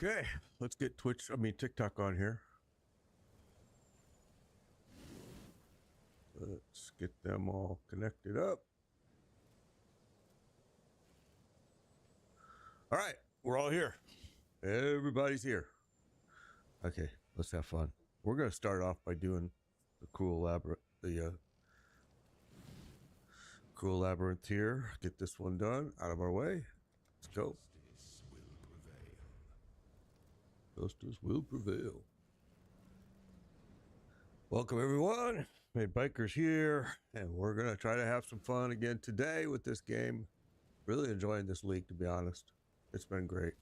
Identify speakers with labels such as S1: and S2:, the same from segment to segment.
S1: Okay, let's get TikTok on here. Let's get them all connected up. All right, we're all here. Everybody's here. Okay, let's have fun. We're going to start off by doing the cruel labyrinth here. Get this one done out of our way. Let's go.
S2: Justice will prevail.
S1: Justice will prevail. Welcome everyone. Hey, Bikers here, and we're gonna try to have some fun again today with this game. Really enjoying this league, to be honest. It's been great.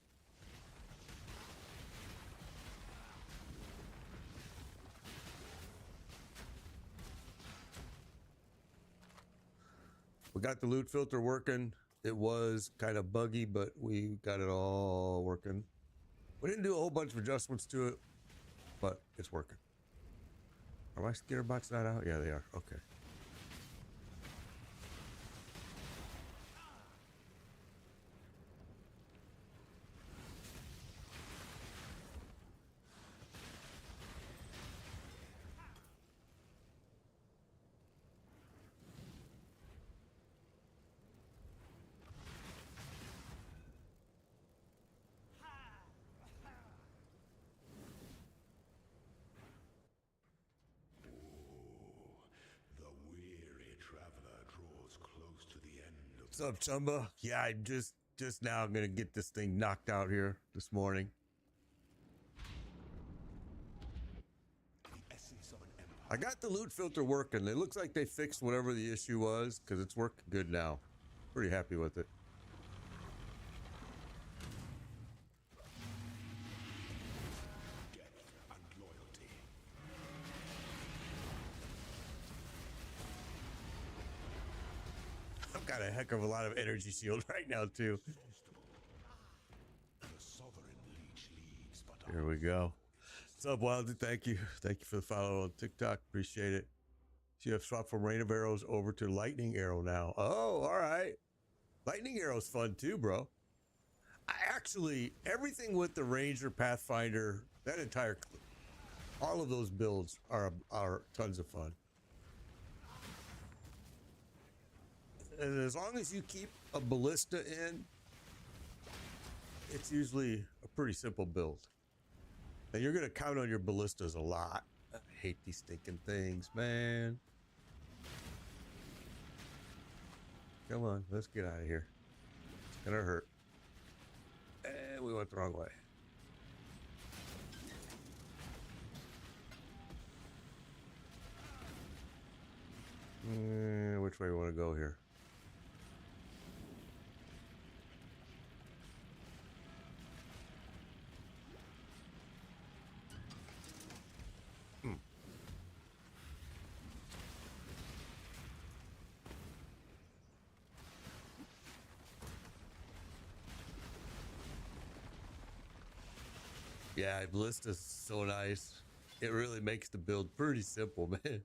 S1: We got the loot filter working. It was kind of buggy, but we got it all working. We didn't do a whole bunch of adjustments to it, but it's working. Are my scatter bots not out? Yeah, they are. Okay.
S2: The weary traveler draws close to the end of...
S1: What's up, Chumba? Yeah, I just now I'm gonna get this thing knocked out here this morning.
S2: The essence of an empire.
S1: I got the loot filter working. It looks like they fixed whatever the issue was because it's working good now. Pretty happy with it.
S2: Death and loyalty.
S1: I've got a heck of a lot of energy shield right now too.
S2: The sovereign leech leads, but
S1: Here we go. What's up, Wildy? Thank you for the follow on TikTok. Appreciate it. So you have swapped from Rain of Arrows over to Lightning Arrow now. Oh, all right. Lightning Arrow's fun too, bro. Everything with the Ranger, Pathfinder, all of those builds are tons of fun. And as long as you keep a ballista in, it's usually a pretty simple build. And you're going to count on your ballistas a lot. I hate these stinking things, man. Come on, let's get out of here. It's going to hurt. And we went the wrong way. Which way we want to go here? Yeah, ballista's so nice. It really makes the build pretty simple, man.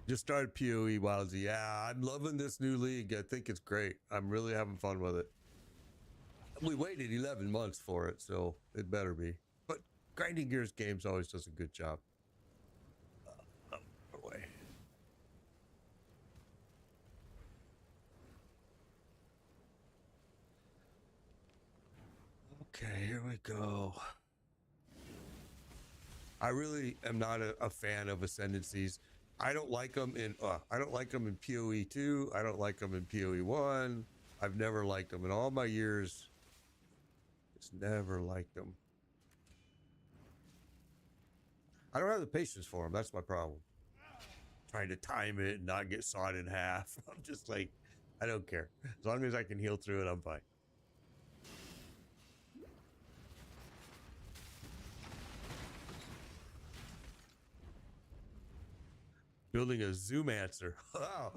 S1: Just started PoE, Wowzy. Yeah, I'm loving this new league. I think it's great. I'm really having fun with it. We waited 11 months for it, so it better be. But Grinding Gears Games always does a good job. Away. Okay, here we go. I really am not a fan of ascendancies. I don't like them in PoE 2. I don't like them in PoE 1. I've never liked them in all my years. Just never liked them. I don't have the patience for them. That's my problem. Trying to time it and not get sawed in half. I'm just like, I don't care. As long as I can heal through it, I'm fine. Building a Zoomancer. Wow,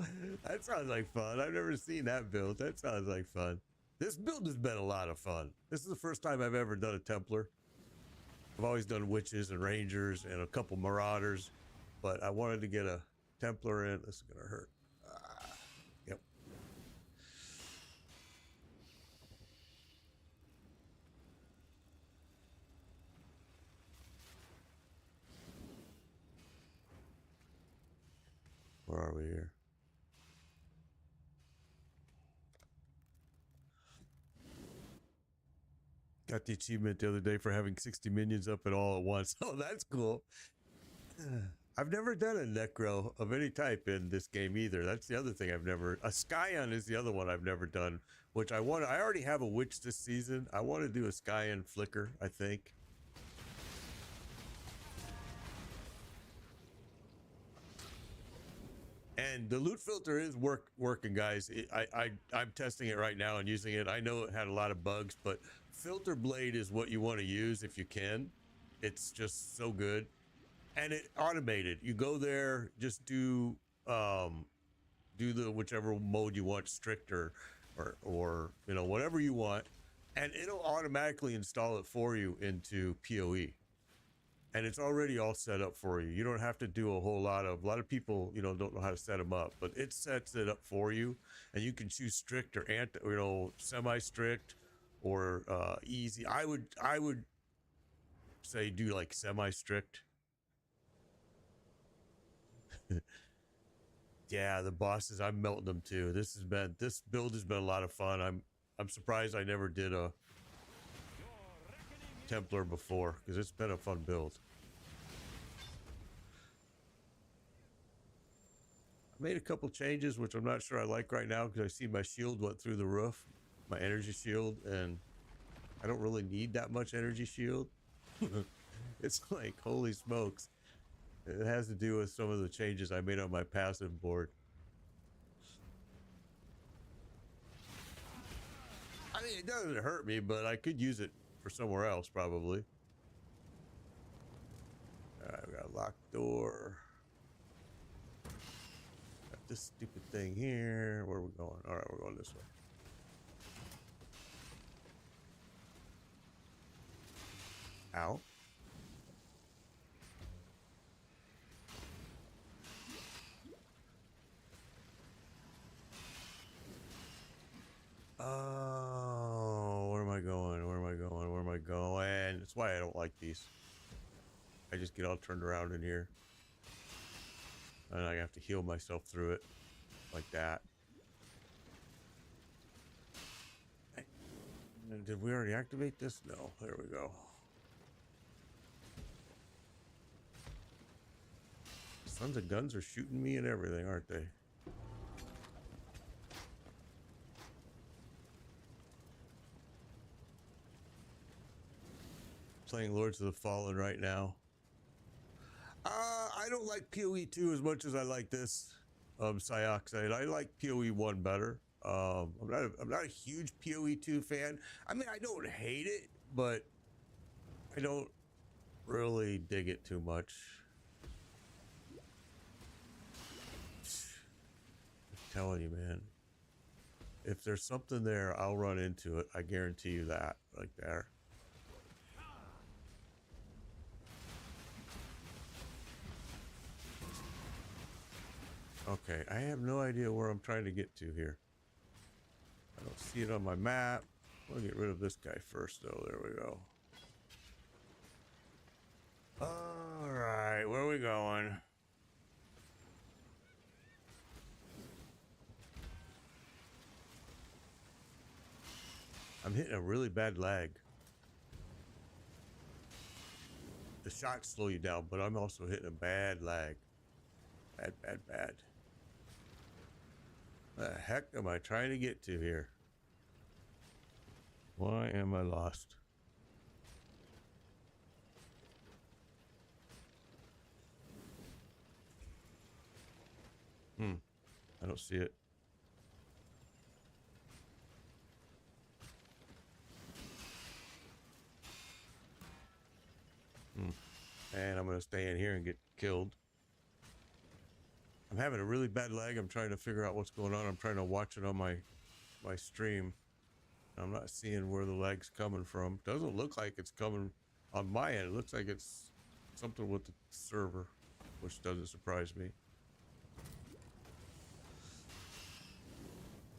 S1: that sounds like fun. I've never seen that build. That sounds like fun. This build has been a lot of fun. This is the first time I've ever done a Templar. I've always done Witches and Rangers and a couple Marauders, but I wanted to get a Templar in. This is gonna hurt. Yep. Where are we here? Got the achievement the other day for having 60 minions up at all at once. Oh, that's cool. I've never done a necro of any type in this game either. That's the other thing I've never. A Skyon is the other one I've never done, which I want. I already have a witch this season. I want to do a Skyon flicker, I think. And the loot filter is working, guys. I'm testing it right now and using it. I know it had a lot of bugs, but filter blade is what you want to use if you can. It's just so good. And it automated. You go there, just do the whichever mode you want, strict or you know, whatever you want, and it'll automatically install it for you into PoE. And it's already all set up for you. You don't have to do a lot of people, you know, don't know how to set them up, but it sets it up for you, and you can choose strict or semi-strict or easy. I would say do like semi-strict. Yeah, the bosses, I'm melting them too. This build has been a lot of fun. I'm surprised I never did a Templar before, because it's been a fun build. I made a couple changes, which I'm not sure I like right now, because I see my shield went through the roof, my energy shield, and I don't really need that much energy shield. It's like, holy smokes. It has to do with some of the changes I made on my passive board. I mean, it doesn't hurt me, but I could use it for somewhere else, probably. All right, we got a locked door. Got this stupid thing here. Where are we going? All right, we're going this way. Ow. Oh, where am I going? Where am I going? Where am I going? That's why I don't like these. I just get all turned around in here. And I have to heal myself through it. Like that. Did we already activate this? No. There we go. Sons of guns are shooting me and everything, aren't they? Playing Lords of the Fallen right now. I don't like PoE 2 as much as I like this Cyoxide. I like PoE 1 better. I'm not a huge PoE 2 fan. I mean, I don't hate it, but I don't really dig it too much. I'm telling you, man. If there's something there, I'll run into it. I guarantee you that. Like there. Okay, I have no idea where I'm trying to get to here. I don't see it on my map. We'll get rid of this guy first, though. There we go. All right, where are we going? I'm hitting a really bad lag. The shots slow you down, but I'm also hitting a bad lag. Bad. The heck am I trying to get to here? Why am I lost? I don't see it. And I'm gonna stay in here and get killed. I'm having a really bad lag. I'm trying to figure out what's going on. I'm trying to watch it on my stream. I'm not seeing where the lag's coming from. Doesn't look like it's coming on my end. It looks like it's something with the server, which doesn't surprise me.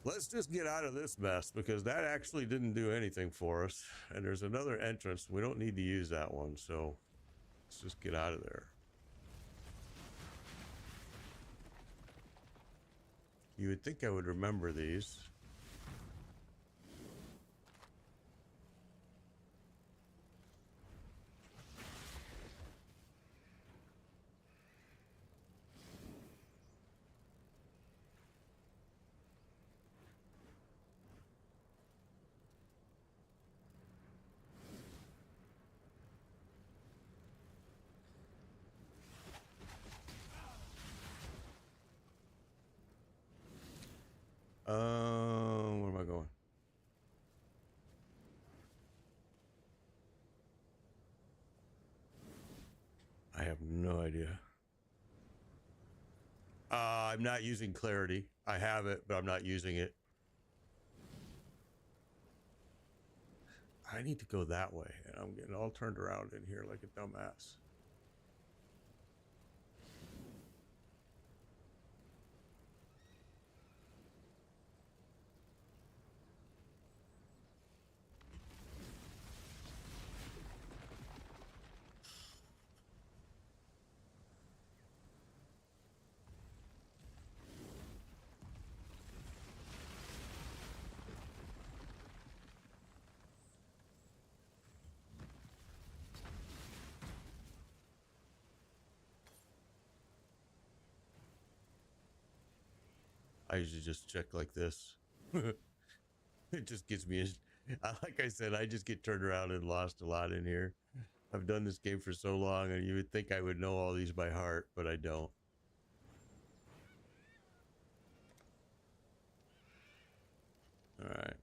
S1: Let's just get out of this mess, because that actually didn't do anything for us. And there's another entrance. We don't need to use that one, so let's just get out of there. You would think I would remember these. Where am I going? I have no idea. I'm not using clarity. I have it, but I'm not using it. I need to go that way, and I'm getting all turned around in here like a dumbass. I usually just check like this. It just gets me, like I said, I just get turned around and lost a lot in here. I've done this game for so long, and you would think I would know all these by heart, but I don't. All right.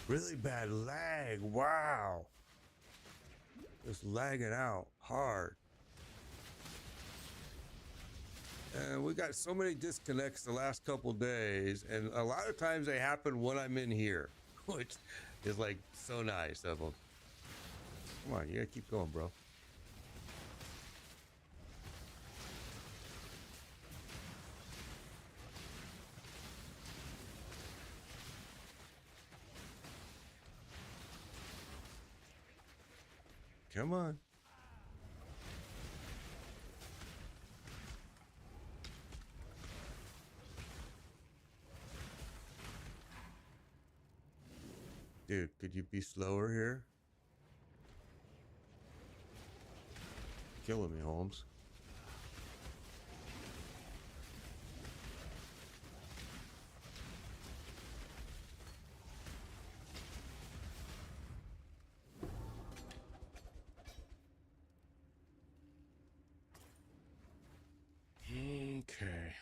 S1: Really bad lag. Wow. Just lagging out hard. And we got so many disconnects the last couple days, and a lot of times they happen when I'm in here, which is like so nice of them. Come on, you gotta keep going, bro. Come on. Dude, could you be slower here? Killing me, Holmes. Okay.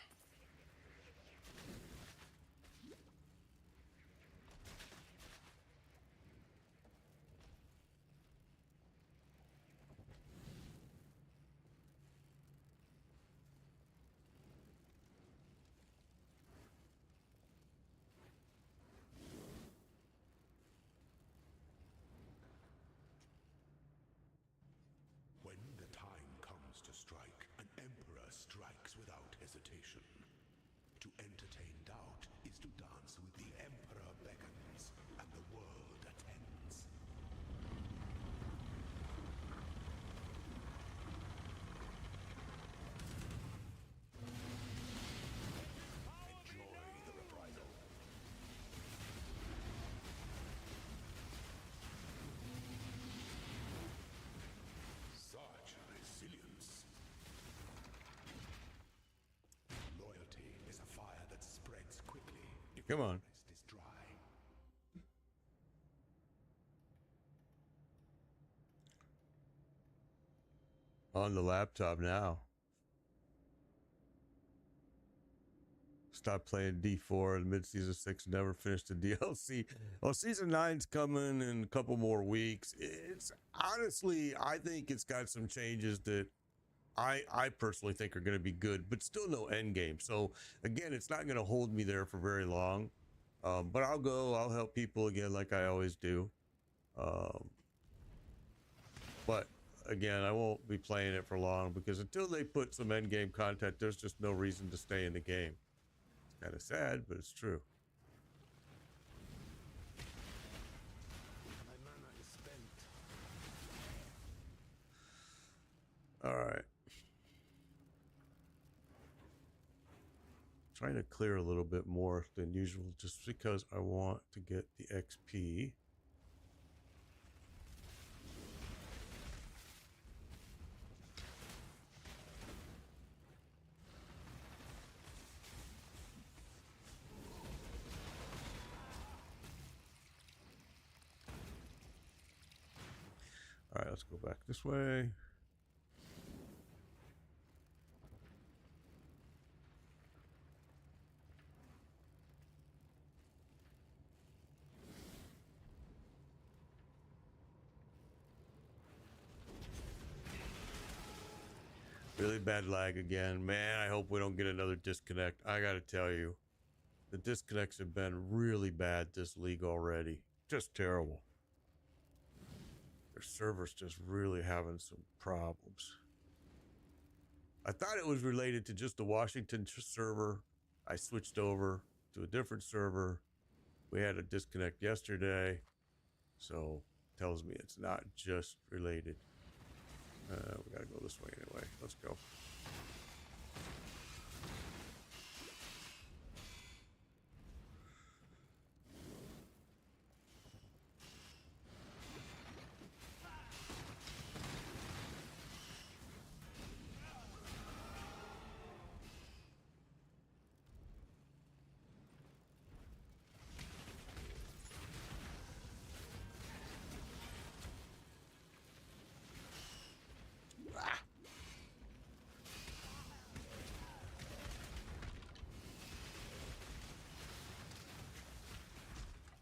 S2: When the time comes to strike, an emperor strikes without hesitation. To entertain doubt is to dance with the emperor beckons, and the world attends. Enjoy the reprisal. Such resilience. Loyalty is a fire that spreads quickly if
S1: Come
S2: the
S1: on.
S2: nest is dry.
S1: On the laptop now. stopped playing D4 and mid-season 6, never finished the DLC. Well, season 9's coming in a couple more weeks. It's honestly, I think it's got some changes that I personally think are going to be good, but still no end game. So again, it's not going to hold me there for very long. But I'll help people again, like I always do. But again, I won't be playing it for long because until they put some end game content, there's just no reason to stay in the game. It's kind of sad, but it's true.
S2: My mana is spent.
S1: All right. Trying to clear a little bit more than usual just because I want to get the XP. All right, let's go back this way. Really bad lag again. Man, I hope we don't get another disconnect. I got to tell you, the disconnects have been really bad this league already. Just terrible. Their server's just really having some problems. I thought it was related to just the Washington server. I switched over to a different server. We had a disconnect yesterday, so tells me it's not just related. We gotta go this way anyway. Let's go.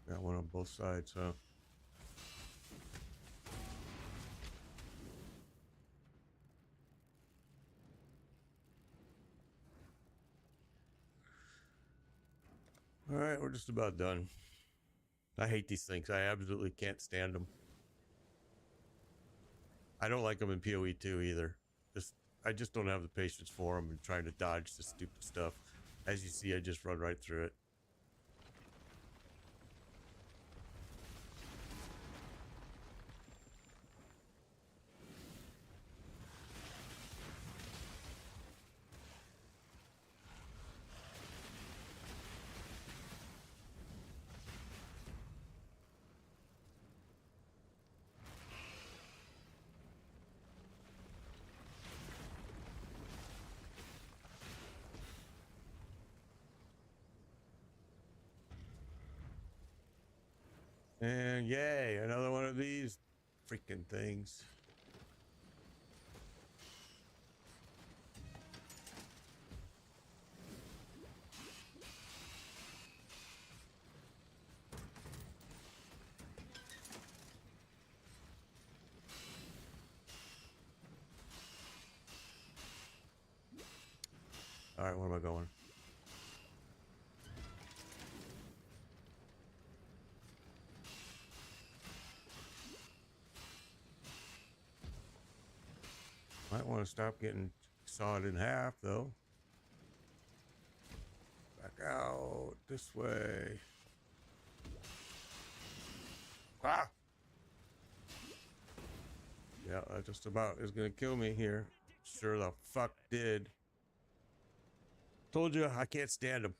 S1: Got one on both sides, huh? All right, we're just about done. I hate these things. I absolutely can't stand them. I don't like them in PoE 2 either. I just don't have the patience for them and trying to dodge the stupid stuff. As you see, I just run right through it. And yay, another one of these freaking things. All right, where am I going? Might want to stop getting sawed in half, though. Back out this way. Ah! Yeah, that just about is gonna kill me here. Sure the fuck did. Told you I can't stand them.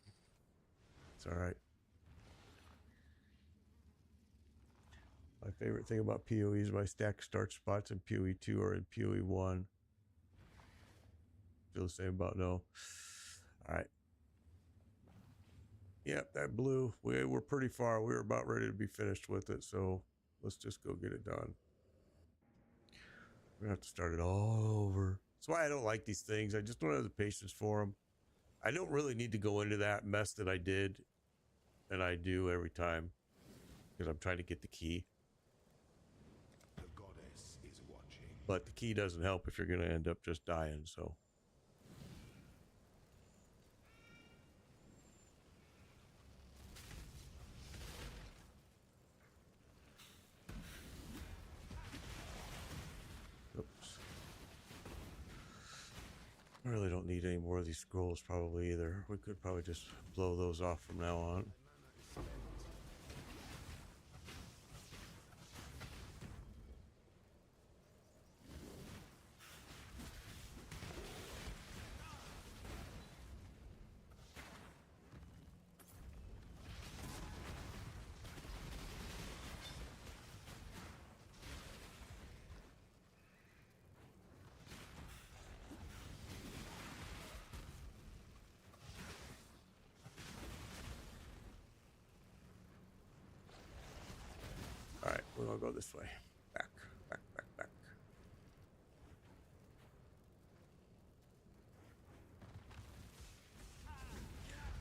S1: It's all right. My favorite thing about PoE is my stack start spots in PoE 2 or in PoE 1. Feel the same about no. All right. Yep, that blue. We were pretty far. We were about ready to be finished with it, so let's just go get it done. We're gonna have to start it all over. That's why I don't like these things. I just don't have the patience for them. I don't really need to go into that mess that I did and I do every time because I'm trying to get the key.
S2: The goddess is watching.
S1: But the key doesn't help if you're going to end up just dying, so. Oops. I really don't need any more of these scrolls probably either. We could probably just blow those off from now on. All right, we're gonna go this way. Back.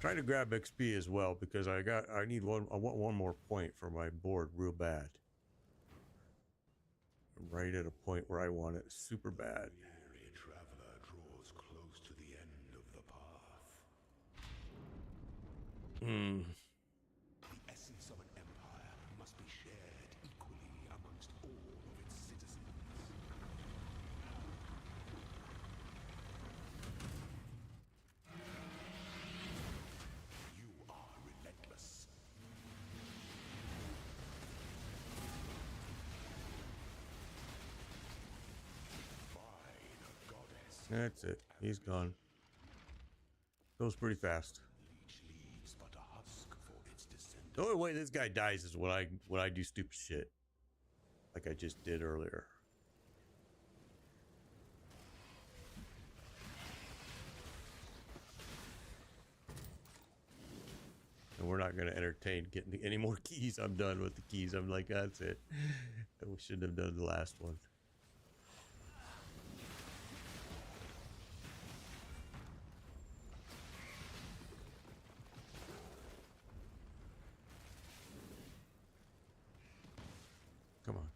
S1: Trying to grab XP as well because I want one more point for my board real bad. I'm right at a point where I want it super bad.
S2: Weary traveler draws close to the end of the path. The essence of an empire must be shared equally amongst all of its citizens. You are relentless. Fine, goddess.
S1: That's it. He's gone. Goes pretty fast.
S2: Leech leaves but a husk for its descendants.
S1: The only way this guy dies is when I do stupid shit, like I just did earlier. And we're not going to entertain getting any more keys. I'm done with the keys. I'm like, that's it. We shouldn't have done the last one. Come on.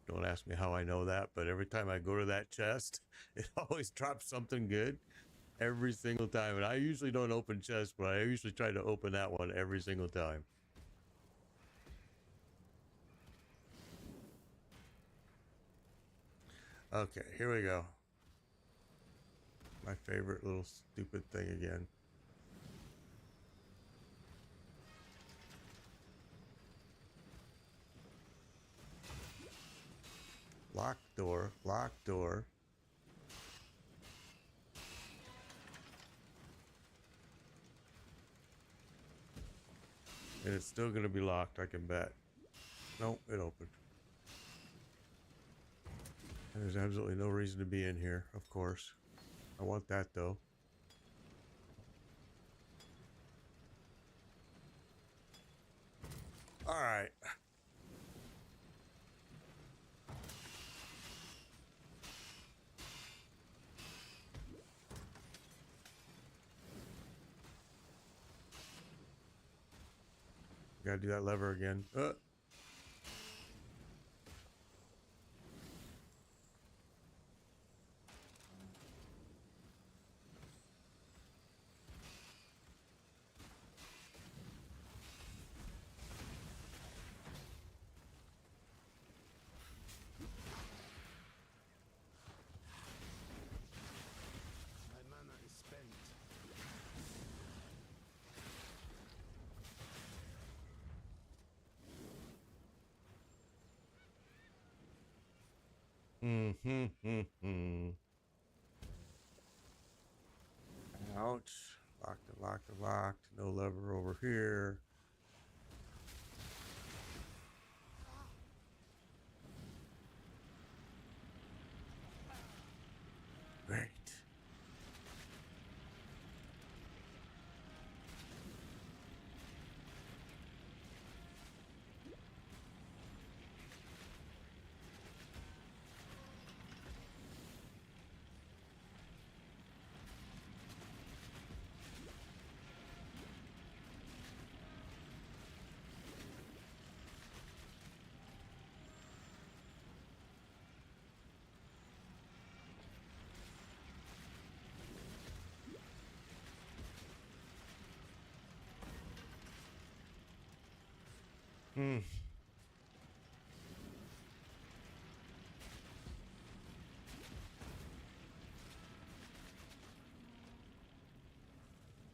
S1: Don't ask me how I know that, but every time I go to that chest, it always drops something good every single time. And I usually don't open chests, but I usually try to open that one every single time. Okay, here we go. My favorite little stupid thing again. Locked door, locked door. And it's still going to be locked, I can bet. Nope, it opened. There's absolutely no reason to be in here, of course. I want that, though. All right. Gotta do that lever again.
S2: My mana is spent.
S1: Ouch. Locked and locked and locked. No lever over here. Great. Mm.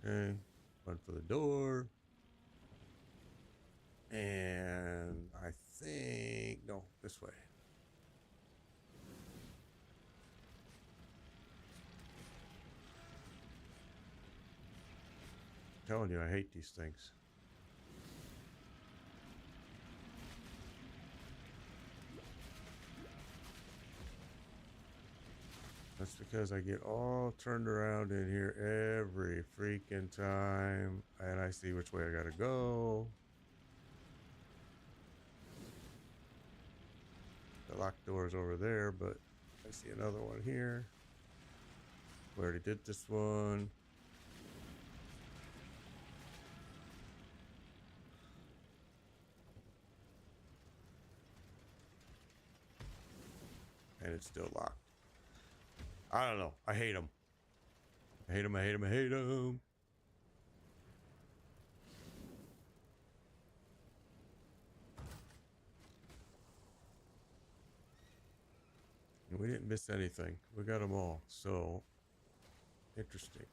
S1: Okay, run for the door. And I think, no, this way. I'm telling you, I hate these things. That's because I get all turned around in here every freaking time. And I see which way I gotta go. The locked door is over there, but I see another one here. We already did this one. And it's still locked. I don't know. I hate them. I hate them. I hate them. I hate them. And we didn't miss anything. We got them all. So, interesting.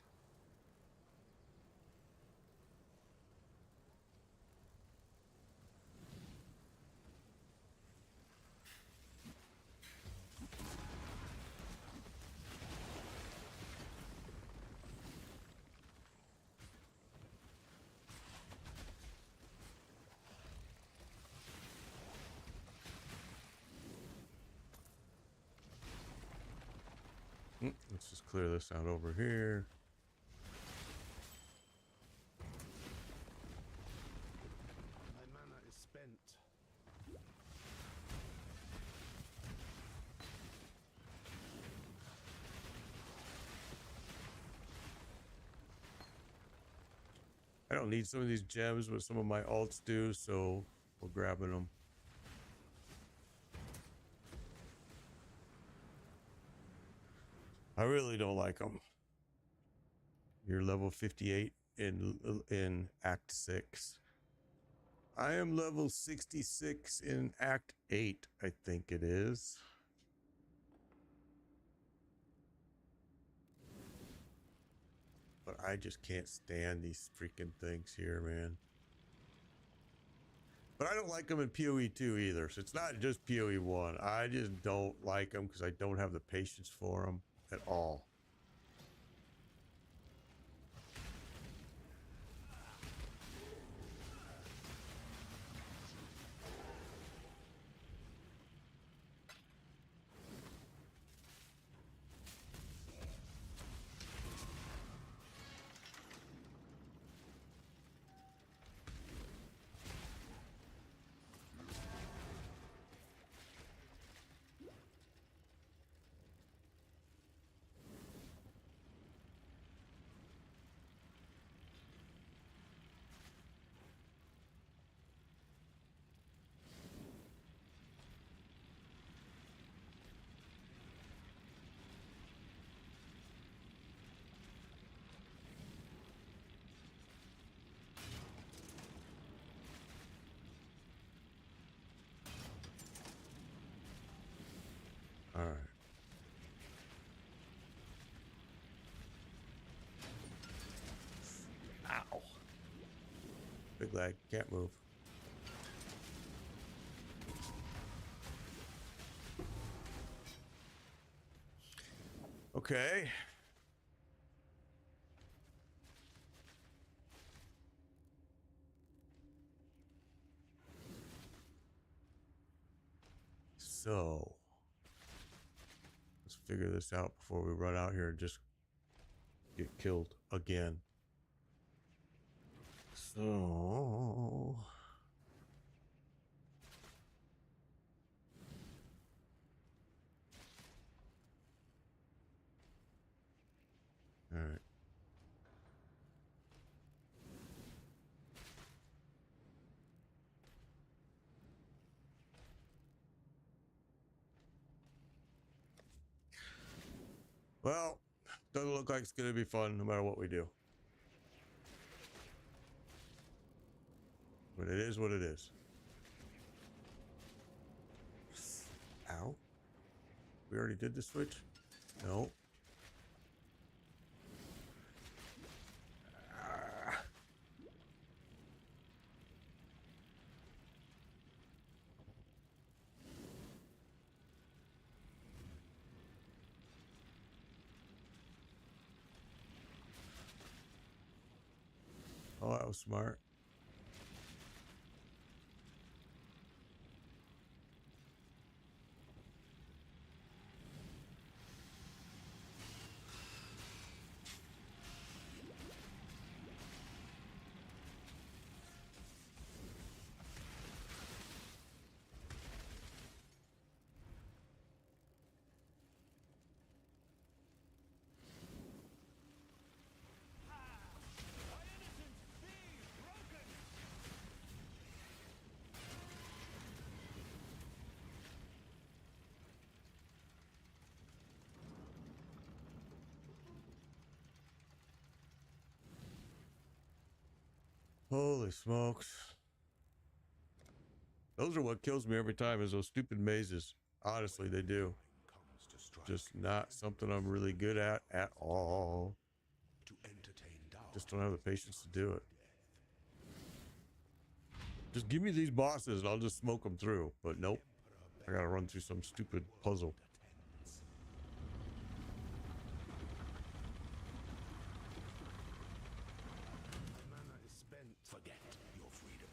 S1: Let's just clear this out over here.
S2: My mana is spent.
S1: I don't need some of these gems, but some of my alts do, so we're grabbing them. I really don't like them. You're level 58 in Act 6. I am level 66 in Act 8, I think it is. But I just can't stand these freaking things here, man. But I don't like them in PoE 2 either, so it's not just PoE 1. I just don't like them because I don't have the patience for them at all. All right. Ow. Big lag. Can't move. Okay. So, let's figure this out before we run out here and just get killed again. So, all right. Well, doesn't look like it's going to be fun no matter what we do. But it is what it is. we already did the switch? No. Oh, that was smart. Holy smokes. Those are what kills me every time is those stupid mazes. Honestly, they do. Just not something I'm really good at all. Just don't have the patience to do it. Just give me these bosses and I'll just smoke them through. But nope. I gotta run through some stupid puzzle.
S2: Mana is spent. Forget your freedom.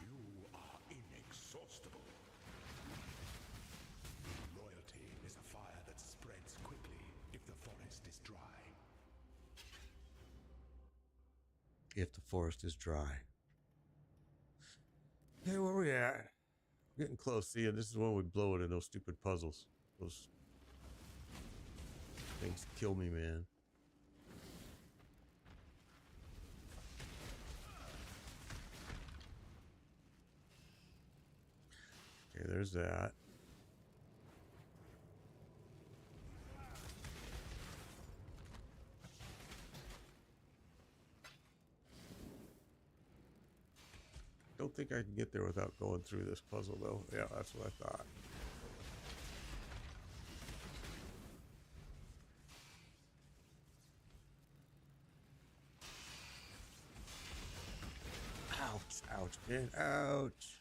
S2: You are inexhaustible. Loyalty is a fire that spreads quickly if the forest is dry.
S1: If the forest is dry. Hey, where we at? Getting close. See, and this is when we blow it in those stupid puzzles. Those things kill me, man. Okay, there's that. Don't think I can get there without going through this puzzle, though. Yeah, that's what I thought. Ouch, ouch, man, ouch.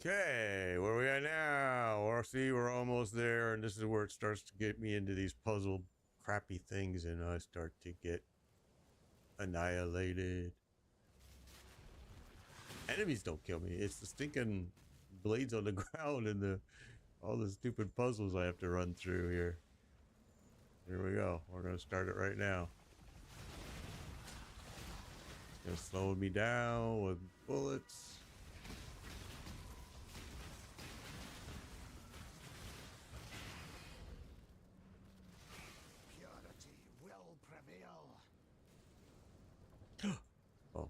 S1: Okay, where we at now? Or see, we're almost there, and this is where it starts to get me into these puzzle crappy things, and I start to get annihilated. Enemies don't kill me. It's the stinking blades on the ground and all the stupid puzzles I have to run through here. Here we go. We're gonna start it right now. It's gonna slow me down with bullets. Oh,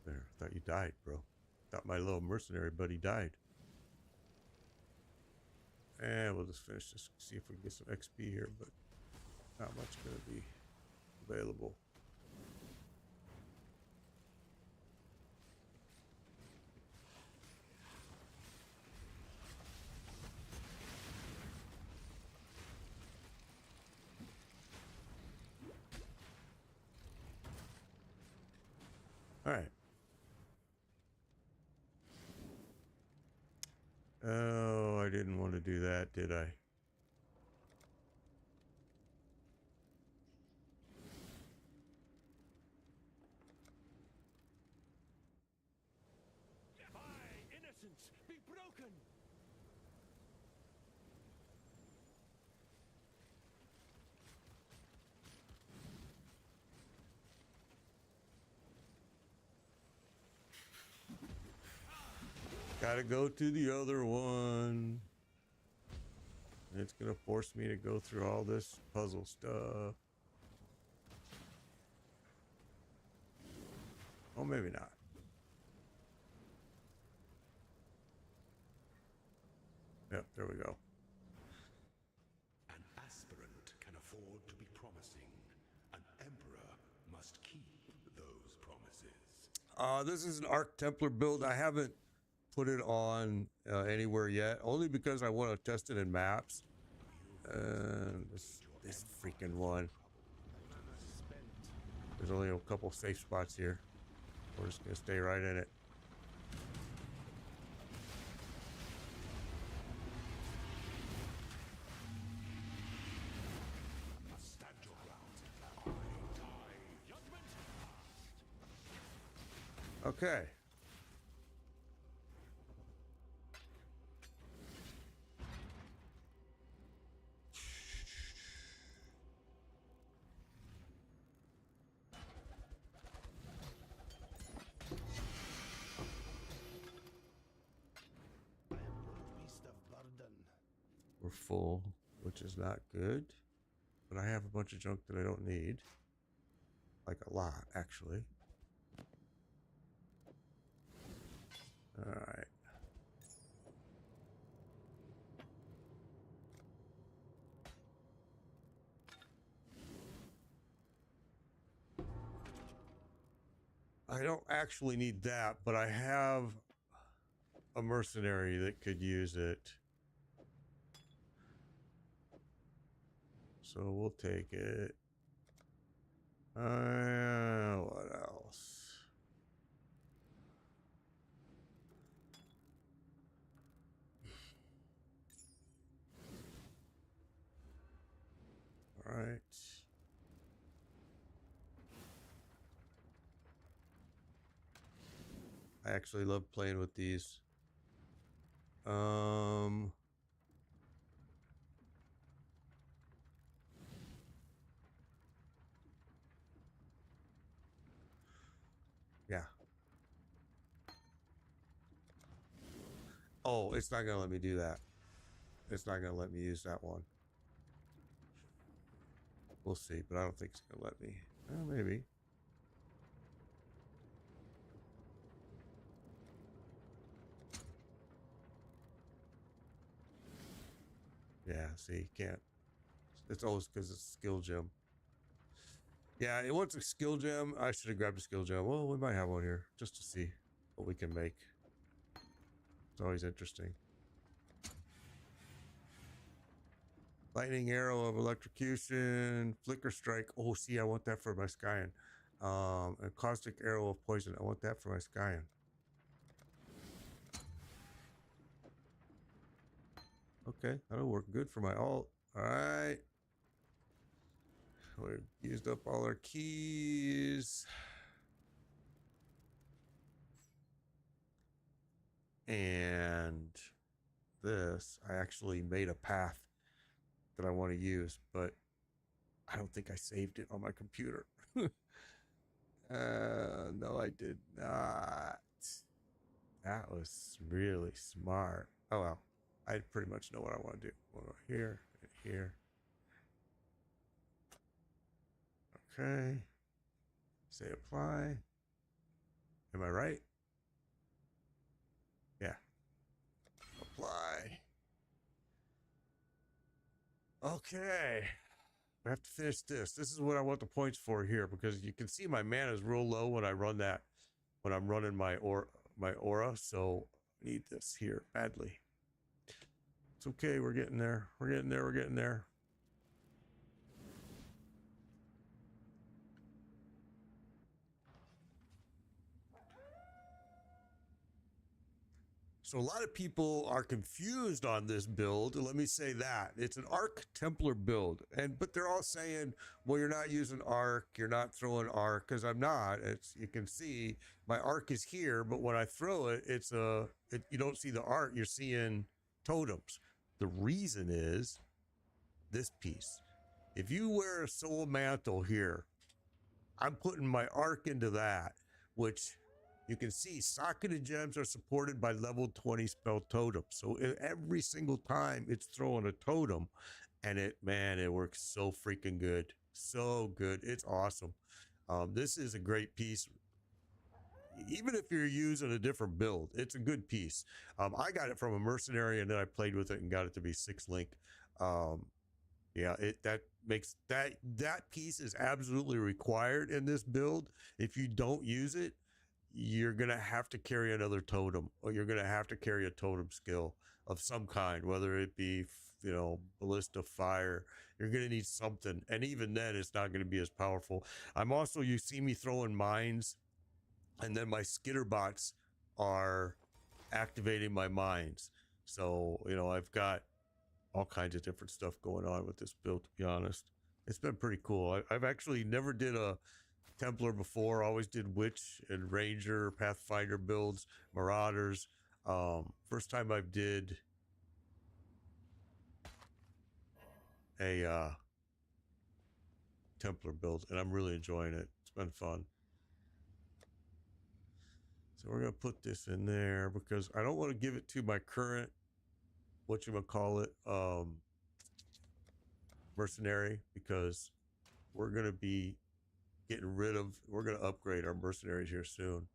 S1: there. I thought you died, bro. Thought my little mercenary buddy died. And we'll just finish this, see if we can get some XP here, but not much going to be available. All right. Oh, I didn't want to do that, did I?
S3: By innocence be broken.
S1: Gotta go to the other one. It's gonna force me to go through all this puzzle stuff. Oh, maybe not. Yep, there we go.
S2: An aspirant can afford to be promising. An emperor must keep those promises.
S1: This is an Arc Templar build. I haven't put it on anywhere yet, only because I want to test it in maps. This freaking one. There's only a couple safe spots here. We're just gonna stay right in it.
S2: Stand your ground. I die. Judgment.
S1: Okay. We're full, which is not good, but I have a bunch of junk that I don't need. Like a lot, actually. All right. I don't actually need that, but I have a mercenary that could use it. So we'll take it. What else? All right. I actually love playing with these. Yeah. Oh, it's not gonna let me do that. It's not gonna let me use that one. We'll see, but I don't think it's gonna let me. Maybe. Yeah, see, you can't. It's always because it's a skill gem. Yeah, it wants a skill gem. I should have grabbed a skill gem. Well, we might have one here just to see what we can make. It's always interesting. Lightning arrow of electrocution, flicker strike. Oh, see, I want that for my Skyan. A caustic arrow of poison. I want that for my Skyan. Okay, that'll work good for my alt. All right. We've used up all our keys. And this, I actually made a path that I want to use, but I don't think I saved it on my computer. No, I did not. That was really smart. Oh well, I pretty much know what I want to do. We'll go here and here. Okay. Say apply. Am I right? Yeah. Apply. Okay. I have to finish this. This is what I want the points for here, because you can see my mana is real low when I run that, when I'm running my aura. So I need this here badly. It's okay. We're getting there. We're getting there. We're getting there. So a lot of people are confused on this build. Let me say that it's an Arc Templar build, but they're all saying, "Well, you're not using Arc, you're not throwing Arc," because I'm not. It's, you can see my Arc is here, but when I throw it, you don't see the Arc. You're seeing totems. The reason is this piece. If you wear a soul mantle here, I'm putting my Arc into that, which you can see socketed gems are supported by level 20 spell totems. So every single time it's throwing a totem, and it works so freaking good. So good. It's awesome. This is a great piece. Even if you're using a different build, it's a good piece. I got it from a mercenary, and then I played with it and got it to be 6-link. Yeah, that makes that piece is absolutely required in this build. If you don't use it, you're gonna have to carry another totem, or you're gonna have to carry a totem skill of some kind, whether it be, you know, ballista, fire. You're gonna need something, and even then, it's not gonna be as powerful. I'm also, you see me throwing mines, and then my skitter bots are activating my mines. So, you know, I've got all kinds of different stuff going on with this build, to be honest. It's been pretty cool. I've actually never did a Templar before. Always did Witch and Ranger, Pathfinder builds, Marauders. First time I did a Templar build, and I'm really enjoying it. It's been fun. So we're gonna put this in there because I don't want to give it to my current, whatchamacallit, mercenary, because we're gonna be getting rid of, we're gonna upgrade our mercenaries here soon.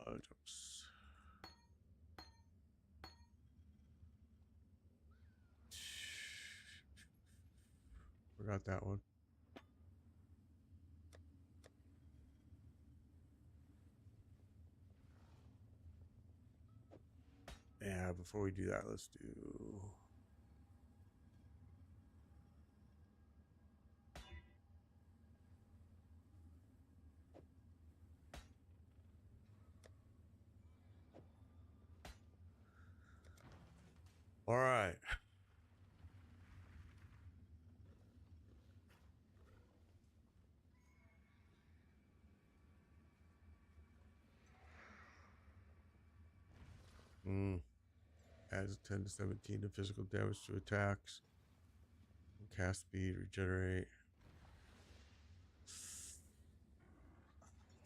S1: Oops. Forgot that one. Yeah, before we do that, let's do... All right. Adds 10 to 17 to physical damage to attacks. Cast speed, regenerate.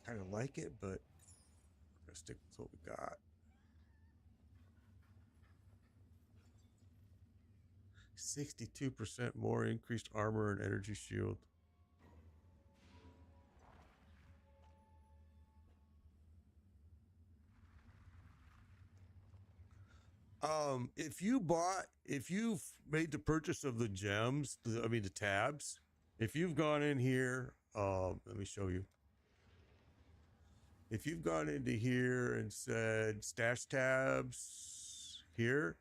S1: Kind of like it, but we're gonna stick with what we got. 62% more increased armor and energy shield. If you've made the purchase of the gems, the tabs, if you've gone in here, let me show you. If you've gone into here and said stash tabs here,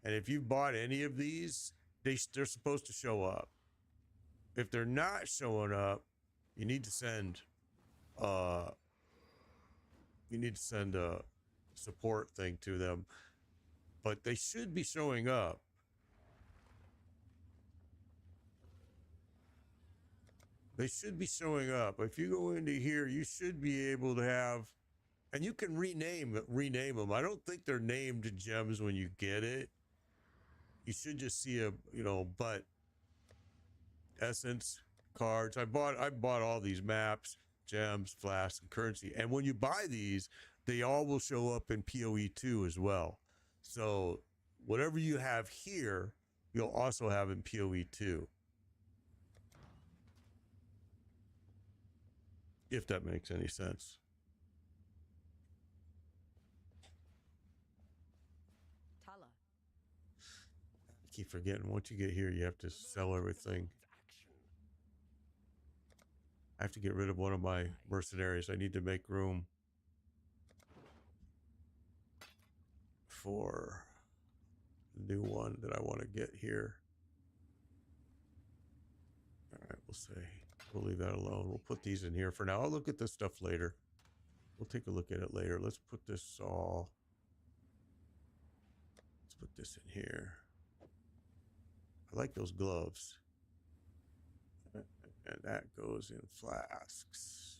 S1: and if you've bought any of these, they're supposed to show up. If they're not showing up, you need to send a support thing to them, but they should be showing up. They should be showing up. If you go into here, you should be able to have, and you can rename them. I don't think they're named gems when you get it. You should just see a, you know, but essence cards. I bought all these maps, gems, flasks, and currency. And when you buy these, they all will show up in PoE2 as well. So whatever you have here, you'll also have in PoE2. If that makes any sense.
S3: Tala.
S1: I keep forgetting, once you get here, you have to sell everything. I have to get rid of one of my mercenaries. I need to make room for the new one that I want to get here. All right, we'll say, we'll leave that alone. We'll put these in here for now. I'll look at this stuff later. We'll take a look at it later. Let's put this all, let's put this in here. I like those gloves. And that goes in flasks.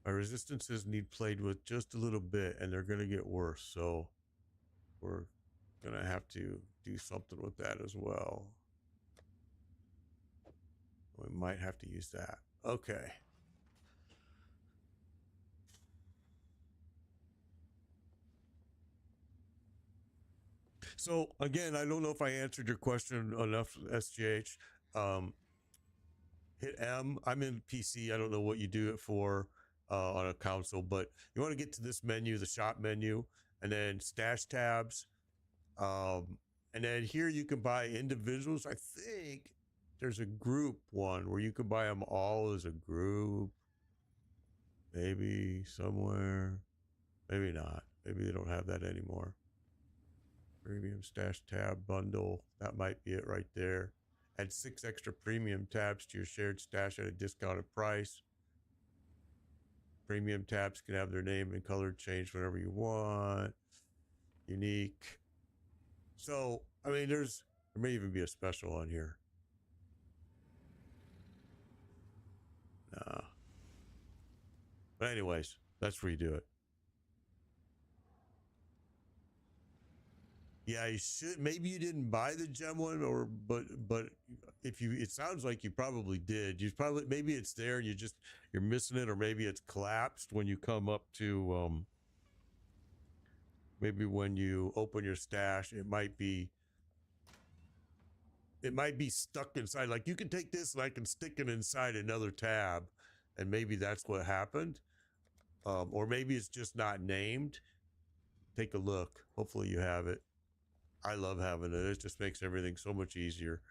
S1: My resistances need played with just a little bit, and they're going to get worse. So we're going to have to do something with that as well. We might have to use that. Okay. So again, I don't know if I answered your question enough, SGH. Hit M. I'm in PC. I don't know what you do it for on a console, but you want to get to this menu, the shop menu, and then stash tabs. And then here you can buy individuals. I think there's a group one where you can buy them all as a group. Maybe somewhere. Maybe not. Maybe they don't have that anymore. Premium stash tab bundle. That might be it right there. Add 6 extra premium tabs to your shared stash at a discounted price. Premium tabs can have their name and color changed whenever you want. Unique. So, I mean, there may even be a special on here. No. But anyways, that's where you do it. Yeah, you should. Maybe you didn't buy the gem one, but if you, it sounds like you probably did. You probably, maybe it's there and you're missing it, or maybe it's collapsed when you come up to maybe when you open your stash, it might be stuck inside. Like you can take this and I can stick it inside another tab, and maybe that's what happened. Or maybe it's just not named. Take a look. Hopefully you have it. I love having it. It just makes everything so much easier.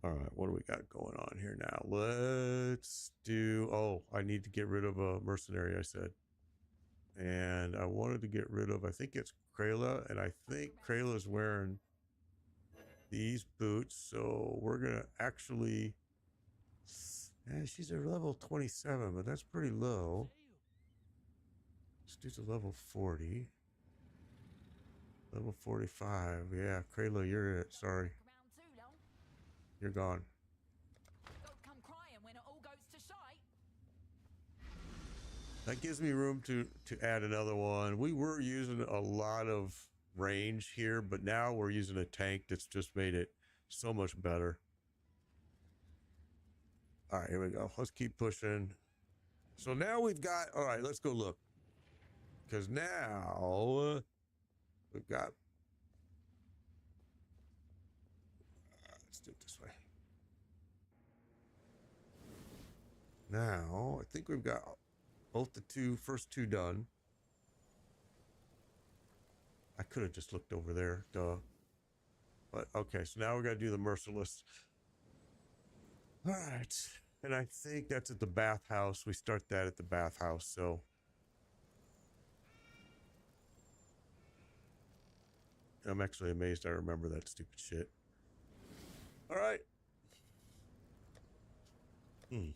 S1: All right, what do we got going on here now? Let's do, oh, I need to get rid of a mercenary, I said. And I wanted to get rid of, I think it's Krayla, and I think Krayla's wearing these boots. So we're going to actually, she's a level 27, but that's pretty low. Let's do the level 40. Level 45. Yeah, Krayla, you're it. Sorry. You're gone. That gives me room to add another one. We were using a lot of range here, but now we're using a tank that's just made it so much better. All right, here we go. Let's keep pushing. So now we've got, all right, let's go look. Because now we've got, let's do it this way. Now, I think we've got both the first two done. I could have just looked over there, duh. But okay, so now we got to do the merciless. All right, and I think that's at the bathhouse. We start that at the bathhouse, so. I'm actually amazed I remember that stupid shit. All right. Here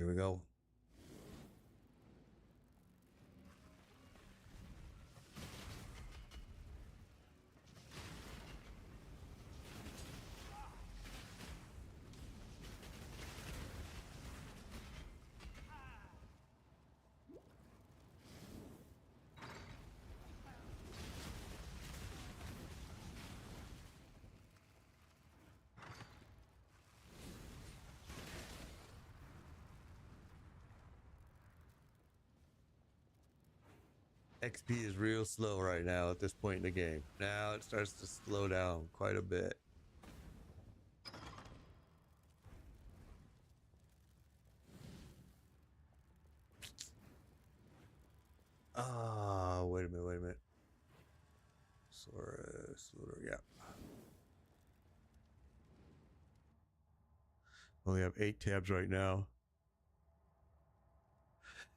S1: we go. XP is real slow right now at this point in the game. Now it starts to slow down quite a bit. Ah, wait a minute. Slower, yeah. Only have 8 tabs right now.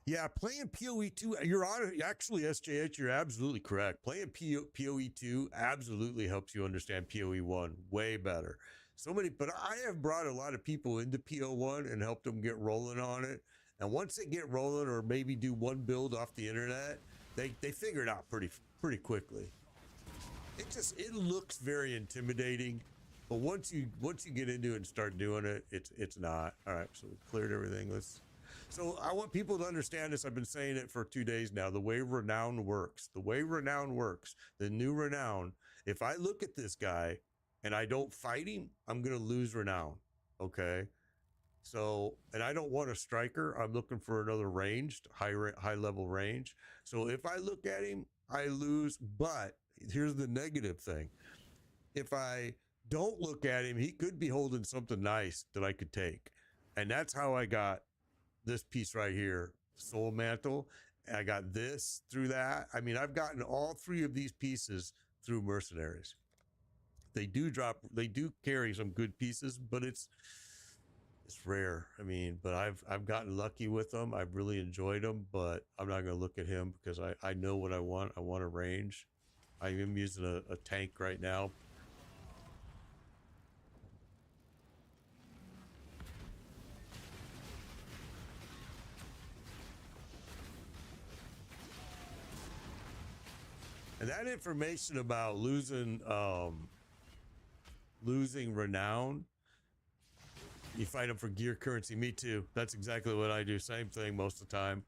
S1: Yeah, playing PoE2, you're on it. Actually, SJH, you're absolutely correct. Playing PoE2 absolutely helps you understand PoE1 way better. But I have brought a lot of people into PO1 and helped them get rolling on it. And once they get rolling, or maybe do one build off the internet, they figure it out pretty quickly. it looks very intimidating, but once you get into it and start doing it, it's not. All right, so we cleared everything. So I want people to understand this. I've been saying it for 2 days now. The way renown works, the new renown. If I look at this guy and I don't fight him, I'm gonna lose renown. Okay. So, and I don't want a striker. I'm looking for another ranged, high level range. So if I look at him, I lose. But here's the negative thing: if I don't look at him, he could be holding something nice that I could take, and that's how I got this piece right here, Soul Mantle. And I got this through that. I mean, I've gotten all 3 of these pieces through mercenaries. They do carry some good pieces, but it's rare. I mean, but I've gotten lucky with them. I've really enjoyed them, but I'm not going to look at him because I know what I want. I want a range. I am using a tank right now. And that information about losing renown, you fight them for gear currency. Me too. That's exactly what I do. Same thing most of the time.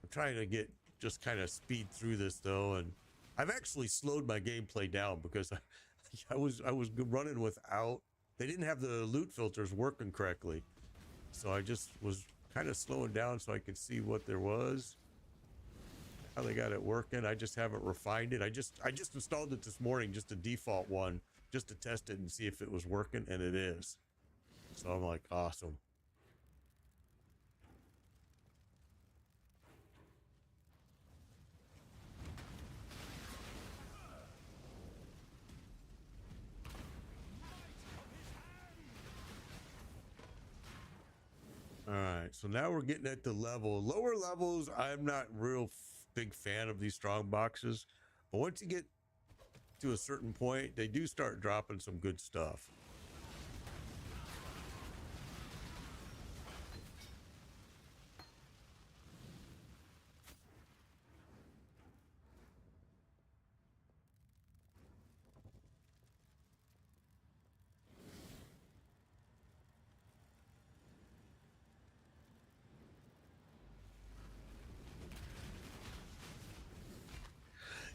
S1: I'm trying to just kind of speed through this though, and I've actually slowed my gameplay down because I was running without. They didn't have the loot filters working correctly, so I just was kind of slowing down so I could see what there was, how they got it working. I just haven't refined it. I just installed it this morning, just a default one, just to test it and see if it was working, and it is. So I'm like, awesome. All right, so now we're getting at the lower levels. I'm not real big fan of these strong boxes, but once you get to a certain point, they do start dropping some good stuff.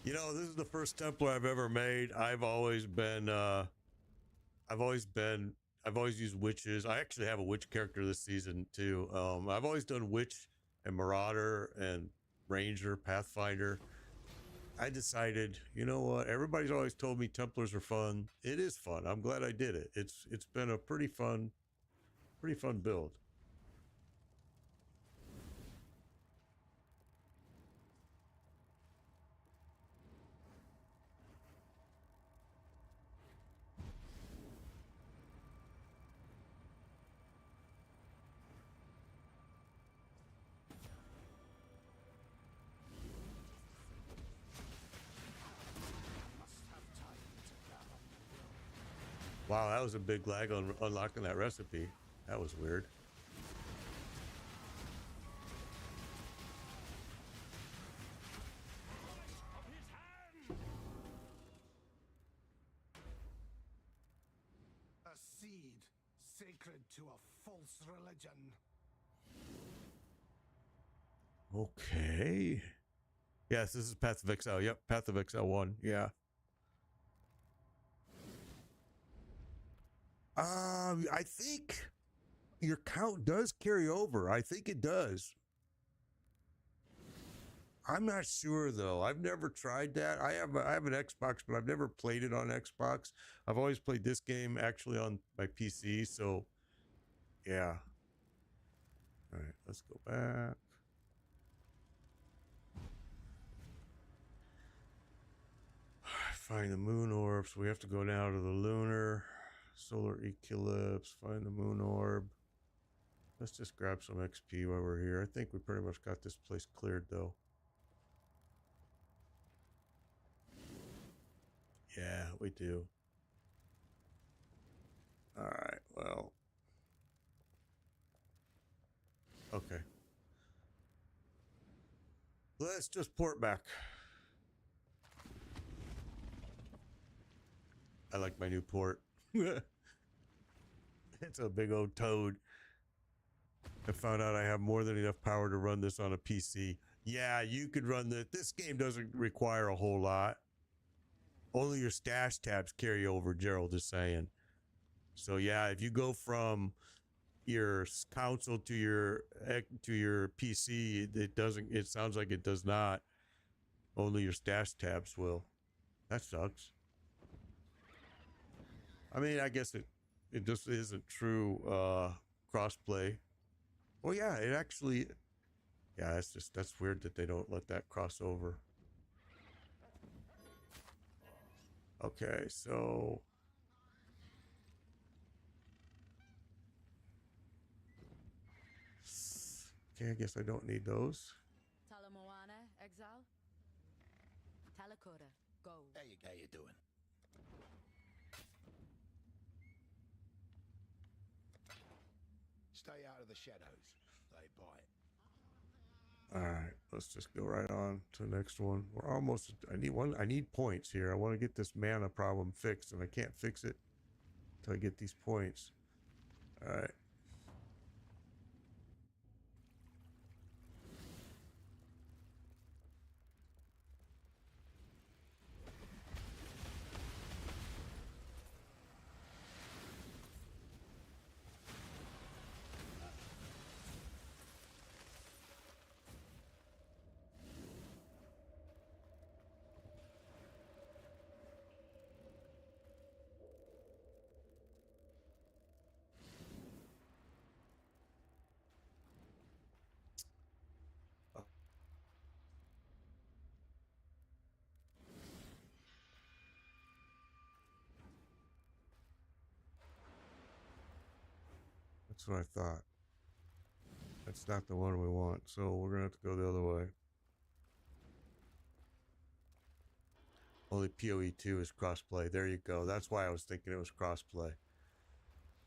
S1: You know, this is the first Templar I've ever made. I've always used witches. I actually have a witch character this season too. I've always done witch and marauder and ranger, pathfinder. I decided, you know what? Everybody's always told me Templars are fun. It is fun. I'm glad I did it. It's been a pretty fun build. Wow, that was a big lag on unlocking that recipe. That was weird.
S2: A seed sacred to a false religion.
S1: Okay. Yes, this is Path of Exile. Yep, Path of Exile 1. Yeah. I think your count does carry over. I think it does. I'm not sure though. I've never tried that. I have an Xbox, but I've never played it on Xbox. I've always played this game actually on my PC. So, yeah. All right, let's go back. Find the moon orbs. We have to go now to the lunar solar eclipse. Find the moon orb. Let's just grab some XP while we're here. I think we pretty much got this place cleared though. Yeah, we do. All right, well. Okay. Let's just port back. I like my new port. It's a big old toad. I found out I have more than enough power to run this on a PC. Yeah, you could run this game doesn't require a whole lot. Only your stash tabs carry over, Gerald is saying. So yeah, if you go from your console to your PC, it doesn't. It sounds like it does not. Only your stash tabs will. That sucks. I mean, I guess it just isn't true crossplay. Well, yeah, it actually. Yeah, that's weird that they don't let that cross over. Okay, so okay, I guess I don't need those.
S3: Talamoana, Exile. Talakota, go.
S4: How you doing? Stay out of the shadows. They bite.
S1: All right, let's just go right on to the next one. We're almost. I need points here. I want to get this mana problem fixed, and I can't fix it until I get these points. All right. That's what I thought. That's not the one we want, so we're gonna have to go the other way. Only PoE 2 is crossplay. There you go. That's why I was thinking it was crossplay.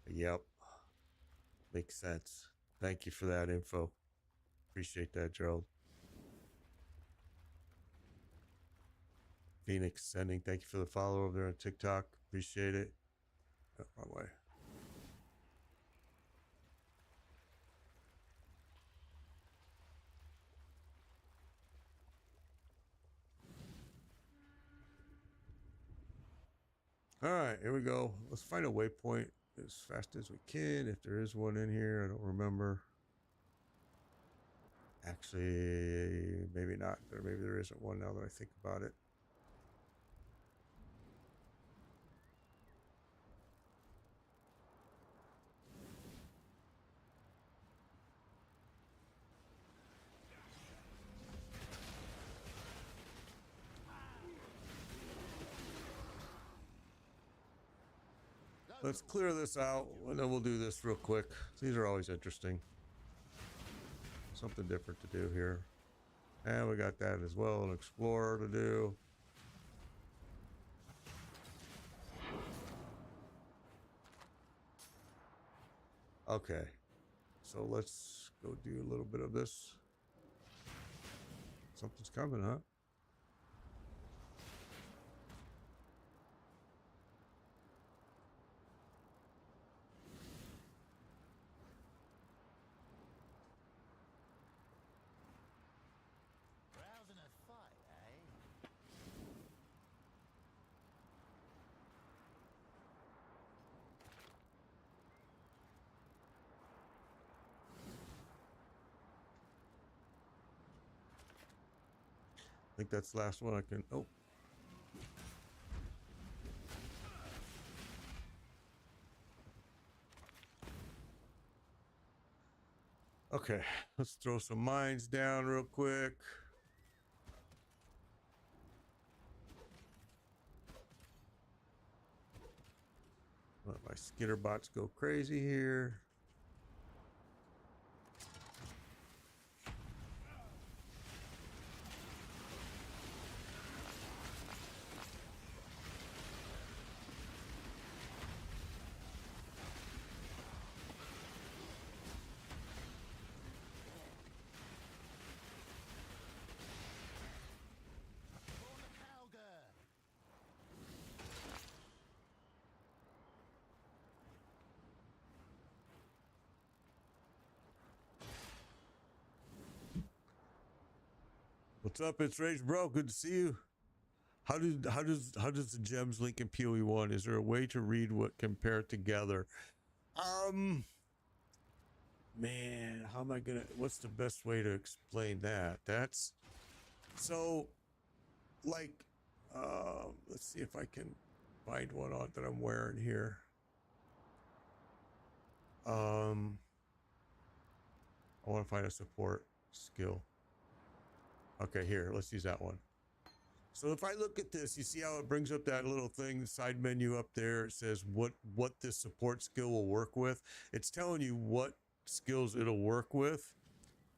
S1: Yep. Makes sense. Thank you for that info. Appreciate that, Gerald. Phoenix sending. Thank you for the follow over there on TikTok. Appreciate it. Oh, wrong way. All right, here we go. Let's find a waypoint as fast as we can. If there is one in here, I don't remember. Actually, maybe not. Or maybe there isn't one now that I think about it. Let's clear this out, and then we'll do this real quick. These are always interesting. Something different to do here. And we got that as well, an explorer to do. Okay, so let's go do a little bit of this. Something's coming, huh?
S4: Rousing a fight, eh?
S1: I think that's the last one I can. Oh. Okay, let's throw some mines down real quick. Let my skitter bots go crazy here. What's up? It's Rage Bro. Good to see you. How does the gems link in PoE1? Is there a way to read what compare together? Man, how am I gonna? What's the best way to explain that? That's so, like, let's see if I can find one on that I'm wearing here. I want to find a support skill. Okay, here, let's use that one. So if I look at this, you see how it brings up that little thing, the side menu up there. It says what this support skill will work with. It's telling you what skills it'll work with.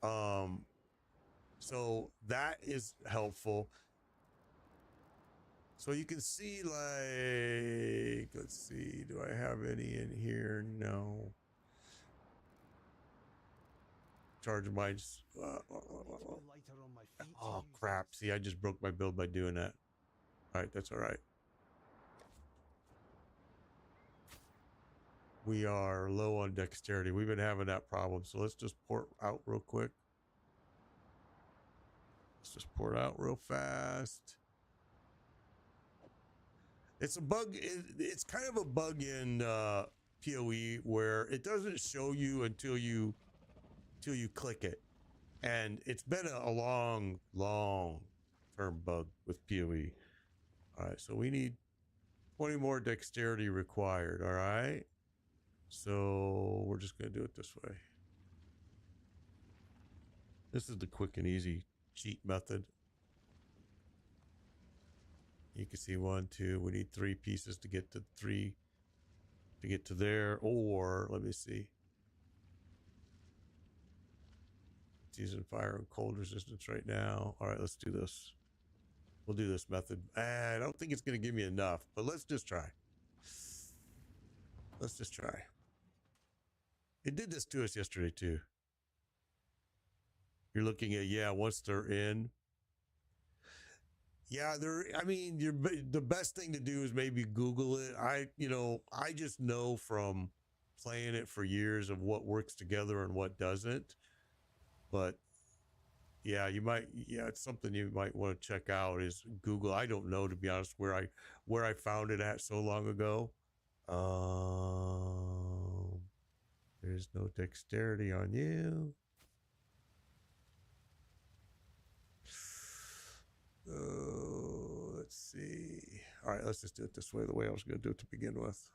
S1: So that is helpful. So you can see, like, let's see, do I have any in here? No. Charge mines. Oh crap! See, I just broke my build by doing that. All right, that's all right. We are low on dexterity. We've been having that problem, so let's just port out real quick. Let's just port out real fast. It's a bug. It's kind of a bug in PoE where it doesn't show you until you click it. And it's been a long term bug with PoE. All right, so we need 20 more dexterity required. All right, so we're just gonna do it this way. This is the quick and easy cheat method. You can see 1, 2. We need 3 pieces to get to 3 to get to there. Or let me see. Using fire and cold resistance right now. All right, let's do this. We'll do this method. I don't think it's going to give me enough, but let's just try. Let's just try. It did this to us yesterday too. You're looking at, yeah, once they're in. Yeah, I mean, the best thing to do is maybe Google it. I just know from playing it for years of what works together and what doesn't. But yeah, it's something you might want to check out is Google. I don't know, to be honest, where I found it at so long ago. There's no dexterity on you. Let's see. All right, let's just do it this way, the way I was going to do it to begin with.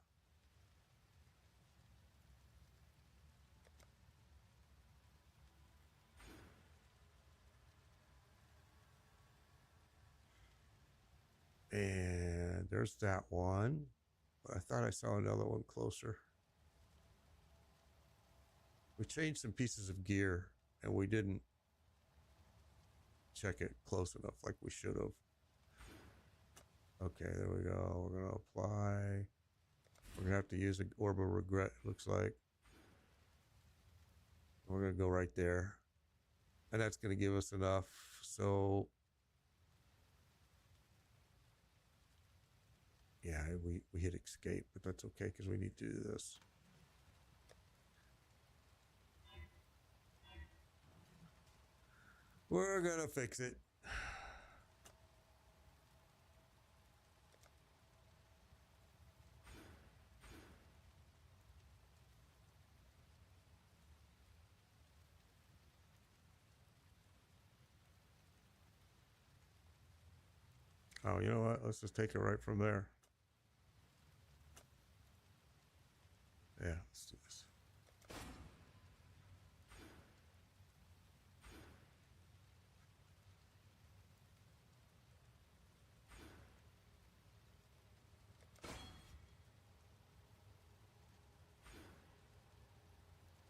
S1: And there's that one. But I thought I saw another one closer. We changed some pieces of gear and we didn't check it close enough like we should have. Okay, there we go. We're going to apply. We're going to have to use an Orb of Regret, looks like. We're going to go right there. And that's going to give us enough. So yeah, we hit escape, but that's okay because we need to do this. We're gonna fix it. Oh, you know what? Let's just take it right from there. Yeah, let's do this.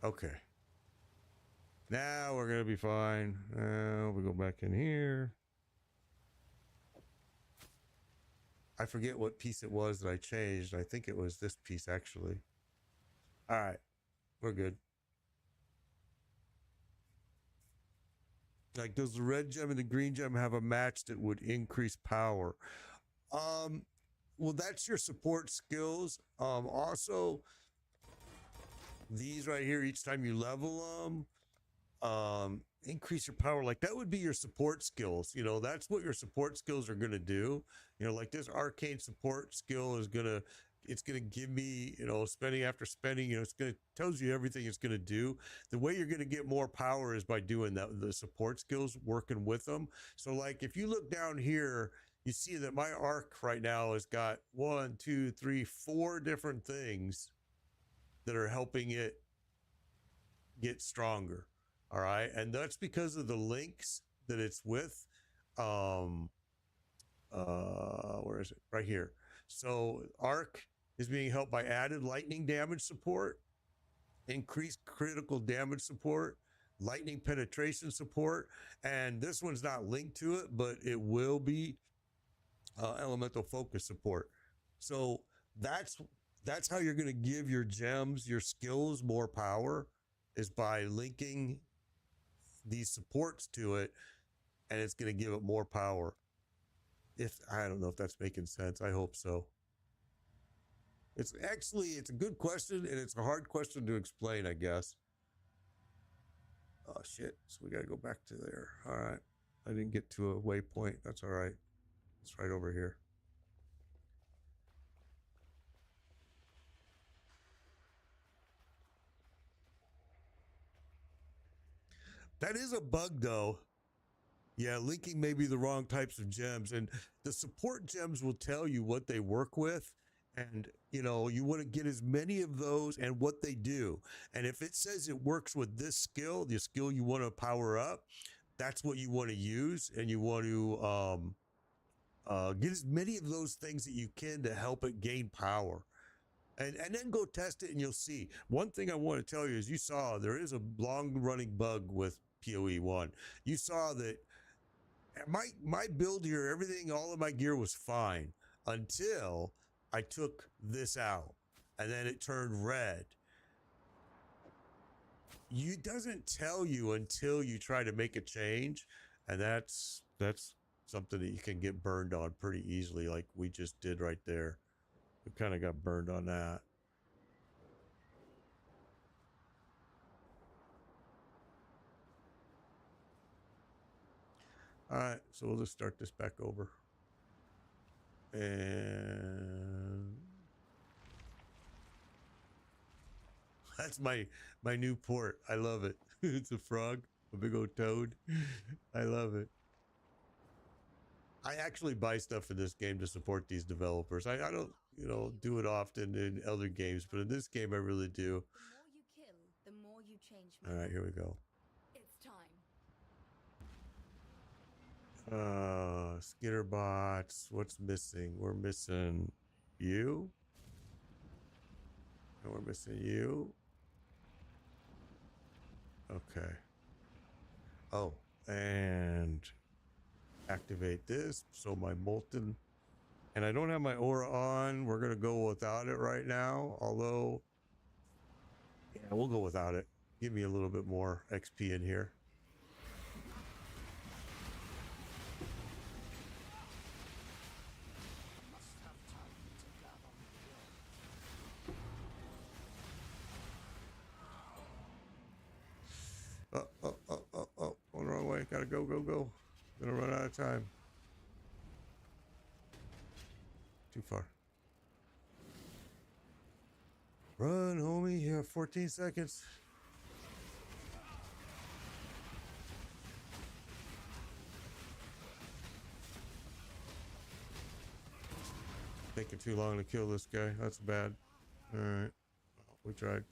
S1: Okay. Now we're going to be fine. Now we go back in here. I forget what piece it was that I changed. I think it was this piece, actually. All right. We're good. Like, does the red gem and the green gem have a match that would increase power? Well, that's your support skills. Also, these right here, each time you level them, increase your power. Like that would be your support skills. You know, that's what your support skills are going to do. You know, like this arcane support skill is going to, it's going to give me, you know, spending after spending, you know, it's going to tells you everything it's going to do. The way you're going to get more power is by doing that, the support skills, working with them. So like if you look down here, you see that my arc right now has got 1, 2, 3, 4 different things that are helping it get stronger. All right. And that's because of the links that it's with. Where is it? Right here. So arc is being helped by added lightning damage support, increased critical damage support, lightning penetration support, and this one's not linked to it, but it will be elemental focus support. So that's how you're going to give your gems, your skills more power, is by linking these supports to it, and it's going to give it more power. If I don't know if that's making sense, I hope so. It's a good question, and it's a hard question to explain, I guess. Oh shit! So we got to go back to there. All right, I didn't get to a waypoint. That's all right. It's right over here. That is a bug, though. Yeah, linking maybe the wrong types of gems, and the support gems will tell you what they work with, and you know you want to get as many of those and what they do. And if it says it works with this skill, the skill you want to power up, that's what you want to use, and you want to get as many of those things that you can to help it gain power. And then go test it and you'll see. One thing I want to tell you is you saw there is a long running bug with PoE 1. You saw that my build here, everything, all of my gear was fine until I took this out and then it turned red. It doesn't tell you until you try to make a change, and that's something that you can get burned on pretty easily, like we just did right there. We kind of got burned on that. All right, so we'll just start this back over. And that's my new port. I love it. It's a frog, a big old toad. I love it. I actually buy stuff in this game to support these developers. I don't, you know, do it often in other games, but in this game I really do.
S3: The more you kill, the more you change.
S1: All right, here we go.
S3: It's time.
S1: Skitterbots. What's missing? We're missing you. And we're missing you. Okay. Oh, and activate this. So my molten, and I don't have my aura on. We're going to go without it right now. Although, yeah, we'll go without it. Give me a little bit more XP in here. Oh, going the wrong way. Gotta go. Gonna run out of time. Too far. Run, homie. You have 14 seconds. Taking too long to kill this guy. That's bad. All right. We tried.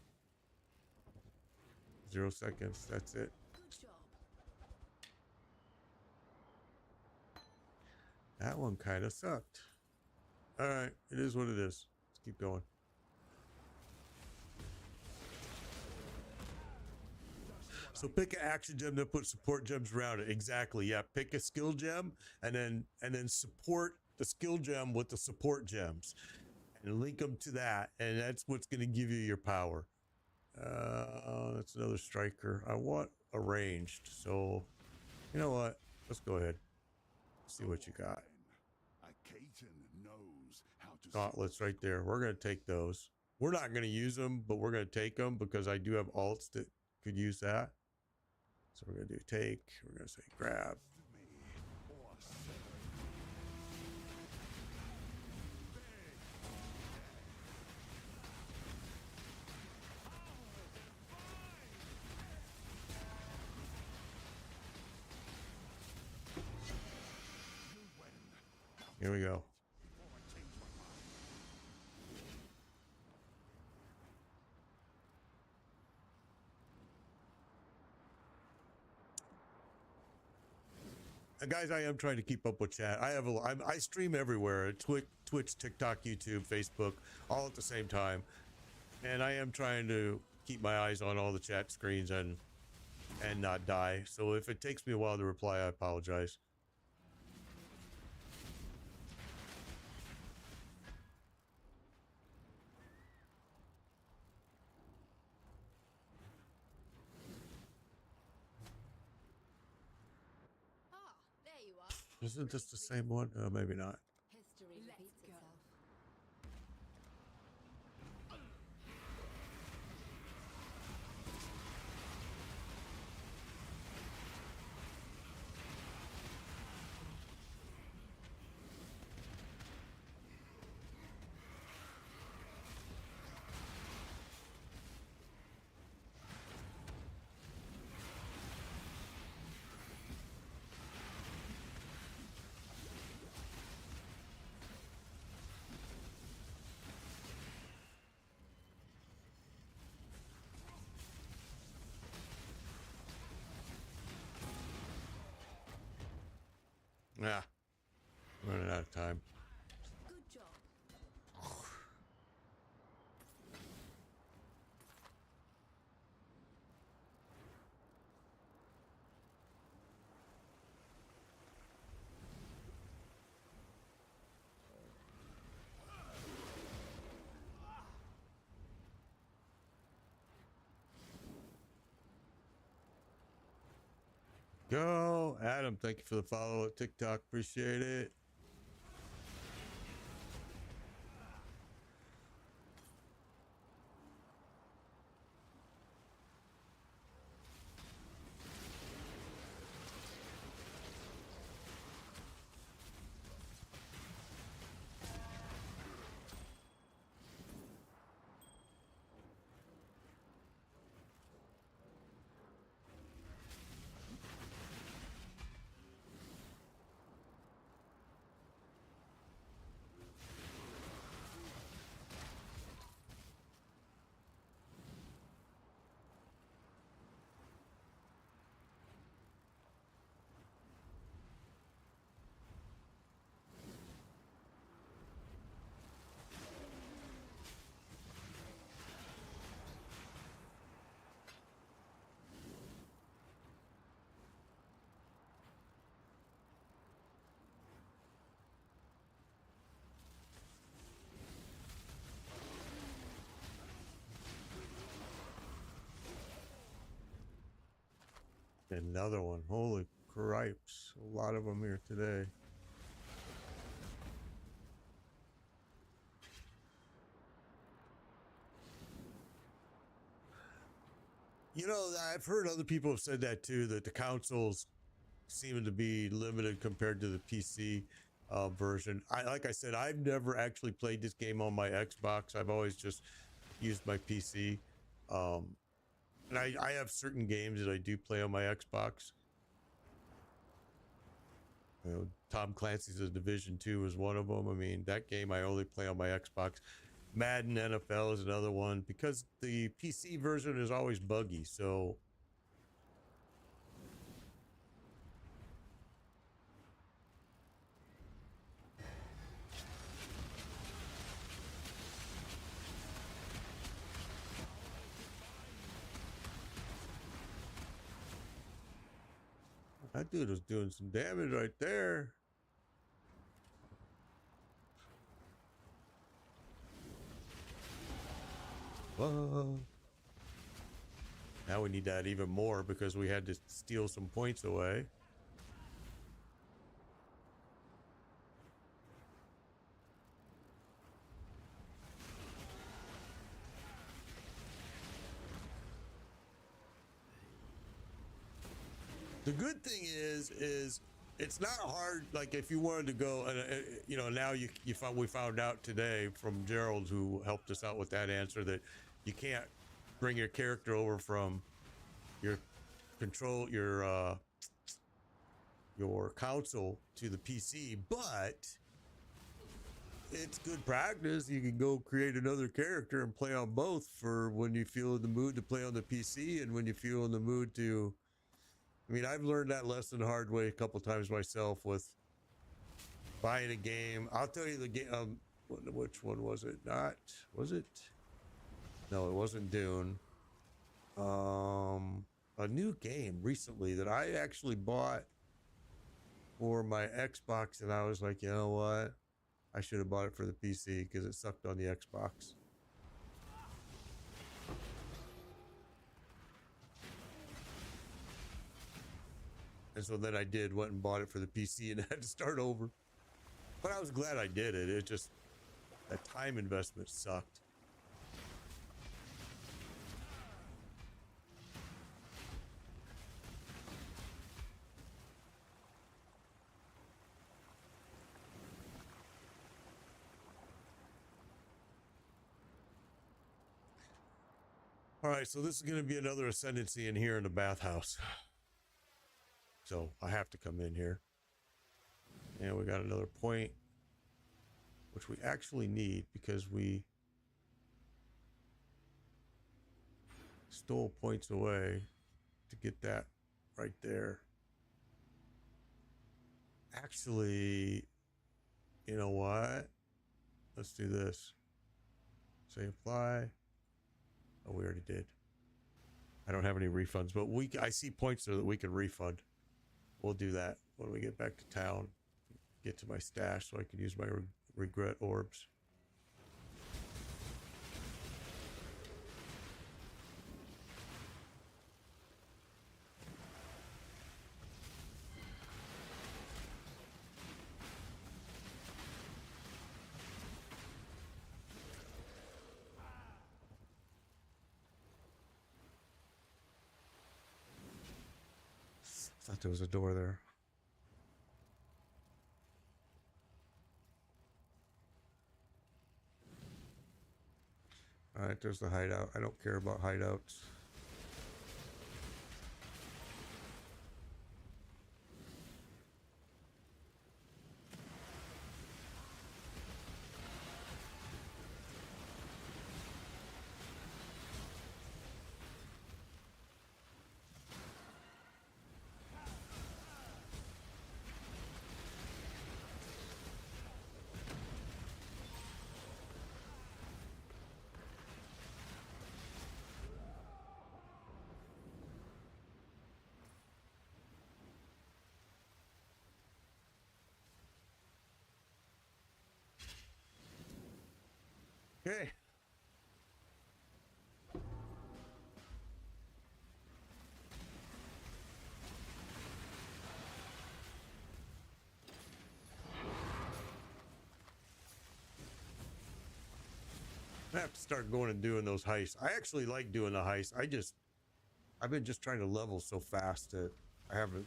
S1: 0 seconds. That's it.
S3: Good job.
S1: That one kind of sucked. All right. It is what it is. Let's keep going. So pick an action gem, then put support gems around it. Exactly. Yeah. Pick a skill gem and then support the skill gem with the support gems and link them to that. And that's what's going to give you your power. That's another striker. I want a ranged. So you know what? Let's go ahead. See what you got. Gauntlets right there. We're going to take those. We're not going to use them, but we're going to take them because I do have alts that could use that. So we're going to do take. We're going to say grab. Here we go. Guys, I am trying to keep up with chat. I stream everywhere: Twitch, TikTok, YouTube, Facebook, all at the same time, and I am trying to keep my eyes on all the chat screens and not die. So if it takes me a while to reply, I apologize. Isn't this the same one? Maybe not.
S3: History repeats itself.
S1: Yeah, running out of time.
S3: Good job.
S1: Go, Adam. Thank you for the follow at TikTok. Appreciate it. Another one. Holy cripes. A lot of them here today. You know, I've heard other people have said that too, that the consoles seem to be limited compared to the PC version. Like I said, I've never actually played this game on my Xbox. I've always just used my PC. And I have certain games that I do play on my Xbox. You know, Tom Clancy's The Division 2 is one of them. I mean, that game I only play on my Xbox. Madden NFL is another one because the PC version is always buggy. So that dude was doing some damage right there. Whoa. Now we need that even more because we had to steal some points away. The good thing is it's not hard. Like if you wanted to go, you know, now we found out today from Gerald, who helped us out with that answer, that you can't bring your character over from your your console to the PC, but it's good practice. You can go create another character and play on both for when you feel in the mood to play on the PC and when you feel in the mood to. I mean, I've learned that lesson the hard way a couple times myself with buying a game. I'll tell you the game. Which one was it? Was it? No, it wasn't Dune. A new game recently that I actually bought for my Xbox, and I was like, you know what? I should have bought it for the PC because it sucked on the Xbox. And so then I went and bought it for the PC and had to start over. But I was glad I did it. It just, that time investment sucked. All right, so this is going to be another ascendancy in here in the bathhouse. So I have to come in here. And we got another point, which we actually need because we stole points away to get that right there. Actually, you know what? Let's do this. Say apply. Oh, we already did. I don't have any refunds, but I see points there that we can refund. We'll do that when we get back to town. Get to my stash so I can use my regret orbs. I thought there was a door there. All right, there's the hideout. I don't care about hideouts. Okay. I have to start going and doing those heists. I actually like doing the heists. I've been just trying to level so fast that I haven't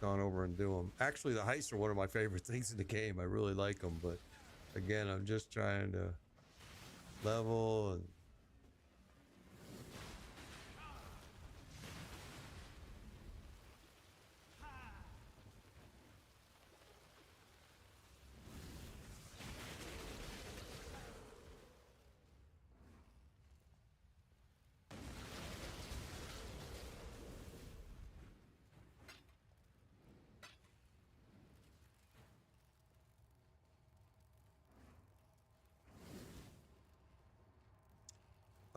S1: gone over and do them. Actually, the heists are one of my favorite things in the game. I really like them, but again, I'm just trying to level and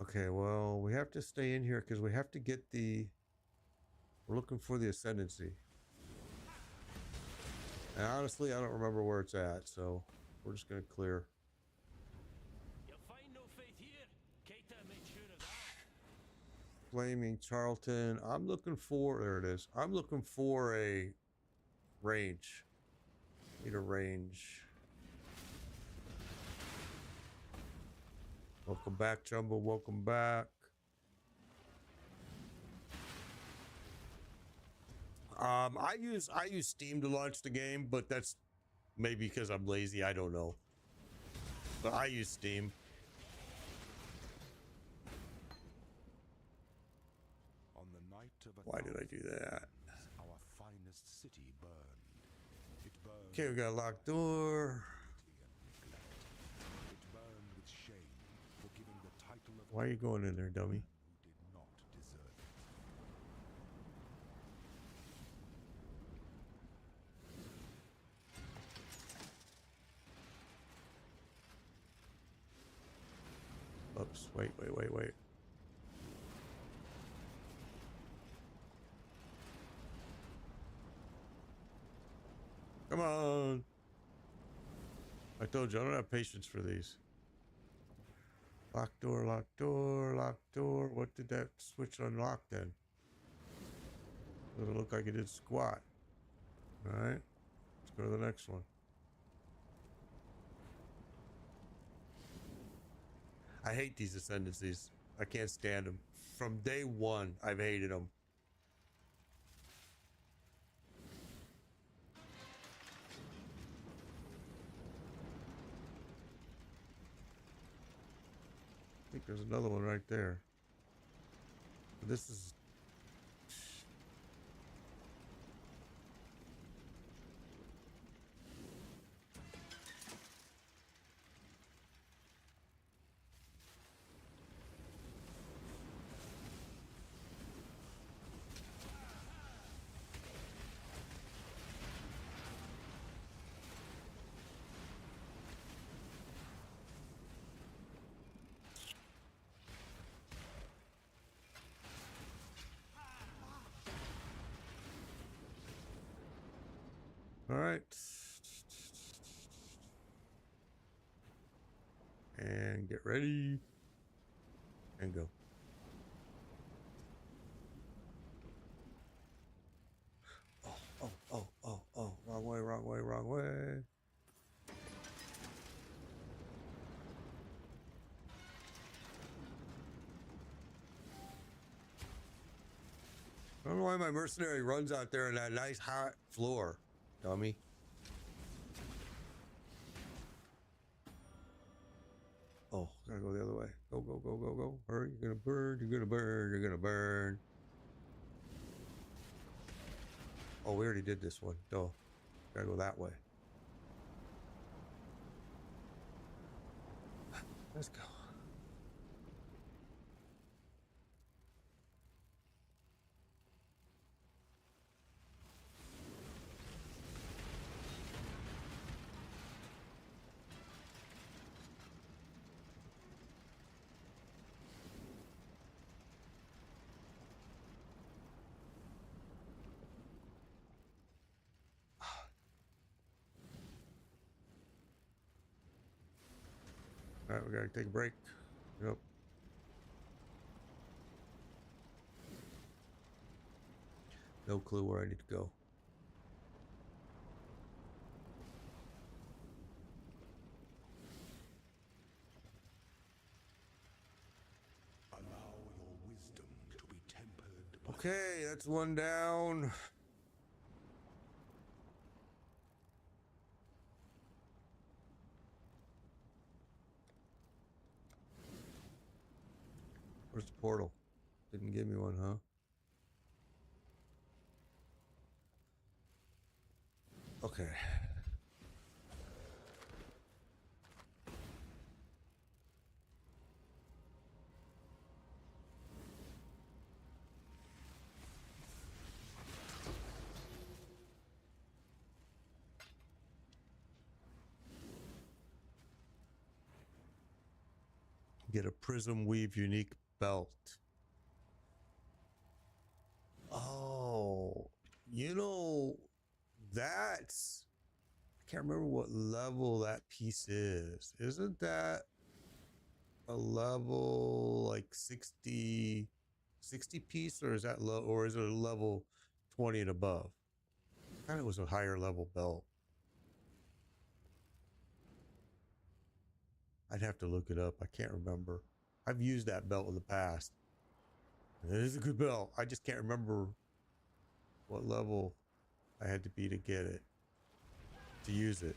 S1: okay, well, we have to stay in here because we have to get we're looking for the ascendancy. And honestly, I don't remember where it's at, so we're just going to clear.
S5: You'll find no faith here. Keita made sure of that.
S1: Flaming Charlton. I'm looking for, there it is. I'm looking for a range. Need a range. Welcome back, Jumbo. Welcome back. I use Steam to launch the game, but that's maybe because I'm lazy. I don't know. But I use Steam.
S2: On the night of
S1: Why did I do that?
S2: our finest city burned. It burned.
S1: Okay, we got a locked door.
S2: It burned with shame for giving the title of
S1: Why are you going in there, dummy?
S2: who did not deserve it.
S1: Oops, wait. Come on. I told you, I don't have patience for these. Locked door, locked door, locked door. What did that switch unlock then? Doesn't look like it did squat. All right, let's go to the next one. I hate these ascendancies. I can't stand them. From day one, I've hated them. I think there's another one right there. This is... All right. And get ready. And go. Oh. Wrong way. I don't know why my mercenary runs out there in that nice hot floor, dummy. Oh, gotta go the other way. Go. Hurry, you're gonna burn. Oh, we already did this one. Oh, gotta go that way. Let's go. All right, we gotta take a break. Yep. No clue where I need to go.
S2: Allow your wisdom to be tempered by
S1: Okay, that's one down. Where's the portal? Didn't give me one, huh? Okay. Get a prism weave unique belt. Oh, you know, that's... I can't remember what level that piece is. Isn't that a level like 60 piece, or is that low, or is it a level 20 and above? I thought it was a higher level belt. I'd have to look it up. I can't remember. I've used that belt in the past. It is a good belt. I just can't remember what level. I had to be to get it, to use it.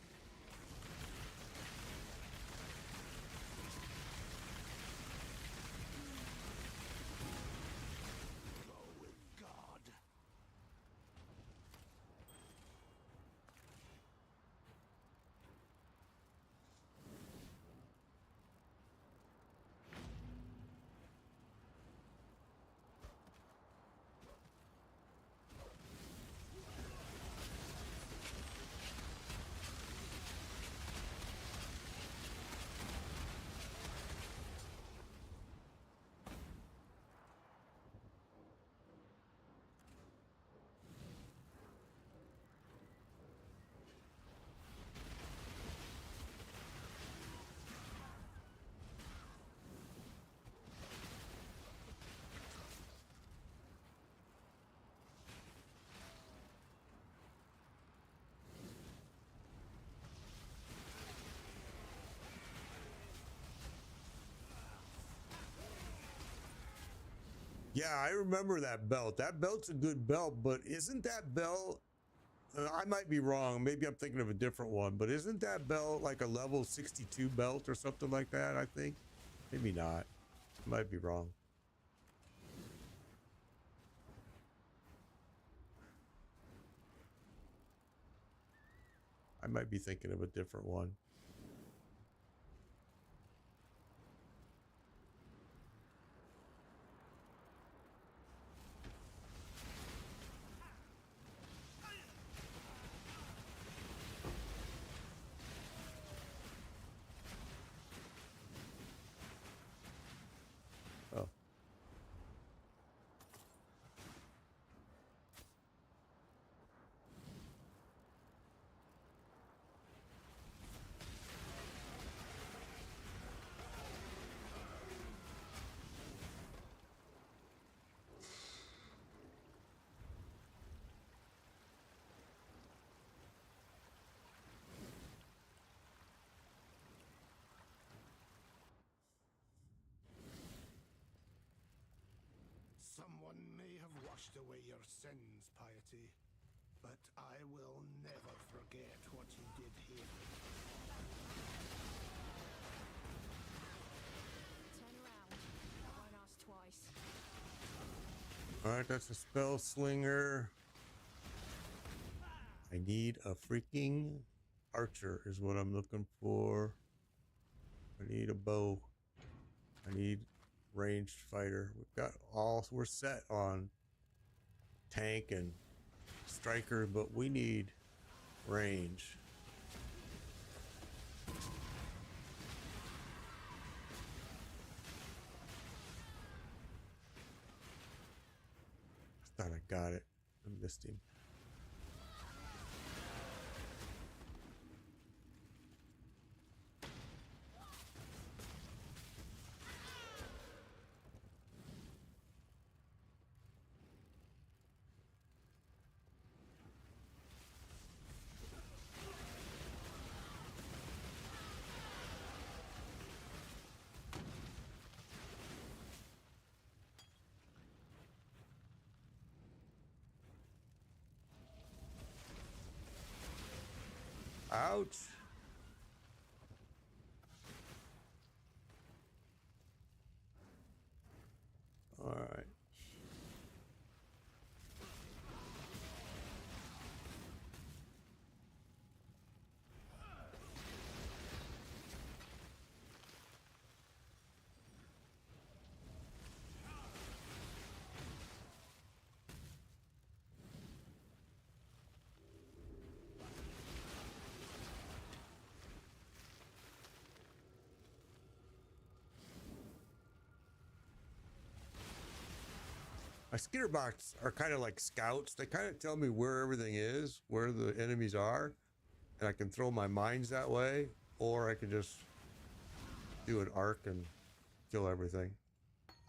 S1: Yeah, I remember that belt. That belt's a good belt, but isn't that belt... I might be wrong. Maybe I'm thinking of a different one, but isn't that belt like a level 62 belt or something like that, I think? Maybe not. I might be wrong. I might be thinking of a different one. Oh.
S4: Someone may have washed away your sins, Piety, but I will never forget what you did here.
S3: Turn around. I won't ask twice.
S1: Alright, that's a spell slinger. I need a freaking archer is what I'm looking for. I need a bow. I need ranged fighter. We're set on tank and striker, but we need range. I thought I got it. I missed him. Ouch. All right. My skitter bots are kind of like scouts. They kind of tell me where everything is, where the enemies are, and I can throw my mines that way, or I can just do an arc and kill everything.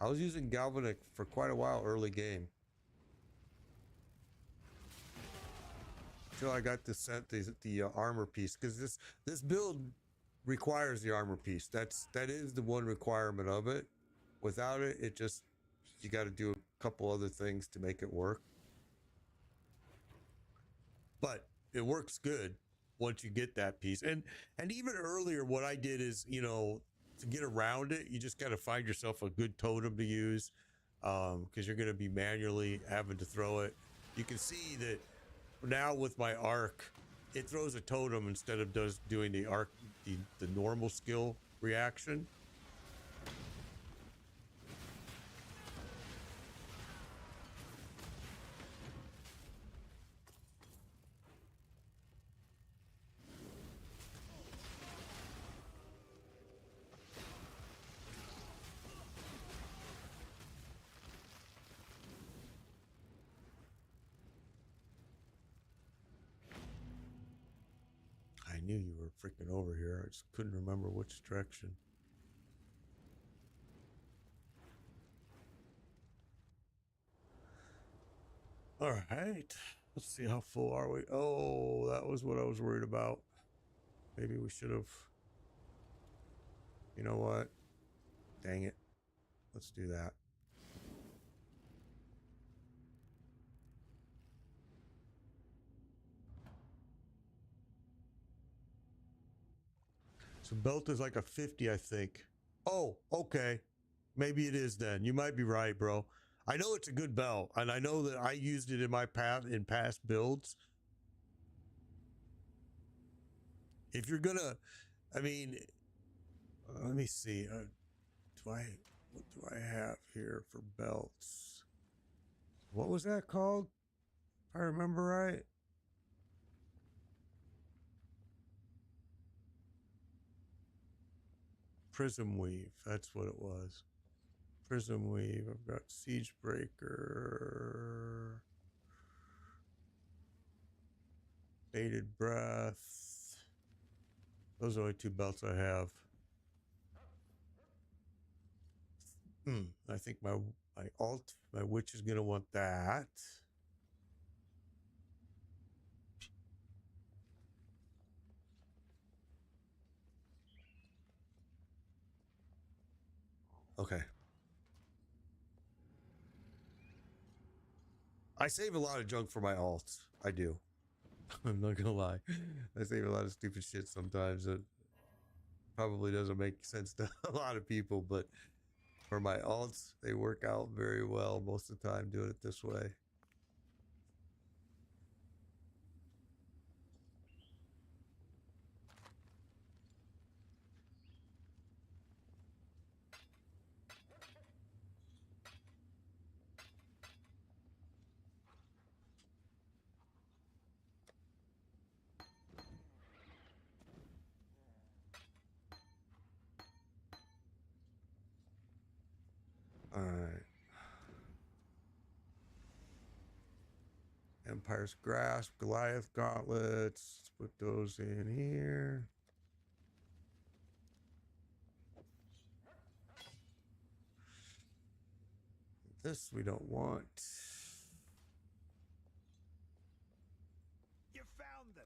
S1: I was using Galvanic for quite a while early game. Until I got the armor piece, because this build requires the armor piece. That is the one requirement of it. Without it, it just, you got to do a couple other things to make it work. but it works good once you get that piece. And even earlier, what I did is, you know, to get around it, you just got to find yourself a good totem to use, because you're going to be manually having to throw it. You can see that now with my arc, it throws a totem instead of doing the arc, the normal skill reaction. I knew you were freaking over here. I just couldn't remember which direction. All right. Let's see, how full are we? Oh, that was what I was worried about. Maybe we should have. You know what? Dang it. Let's do that. So belt is like a 50, I think. Oh, okay. Maybe it is then. You might be right, bro. I know it's a good belt, and I know that I used it in my past builds. If you're gonna, I mean, let me see. What do I have here for belts? What was that called? If I remember right. Prism Weave. That's what it was. Prism Weave. I've got Siege Breaker. Bated Breath. Those are the only two belts I have. I think my witch is gonna want that. Okay. I save a lot of junk for my alts. I do. I'm not gonna lie. I save a lot of stupid shit sometimes that probably doesn't make sense to a lot of people, but for my alts, they work out very well most of the time doing it this way. All right. Empire's Grasp, Goliath Gauntlets. Let's put those in here. This we don't want.
S4: You found them.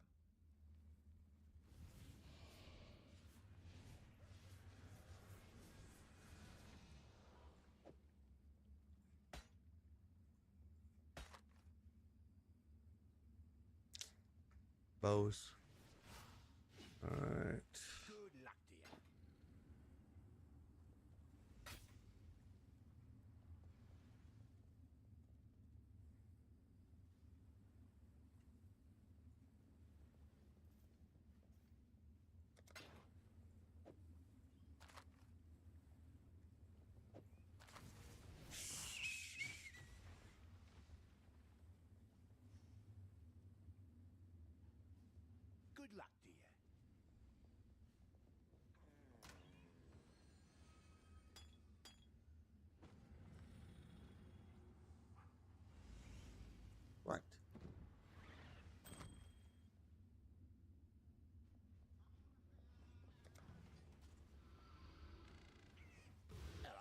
S1: Bows. All right.
S4: Good luck to you. Good luck to you.
S1: What?
S4: Hello.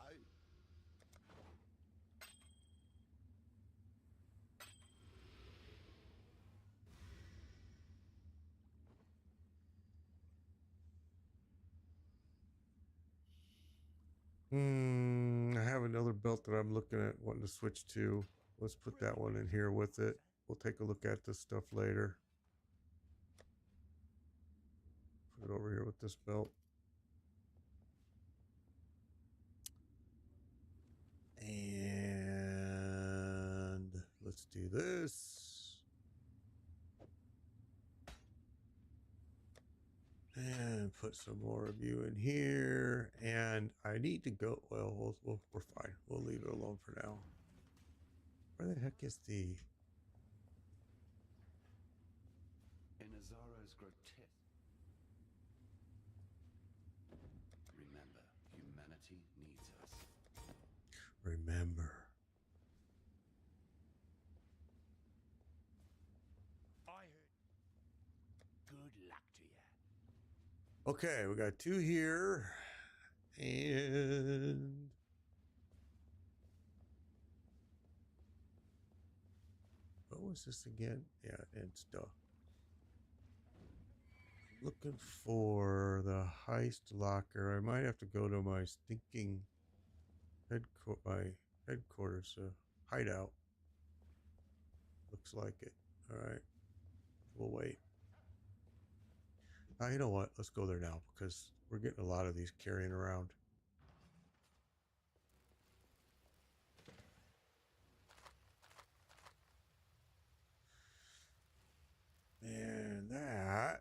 S1: I have another belt that I'm looking at wanting to switch to. Let's put that one in here with it. We'll take a look at this stuff later. Put it over here with this belt. And let's do this. And put some more of you in here. And I need to go. Well, we're fine. We'll leave it alone for now. Where the heck is the...
S2: In Azara's grotesque. Remember, humanity needs us.
S1: Remember.
S5: I heard. Good luck to you.
S1: Okay, we got 2 here. And... what was this again? Yeah, and stuff. Looking for the heist locker. I might have to go to my stinking headquarters hideout. Looks like it. All right, we'll wait. You know what? Let's go there now because we're getting a lot of these carrying around. And that.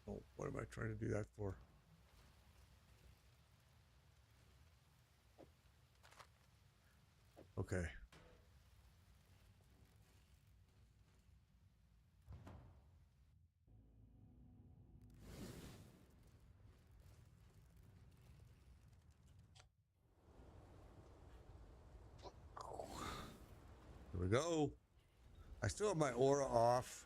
S1: Oh, what am I trying to do that for? Okay. Here we go. I still have my aura off.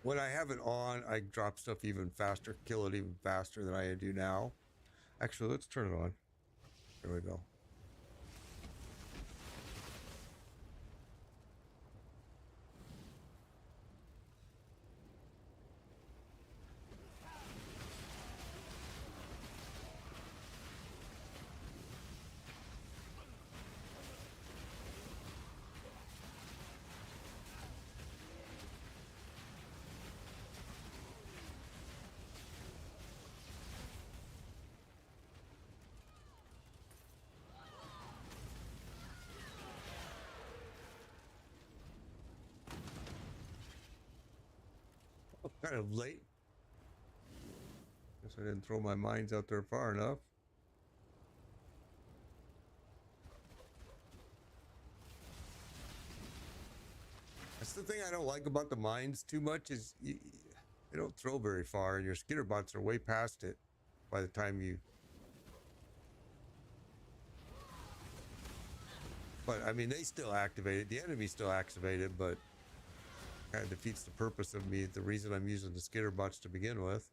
S1: When I have it on, I drop stuff even faster, kill it even faster than I do now. Actually, let's turn it on. There we go. Kind of late. Guess I didn't throw my mines out there far enough. That's the thing I don't like about the mines too much is they don't throw very far, and your skitter bots are way past it by the time you... But, I mean, they still activate it. The enemy's still activated, but kind of defeats the purpose of me, the reason I'm using the skitter bots to begin with.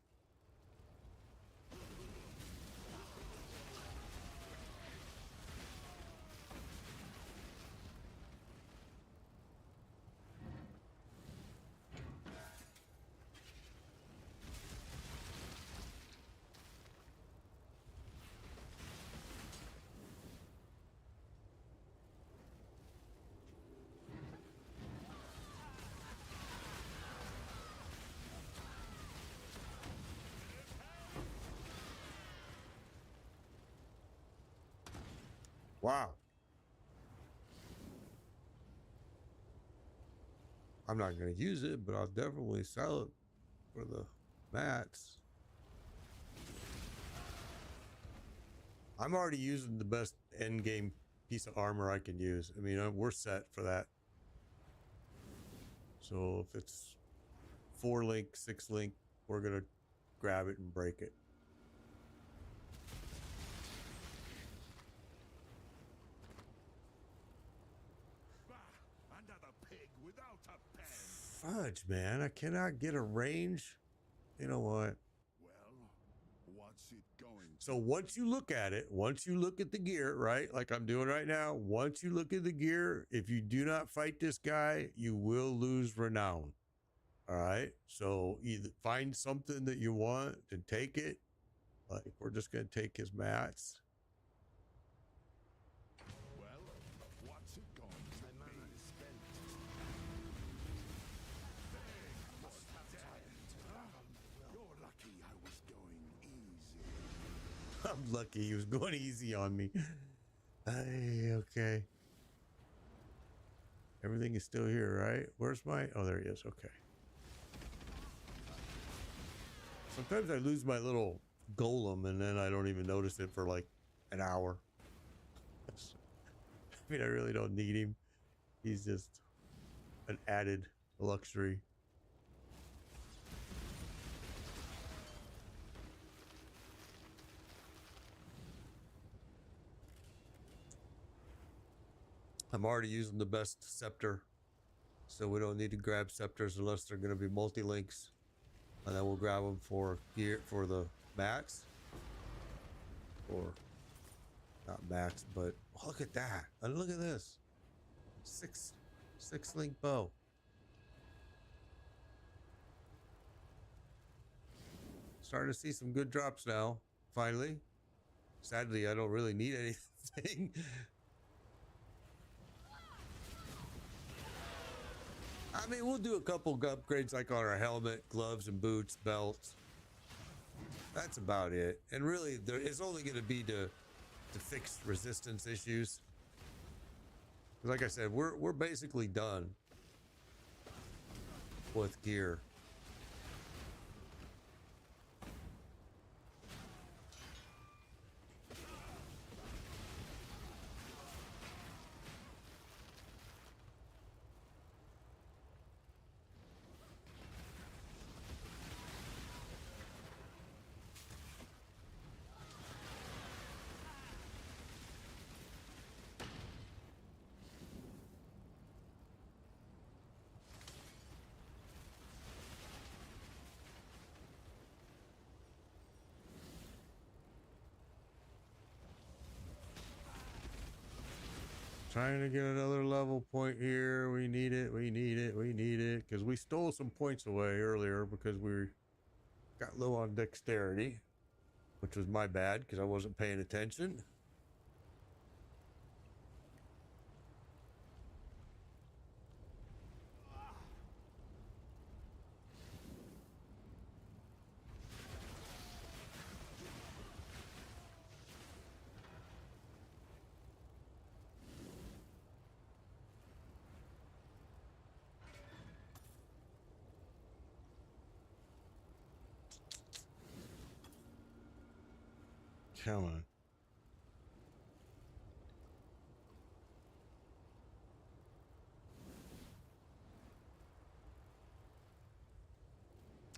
S1: Wow. I'm not going to use it, but I'll definitely sell it for the mats. I'm already using the best end game piece of armor I can use. I mean, we're set for that. So if it's 4-link, 6-link, we're going to grab it and break it. Fudge, man. I cannot get a range. You know what?
S2: Well, what's it going to?
S1: So once you look at it, once you look at the gear, right? Like I'm doing right now. Once you look at the gear, if you do not fight this guy, you will lose renown. All right. So either find something that you want and take it. Like we're just gonna take his mats.
S2: Well, what's it going to
S4: My mana is spent. Must have time to battle my will.
S2: You're lucky I was going easy.
S1: I'm lucky he was going easy on me. Hey, okay. Everything is still here, right? Where's my... Oh, there he is. Okay. Sometimes I lose my little golem and then I don't even notice it for like an hour. I mean, I really don't need him. He's just an added luxury. I'm already using the best scepter, so we don't need to grab scepters unless they're going to be multi-links, and then we'll grab them for gear for the mats, or not mats, but look at that! And look at this, six link bow. Starting to see some good drops now. Finally, sadly, I don't really need anything. I mean, we'll do a couple upgrades like on our helmet, gloves, and boots, belts. That's about it. And really, it's only going to be to fix resistance issues. Like I said, we're basically done with gear. Trying to get another level point here. We need it. We need it. We need it. Because we stole some points away earlier because we got low on dexterity, which was my bad because I wasn't paying attention. Come on.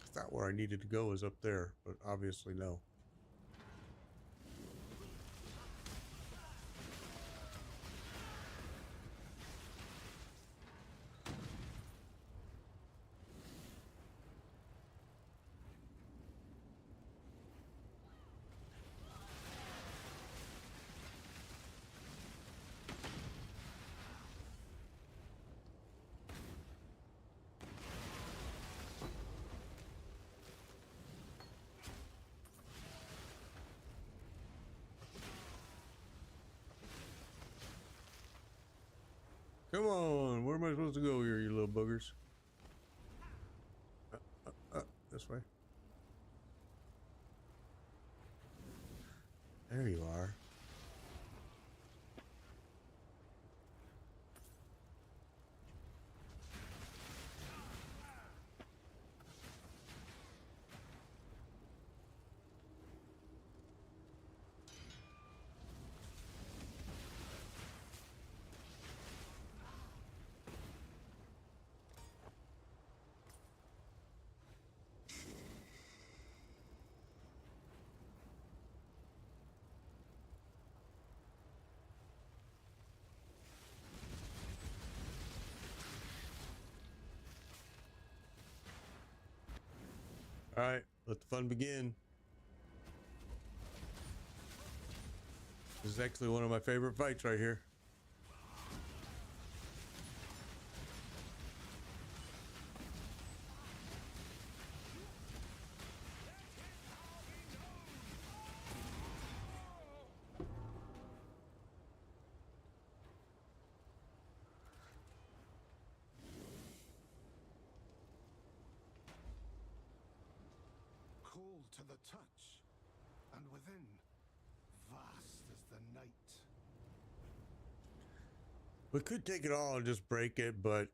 S1: I thought where I needed to go was up there, but obviously no. Come on, where am I supposed to go here, you little boogers? This way. There you are. All right, let the fun begin. This is actually one of my favorite fights right here.
S4: to the touch, and within, vast as the night.
S1: We could take it all and just break it, but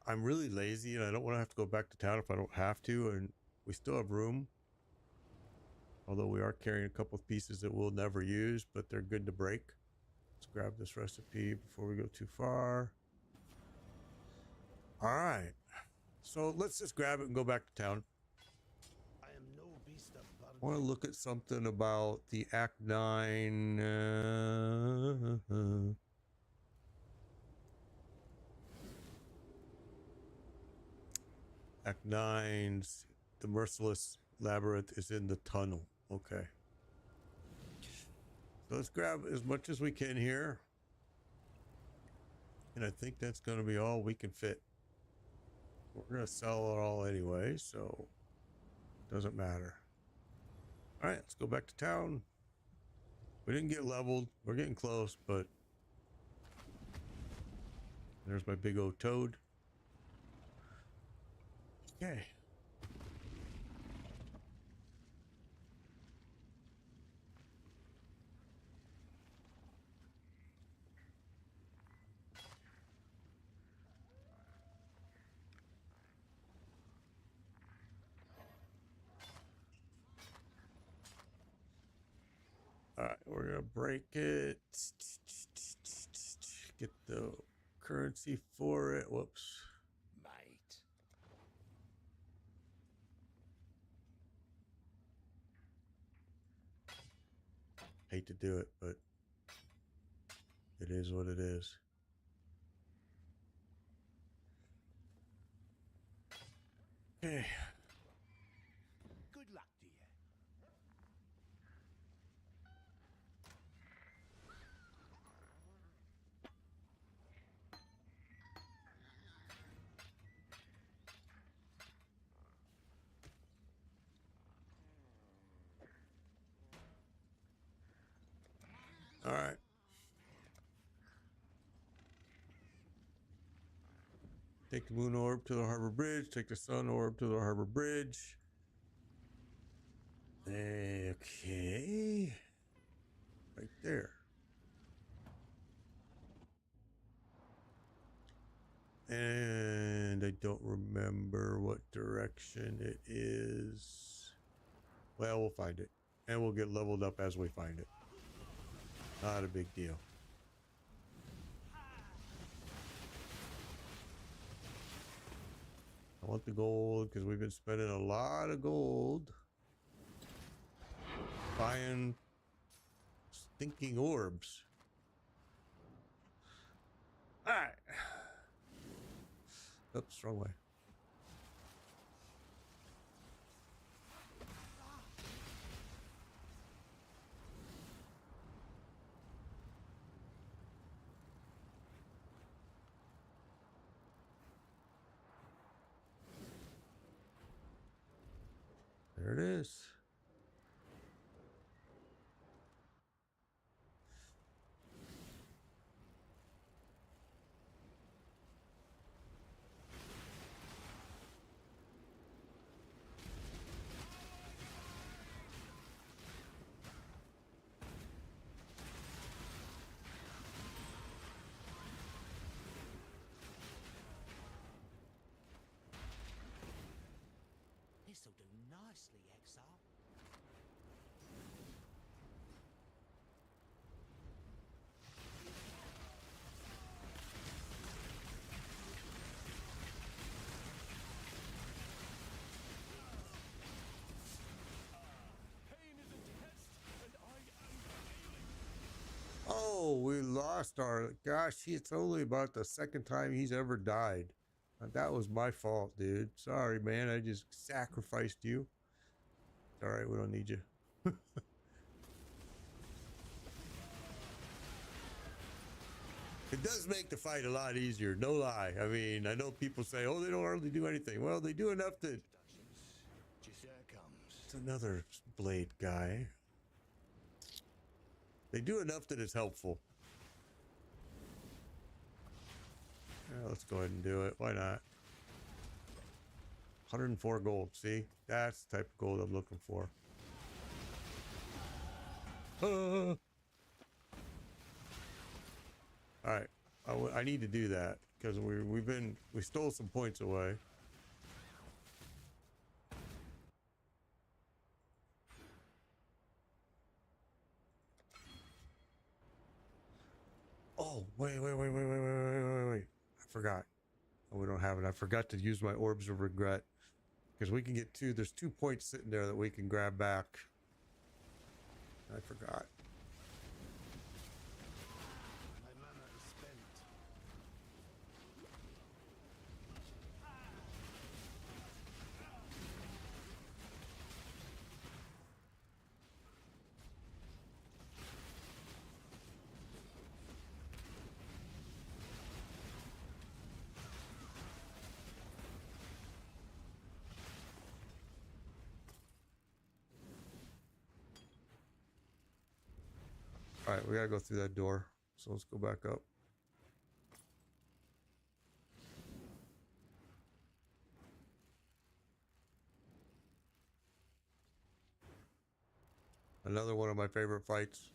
S1: I'm really lazy and I don't want to have to go back to town if I don't have to, and we still have room. Although we are carrying a couple of pieces that we'll never use, but they're good to break. Let's grab this recipe before we go too far. All right. So let's just grab it and go back to town.
S4: I am no beast of burden.
S1: I want to look at something about the Act 9. Act 9's The Merciless Labyrinth is in the tunnel. Okay. So let's grab as much as we can here. And I think that's going to be all we can fit. We're going to sell it all anyway, so it doesn't matter. All right, let's go back to town. We didn't get leveled. We're getting close, but there's my big old toad. Okay. All right, we're gonna break it. Get the currency for it. Whoops.
S4: Might.
S1: Hate to do it, but it is what it is. Okay.
S4: Good luck to you.
S1: All right. Take the moon orb to the harbor bridge. Take the sun orb to the harbor bridge. Okay. Right there. And I don't remember what direction it is. Well, we'll find it. And we'll get leveled up as we find it. Not a big deal. I want the gold because we've been spending a lot of gold buying stinking orbs. All right. Oops, wrong way. There it is.
S5: This'll do nicely, Exile. Pain is a test, and I am failing.
S1: Oh, we lost our... Gosh, it's only about the second time he's ever died. That was my fault, dude. Sorry, man. I just sacrificed you. It's all right. We don't need you. It does make the fight a lot easier. No lie. I mean, I know people say, oh, they don't hardly do anything. Well, they do enough to...
S4: Just here it comes.
S1: It's another blade guy. They do enough that it's helpful. Yeah, let's go ahead and do it. Why not? 104 gold. See? That's the type of gold I'm looking for. All right, I need to do that because we stole some points away. Oh, wait. I forgot. Oh, we don't have it. I forgot to use my orbs of regret because we can get there's 2 points sitting there that we can grab back. I forgot.
S4: My mana is spent.
S1: All right, we gotta go through that door. So let's go back up. Another one of my favorite fights.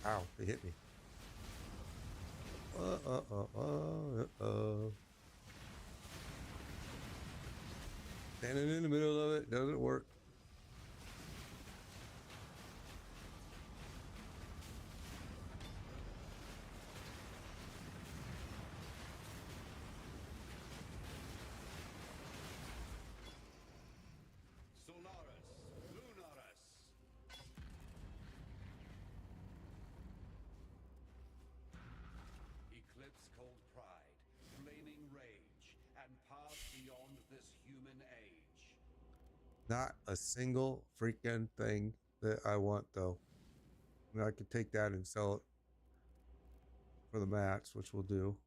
S1: Ow, they hit me. Standing in the middle of it doesn't work.
S2: Solaris, Lunaris. Eclipse cold pride, flaming rage, and pass beyond this human age.
S1: Not a single freaking thing that I want, though. I mean, I could take that and sell it for the mats, which we'll do.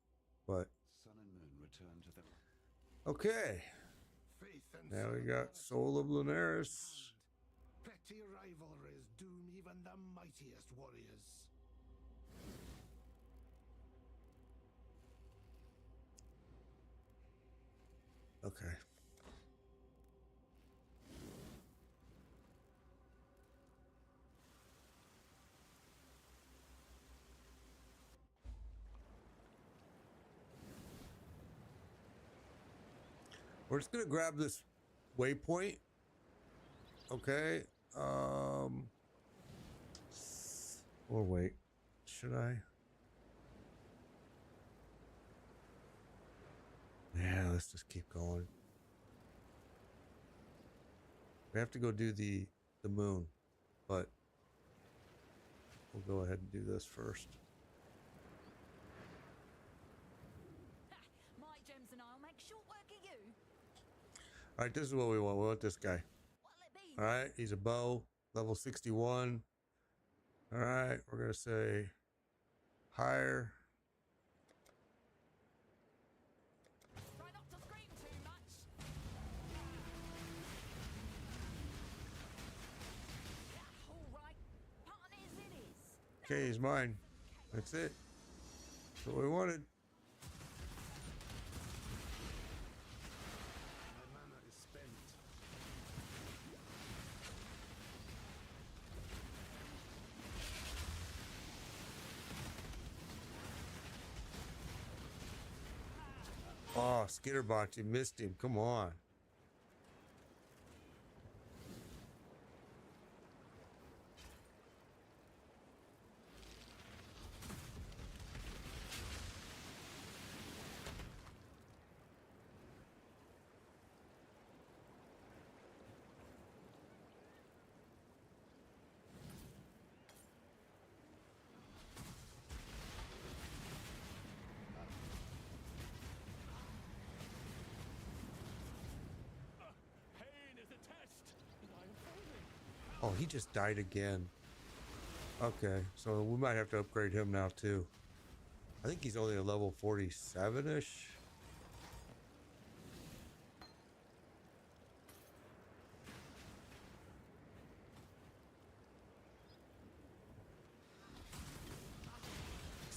S1: But
S2: Sun and moon return to them.
S1: okay,
S4: Faith and
S1: now we
S4: soul
S1: got
S4: are
S1: Soul of Lunaris.
S4: petty rivalries doom even the mightiest warriors.
S1: Okay. We're just gonna grab this waypoint. Okay. Or wait. Should I? Yeah, let's just keep going. We have to go do the moon, but we'll go ahead and do this first.
S3: Ha! My gems and I'll make short work of you.
S1: All right, this is what we want. We want this guy.
S3: What'll it be?
S1: All right, he's a bow, level 61. All right, we're gonna say higher.
S3: Try not to scream too much. Yeah, all right. Partners it is.
S1: Okay, he's mine. That's it. That's what we wanted.
S4: My mana is spent.
S1: Oh, Skitterbot, you missed him. Come on.
S5: Pain is a test, and I am failing.
S1: Oh, he just died again. Okay, so we might have to upgrade him now too. I think he's only a level 47-ish.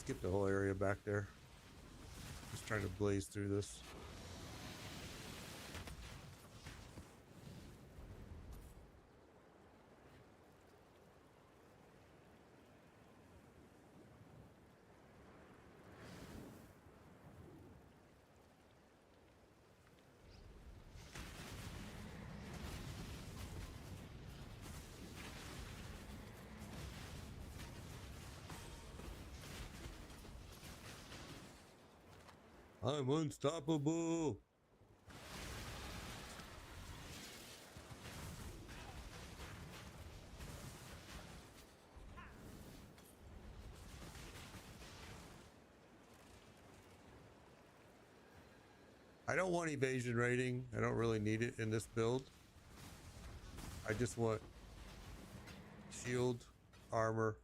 S1: skip the whole area back there. Just trying to blaze through this. I'm unstoppable. I don't want evasion rating. I don't really need it in this build. I just want shield, armor.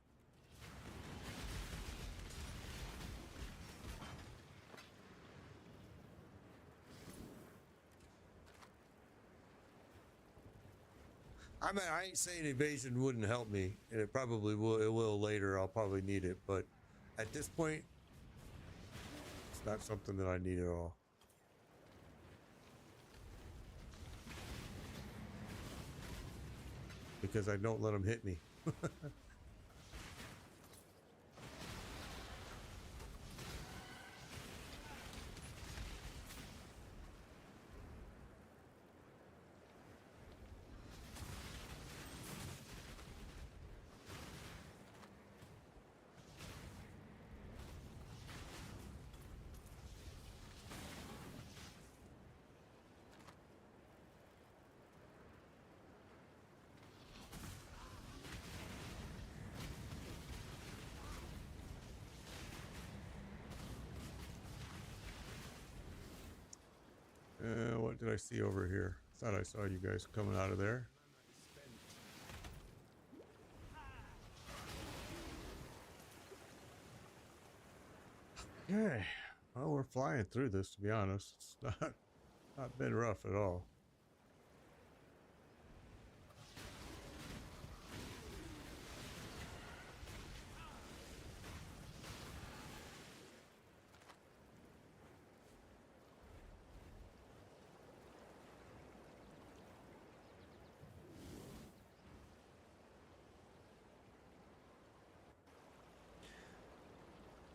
S1: I mean, I ain't saying evasion wouldn't help me, and it probably will. It will later. I'll probably need it, but at this point, it's not something that I need at all. Because I don't let them hit me. What did I see over here? Thought I saw you guys coming out of there. Okay. Well, we're flying through this, to be honest. It's not been rough at all.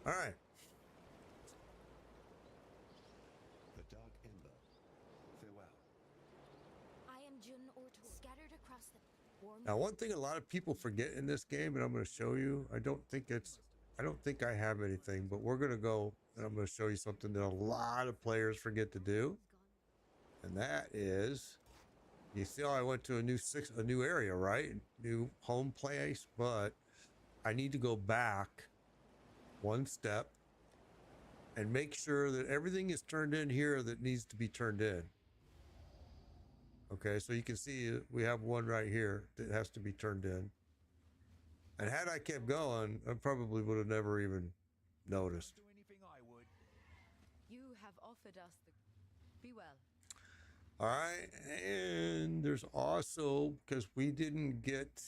S1: All right.
S2: The Dark Ember. Farewell.
S3: I am Jun Orto, scattered across the warm.
S1: Now, one thing a lot of people forget in this game, and I'm going to show you, I don't think I have anything, but we're going to go and I'm going to show you something that a lot of players forget to do. And that is, you see how I went to a new area, right? New home place, but I need to go back one step and make sure that everything is turned in here that needs to be turned in. Okay, so you can see we have one right here that has to be turned in. And had I kept going, I probably would have never even noticed.
S6: Do anything I would.
S3: You have offered us the. Be well.
S1: All right, and there's also, because we didn't get,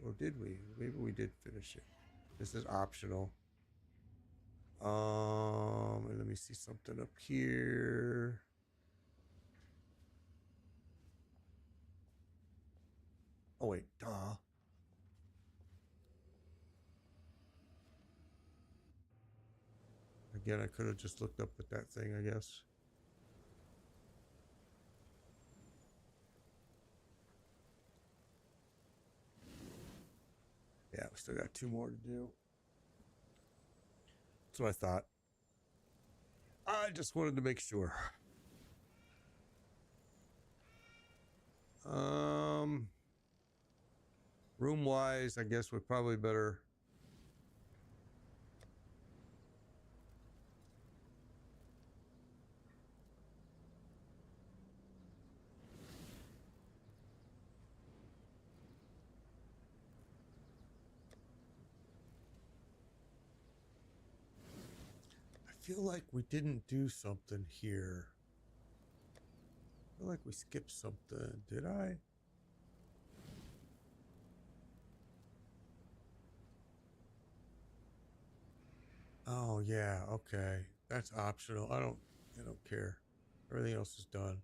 S1: or did we? Maybe we did finish it. This is optional. And let me see something up here. Oh wait, duh. Again, I could have just looked up at that thing, I guess. Yeah, we still got 2 more to do. That's what I thought. I just wanted to make sure. Room-wise, I guess we probably better. I feel like we didn't do something here. I feel like we skipped something. Did I? Oh yeah, okay. That's optional. I don't care. Everything else is done.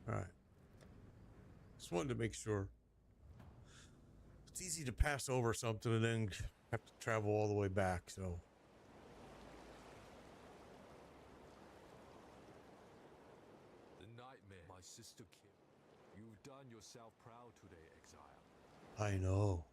S1: All right. Just wanted to make sure. It's easy to pass over something and then have to travel all the way back, so.
S6: The nightmare my sister killed. You've done yourself proud today, Exile.
S1: I know.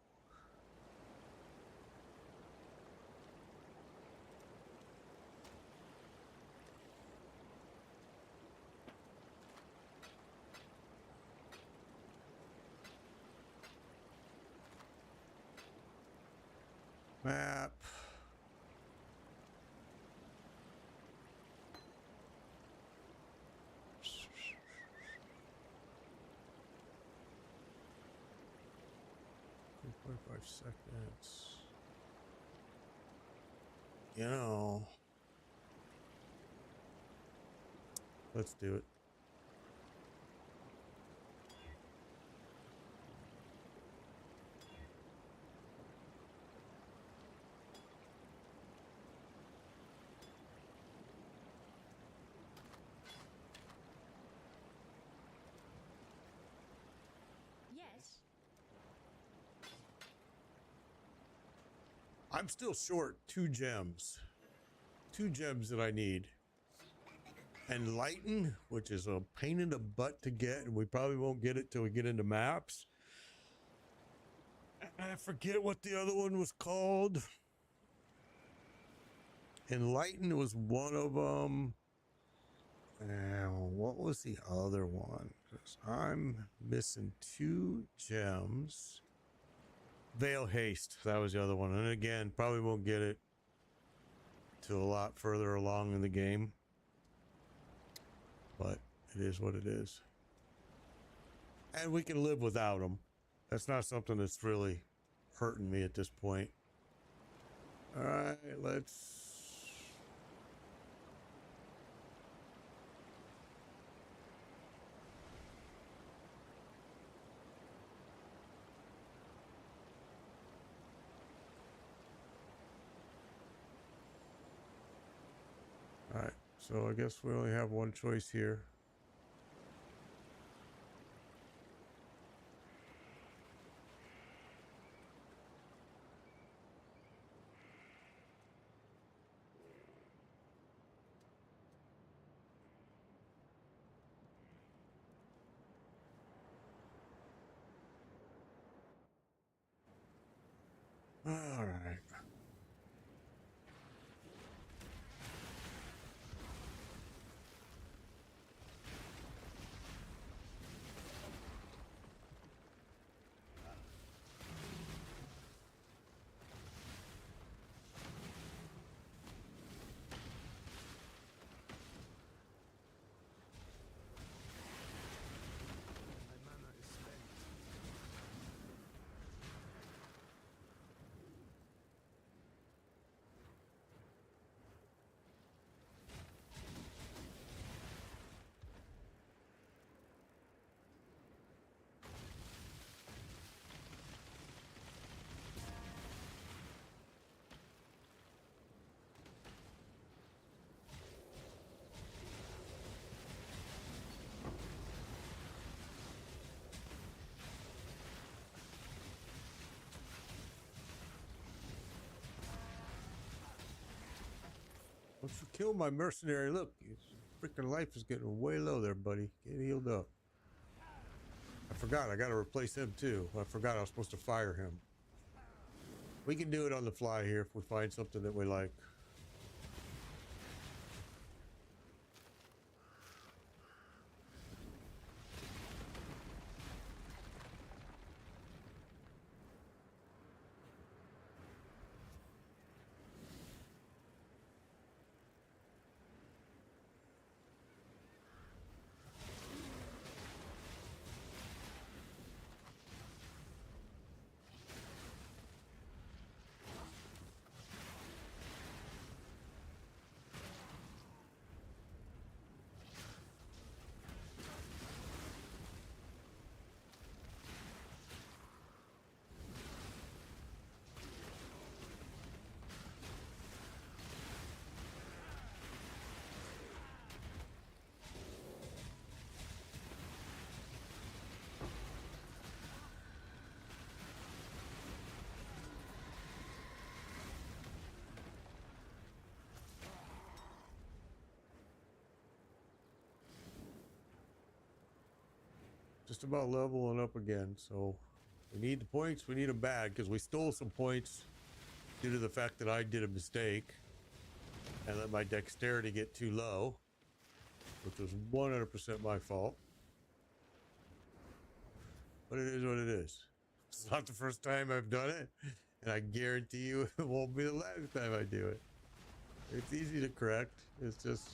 S1: Map. .5 seconds. You know. Let's do it.
S3: Yes.
S1: I'm still short 2 gems. 2 gems that I need. And Lighten, which is a pain in the butt to get, and we probably won't get it till we get into maps. I forget what the other one was called. Enlighten was one of them. And what was the other one? Because I'm missing 2 gems. Veil Haste, that was the other one. And again, probably won't get it till a lot further along in the game. But it is what it is. And we can live without them. That's not something that's really hurting me at this point. All right, let's... All right, so I guess we only have one choice here. All right.
S4: My mana is spent.
S1: Don't you kill my mercenary. Look, his freaking life is getting way low there, buddy. Get healed up. I forgot. I got to replace him, too. I forgot I was supposed to fire him. We can do it on the fly here if we find something that we like. just about leveling up again. So we need the points. We need them bad because we stole some points due to the fact that I did a mistake and let my dexterity get too low, which was 100% my fault. But it is what it is. It's not the first time I've done it, and I guarantee you it won't be the last time I do it. It's easy to correct. It's just...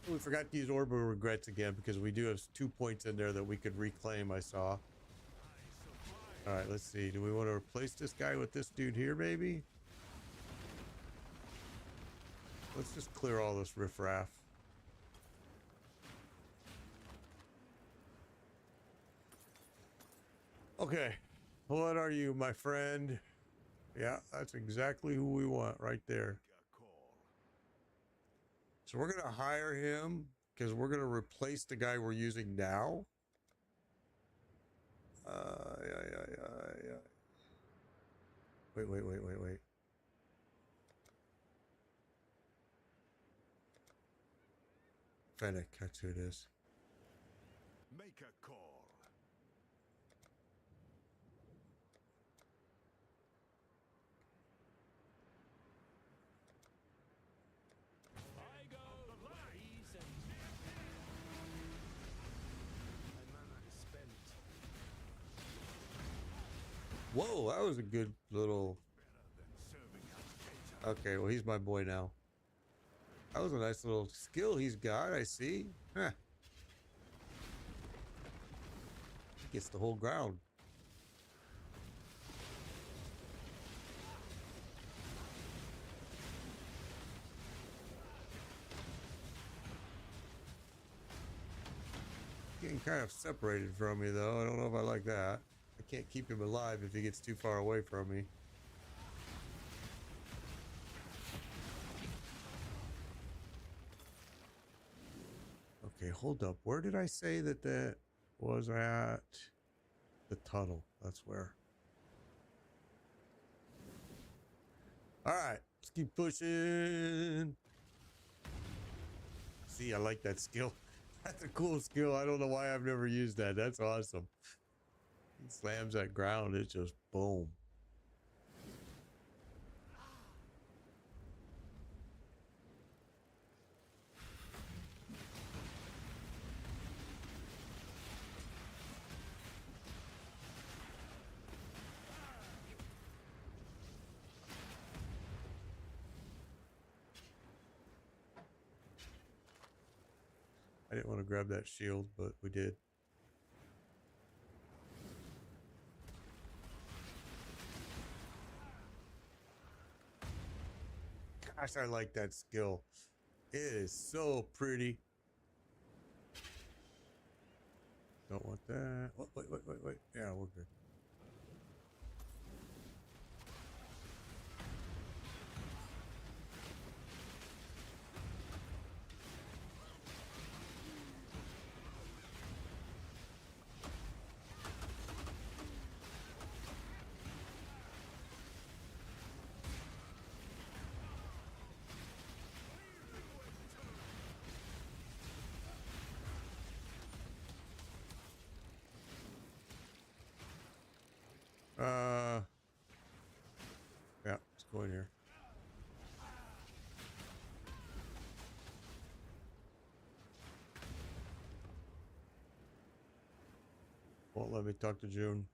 S1: We forgot to use Orbital Regrets again because we do have 2 points in there that we could reclaim, I saw. Alright, let's see. Do we want to replace this guy with this dude here, maybe? Let's just clear all this riffraff. Okay. What are you, my friend? Yeah, that's exactly who we want right there. So we're going to hire him because we're going to replace the guy we're using now. Yeah. Wait. Fennec, that's who it is.
S2: Make a call.
S5: I go lies and my mana is spent.
S1: Whoa, that was a good little... Okay, well, he's my boy now. That was a nice little skill he's got, I see. Huh. He gets the whole ground. Getting kind of separated from me, though. I don't know if I like that. I can't keep him alive if he gets too far away from me. Okay, hold up. Where did I say that was at? The tunnel. That's where. All right, let's keep pushing. See, I like that skill. That's a cool skill. I don't know why I've never used that. That's awesome. He slams that ground. It's just boom. I didn't want to grab that shield, but we did. Gosh, I like that skill. It is so pretty. Don't want that. Oh, wait. Yeah, we're good. Yeah, let's go in here. Won't let me talk to June.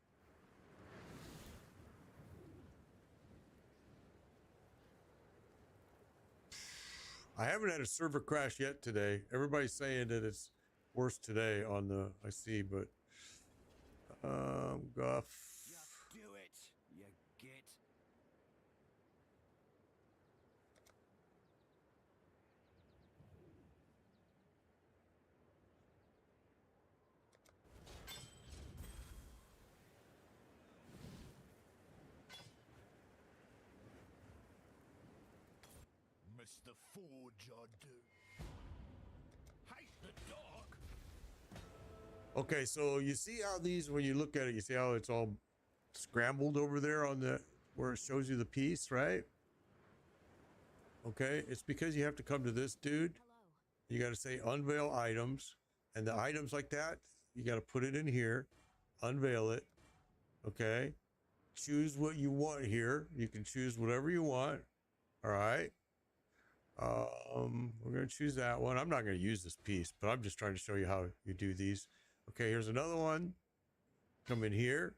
S1: I haven't had a server crash yet today. Everybody's saying that it's worse today on the I see, but Guff.
S4: Just do it, you git. Mr. Forge or do. Hate the dog.
S1: Okay, so you see how these, when you look at it, you see how it's all scrambled over there on the where it shows you the piece, right? Okay, it's because you have to come to this dude.
S3: Hello.
S1: You got to say unveil items, and the items like that, you got to put it in here, unveil it. Okay. Choose what you want here. You can choose whatever you want. All right. We're going to choose that one. I'm not going to use this piece, but I'm just trying to show you how you do these. Okay, here's another one. Come in here.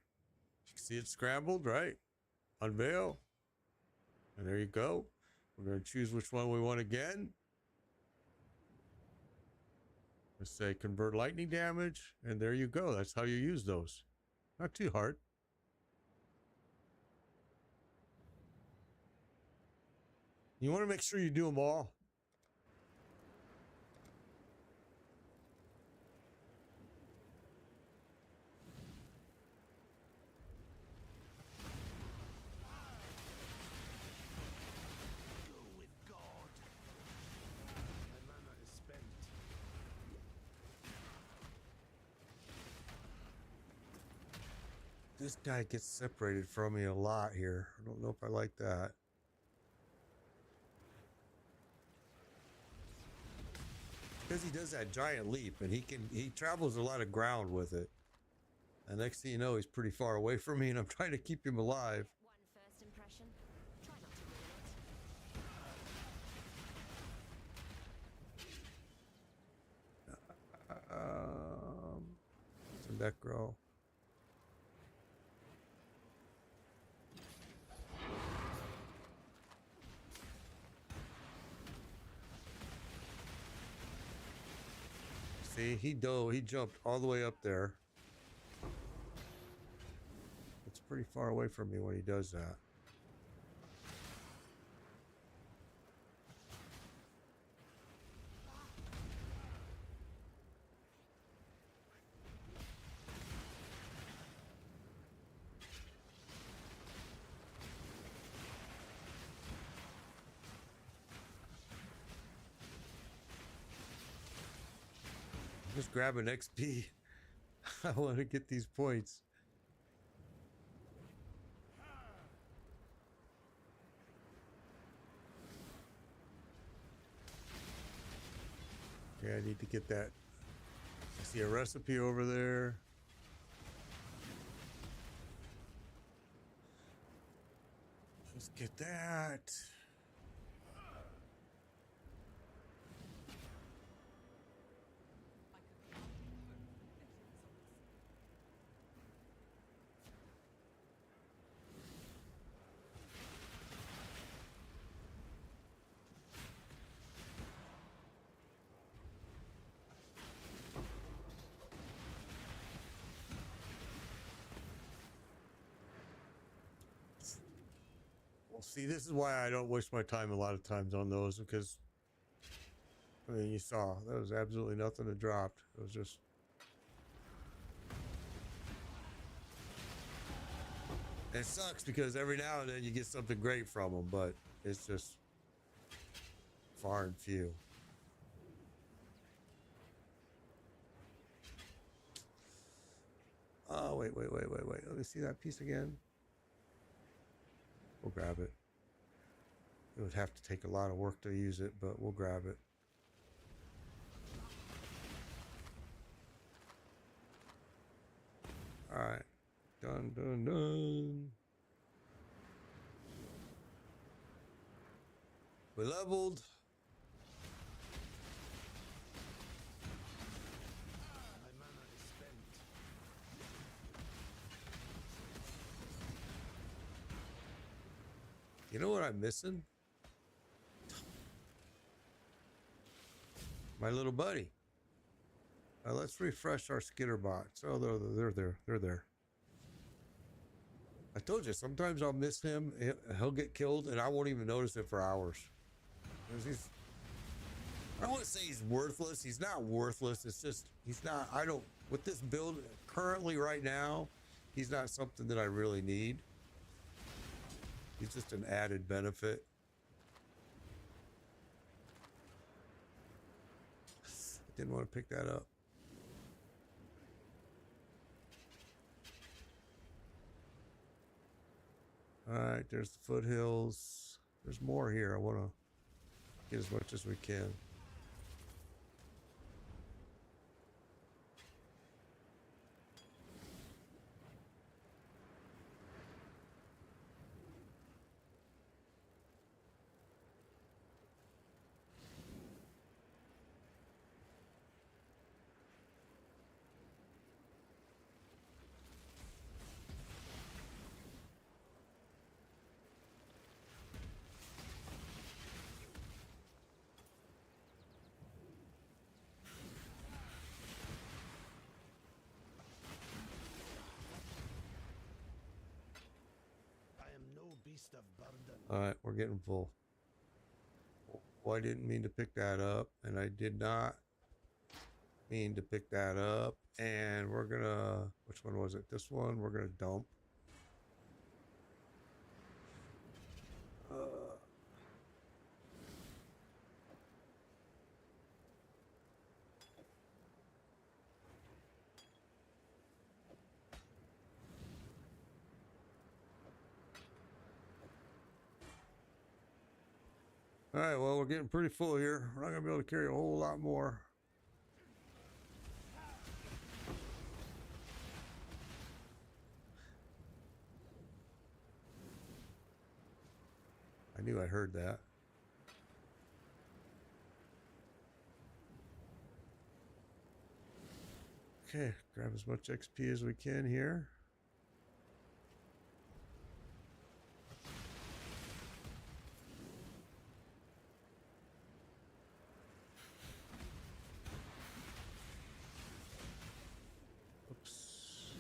S1: You can see it's scrambled, right? Unveil. And there you go. We're going to choose which one we want again. Let's say convert lightning damage. And there you go. That's how you use those. Not too hard. You want to make sure you do them all.
S4: Go with God. My mana is spent.
S1: This guy gets separated from me a lot here. I don't know if I like that. Because he does that giant leap and he travels a lot of ground with it. And next thing you know, he's pretty far away from me and I'm trying to keep him alive.
S3: One first impression. Try not to ruin it.
S1: Some deck grow. See, he jumped all the way up there. It's pretty far away from me when he does that. Just grab an XP. I want to get these points. Okay, I need to get that. I see a recipe over there. Let's get that. See, this is why I don't waste my time a lot of times on those, because I mean, you saw there was absolutely nothing that dropped. It was just it sucks because every now and then you get something great from them, but it's just far and few. Oh, wait. Let me see that piece again. We'll grab it. It would have to take a lot of work to use it, but we'll grab it. All right. Done. We leveled.
S4: My mana is spent.
S1: You know what I'm missing? My little buddy. Let's refresh our skitter bots. Oh, they're there. I told you, sometimes I'll miss him. He'll get killed, and I won't even notice it for hours. I don't want to say he's worthless. He's not worthless. It's just, he's not, with this build currently right now, he's not something that I really need. He's just an added benefit. Didn't want to pick that up. All right, there's the foothills. There's more here. I want to get as much as we can.
S4: beast of burden.
S1: All right, we're getting full. Well, I didn't mean to pick that up, and I did not mean to pick that up. And we're gonna, which one was it? This one we're gonna dump. All right, well, we're getting pretty full here. We're not gonna be able to carry a whole lot more. I knew I heard that. Okay, grab as much XP as we can here. Oops.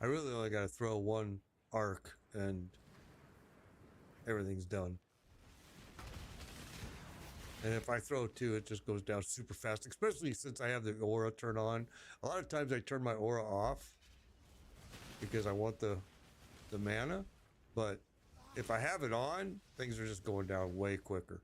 S1: I really only got to throw one arc and everything's done. And if I throw two, it just goes down super fast, especially since I have the aura turned on. A lot of times I turn my aura off because I want the mana, but if I have it on, things are just going down way quicker.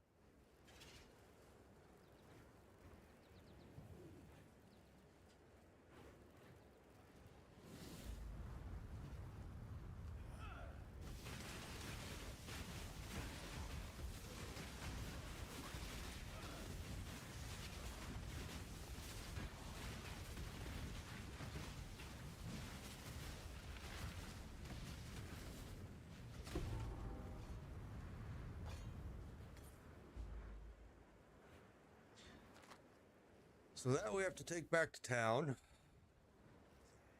S1: So that we have to take back to town.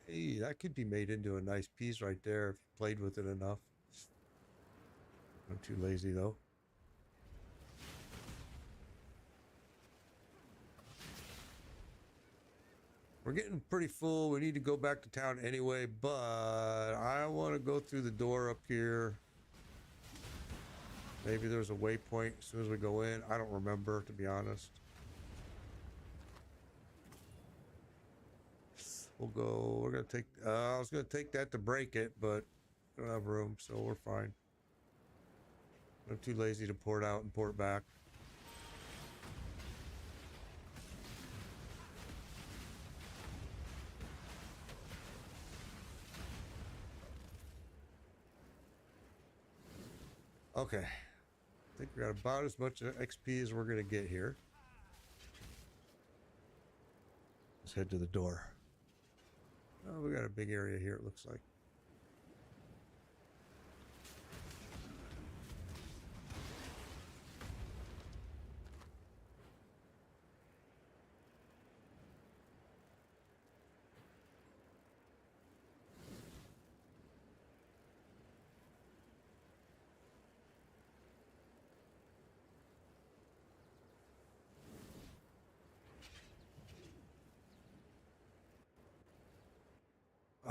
S1: Hey, that could be made into a nice piece right there if you played with it enough. I'm too lazy though. We're getting pretty full. We need to go back to town anyway, but I want to go through the door up here. Maybe there's a waypoint as soon as we go in. I don't remember, to be honest. We'll go. We're gonna take. I was gonna take that to break it, but I don't have room, so we're fine. I'm too lazy to pour it out and pour it back. Okay. I think we got about as much XP as we're gonna get here. Let's head to the door. Oh, we got a big area here, it looks like.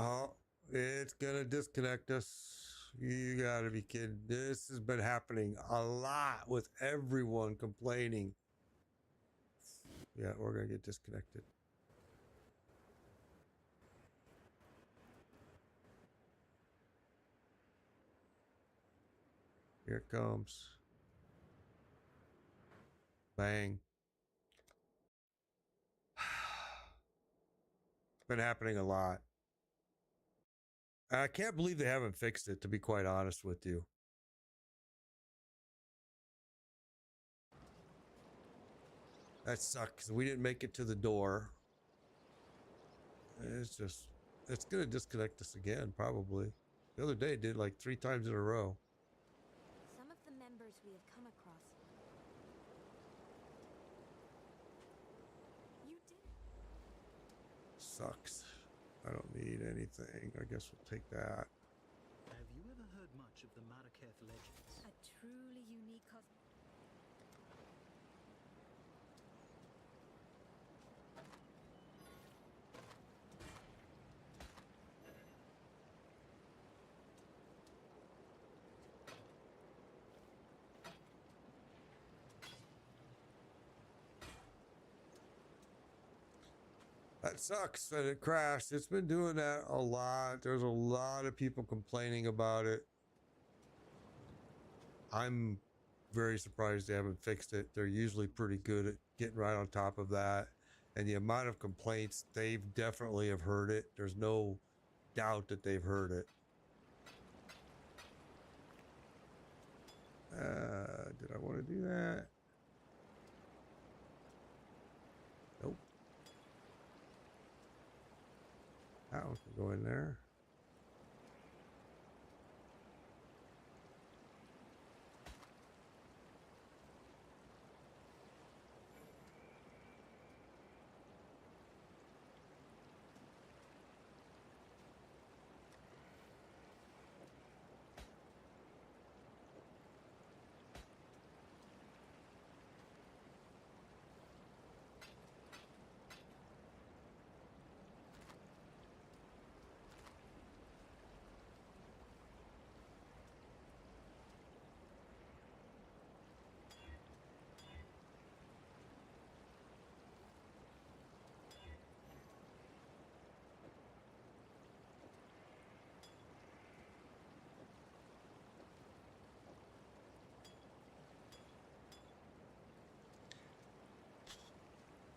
S1: Oh, it's gonna disconnect us. You gotta be kidding. This has been happening a lot with everyone complaining. Yeah, we're gonna get disconnected. Here it comes. Bang. It's been happening a lot. I can't believe they haven't fixed it, to be quite honest with you. That sucks. We didn't make it to the door. It's going to disconnect us again, probably. The other day it did like 3 times in a row.
S3: Some of the members we have come across. You did it.
S1: Sucks. I don't need anything. I guess we'll take that.
S7: Have you ever heard much of the Marrakech legends.
S3: A truly unique
S1: That sucks that it crashed. It's been doing that a lot. There's a lot of people complaining about it. I'm very surprised they haven't fixed it. They're usually pretty good at getting right on top of that. And the amount of complaints, they've definitely have heard it. There's no doubt that they've heard it. Did I want to do that? Nope. That one can go in there.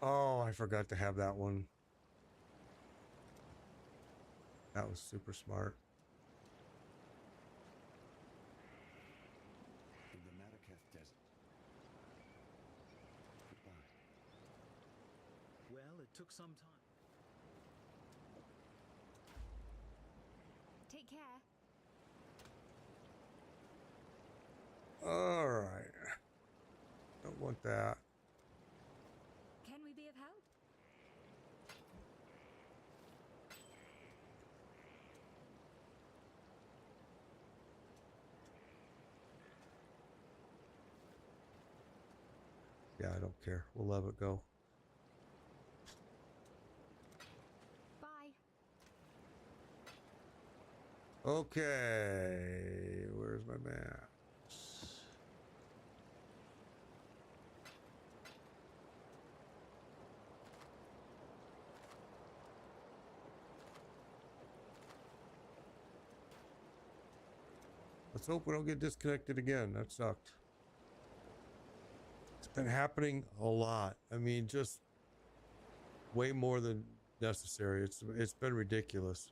S1: Oh, I forgot to have that one. That was super smart.
S2: In the Marrakech desert. Goodbye.
S7: Well, it took some time.
S3: Take care.
S1: All right. Don't want that.
S3: Can we be of help?
S1: Yeah, I don't care. We'll let it go.
S3: Bye.
S1: Okay. Where's my maps? Let's hope we don't get disconnected again. That sucked. It's been happening a lot. I mean, just way more than necessary. It's been ridiculous.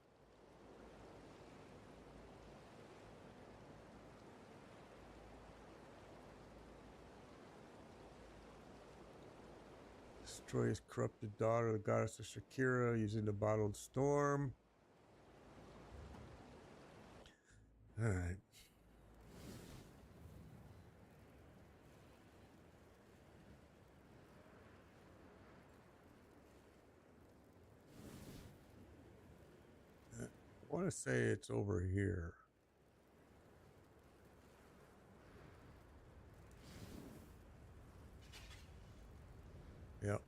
S1: Destroy his corrupted daughter, the goddess of Shakira, using the bottled storm. All right. I want to say it's over here. Yep.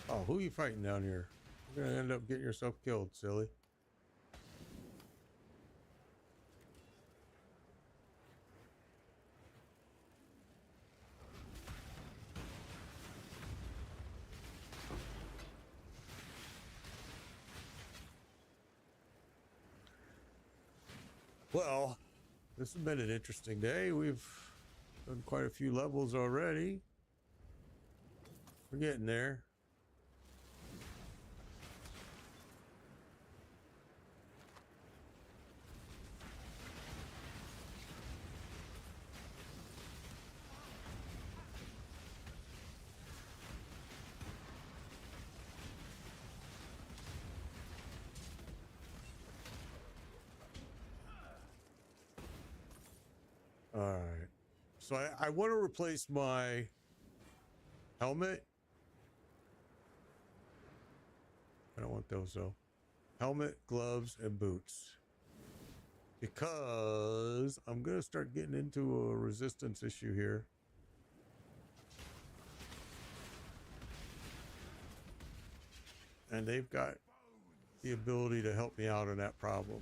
S1: Oh, who are you fighting down here? You're gonna end up getting yourself killed, silly. Well, this has been an interesting day. We've done quite a few levels already. We're getting there. All right. So I want to replace my helmet. I don't want those though. Helmet, gloves, and boots. Because I'm going to start getting into a resistance issue here. And they've got the ability to help me out on that problem.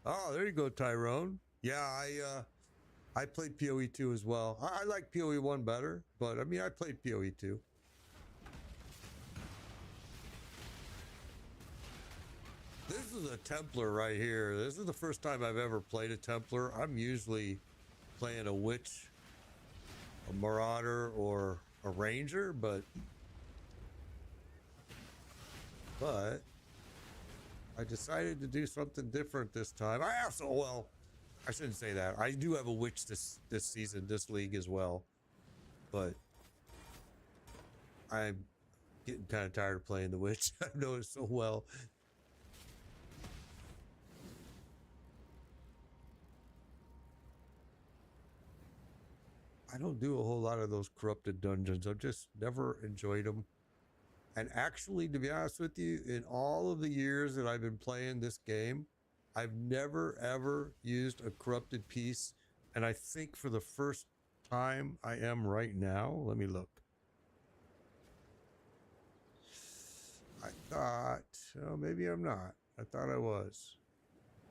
S1: Oh, there you go, Tyrone. Yeah, I played PoE 2 as well. I like PoE 1 better, but I mean, I played PoE 2. This is a Templar right here. This is the first time I've ever played a Templar. I'm usually playing a Witch, a Marauder, or a Ranger, but I decided to do something different this time. I also, well, I shouldn't say that. I do have a Witch this season, this league as well, but I'm getting kind of tired of playing the Witch. I know it so well. I don't do a whole lot of those corrupted dungeons. I've just never enjoyed them. And actually, to be honest with you, in all of the years that I've been playing this game, I've never, ever used a corrupted piece. And I think for the first time I am right now. Let me look. I thought, oh, maybe I'm not. I thought I was.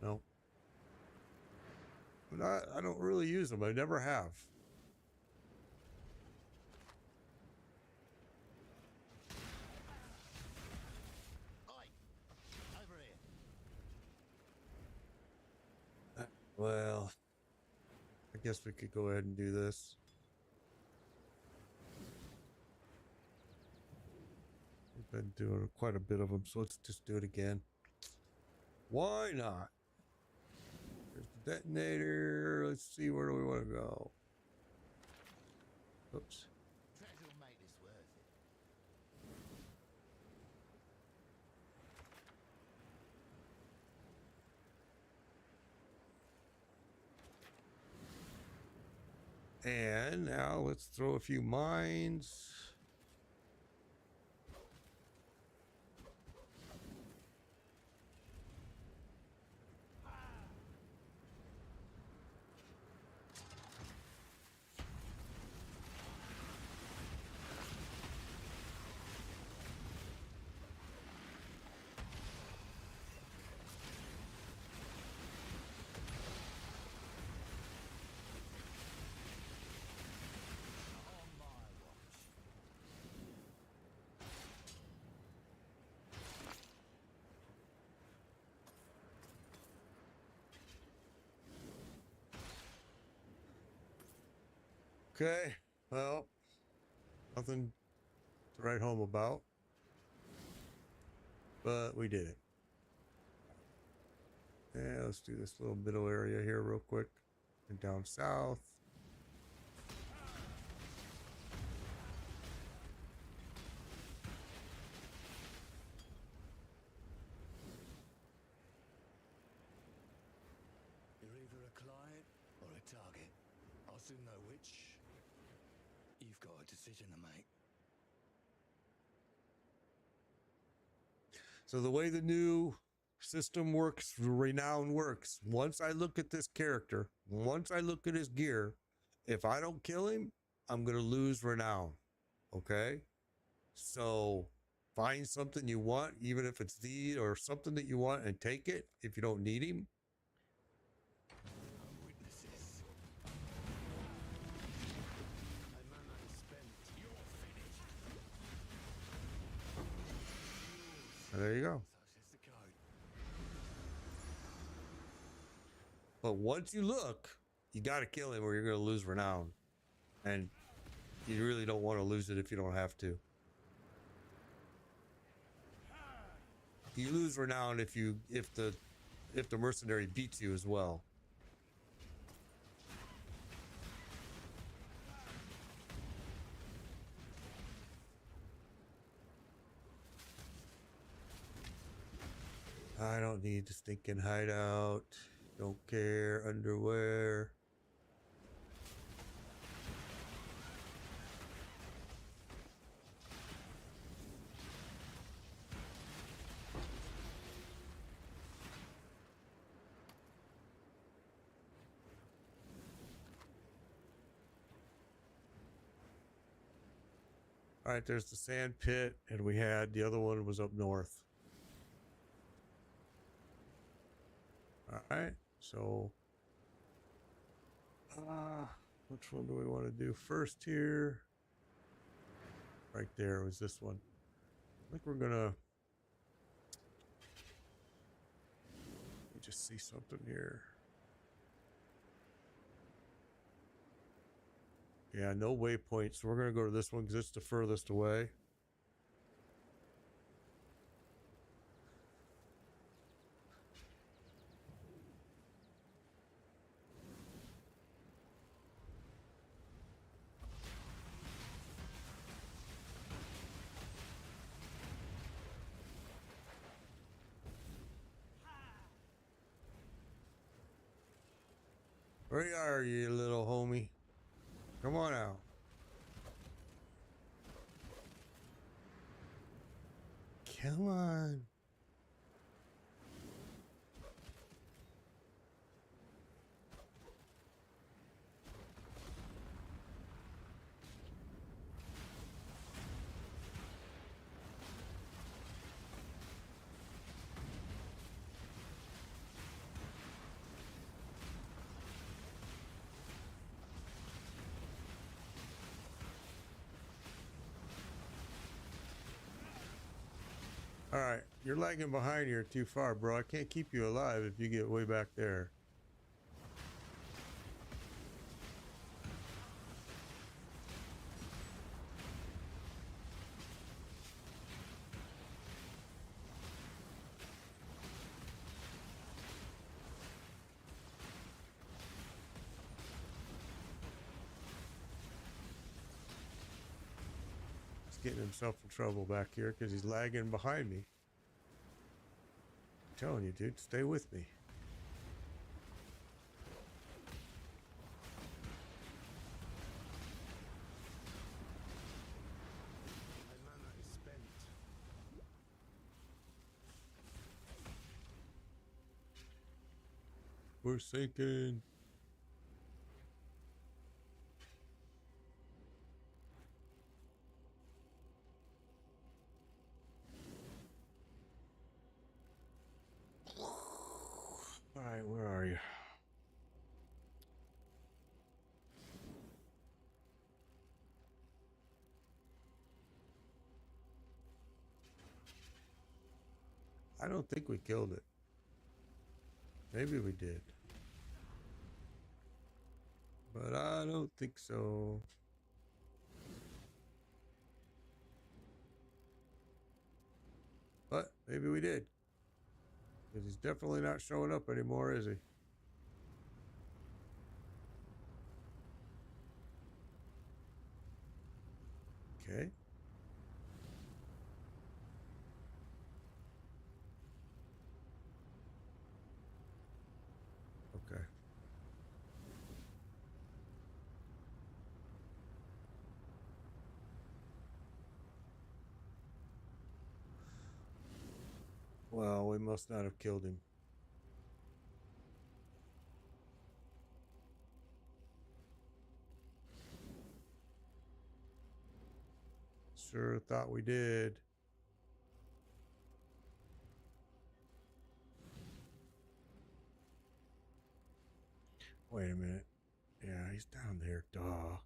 S1: No. I don't really use them. I never have. Well, I guess we could go ahead and do this. We've been doing quite a bit of them, so let's just do it again. Why not? There's the detonator. Let's see, where do we want to go? Oops.
S8: Treasure'll make this worth it.
S1: And now let's throw a few mines. Okay, well, nothing to write home about, but we did it. Yeah, let's do this little middle area here real quick and down south.
S8: You're either a client or a target. I'll soon know which. You've got a decision to make.
S1: So the way the new system works, renown works, once I look at this character, once I look at his gear, if I don't kill him, I'm going to lose renown. Okay? So find something you want, even if it's these or something that you want, and take it if you don't need him.
S8: Witnesses.
S4: My mana is spent. You're finished.
S1: There you go.
S8: So says the code.
S1: But once you look, you got to kill him or you're going to lose renown. And you really don't want to lose it if you don't have to. You lose renown if the mercenary beats you as well. I don't need the stinking hideout. Don't care. Underwear. All right, there's the sand pit, and we had the other one was up north. All right, so which one do we want to do first here? Right there was this one. I think we're gonna. Let me just see something here. Yeah, no waypoints. So we're gonna go to this one because it's the furthest away. Where are you, little homie? Come on out. Come on. All right, you're lagging behind here too far, bro. I can't keep you alive if you get way back there. Getting himself in trouble back here because he's lagging behind me. I'm telling you, dude, stay with me.
S4: My mana is spent.
S1: We're sinking. All right, where are you? I don't think we killed it. Maybe we did. But I don't think so. But maybe we did. Because he's definitely not showing up anymore, is he? Okay. Okay. Well, we must not have killed him. Sure thought we did. Wait a minute. Yeah, he's down there. Duh.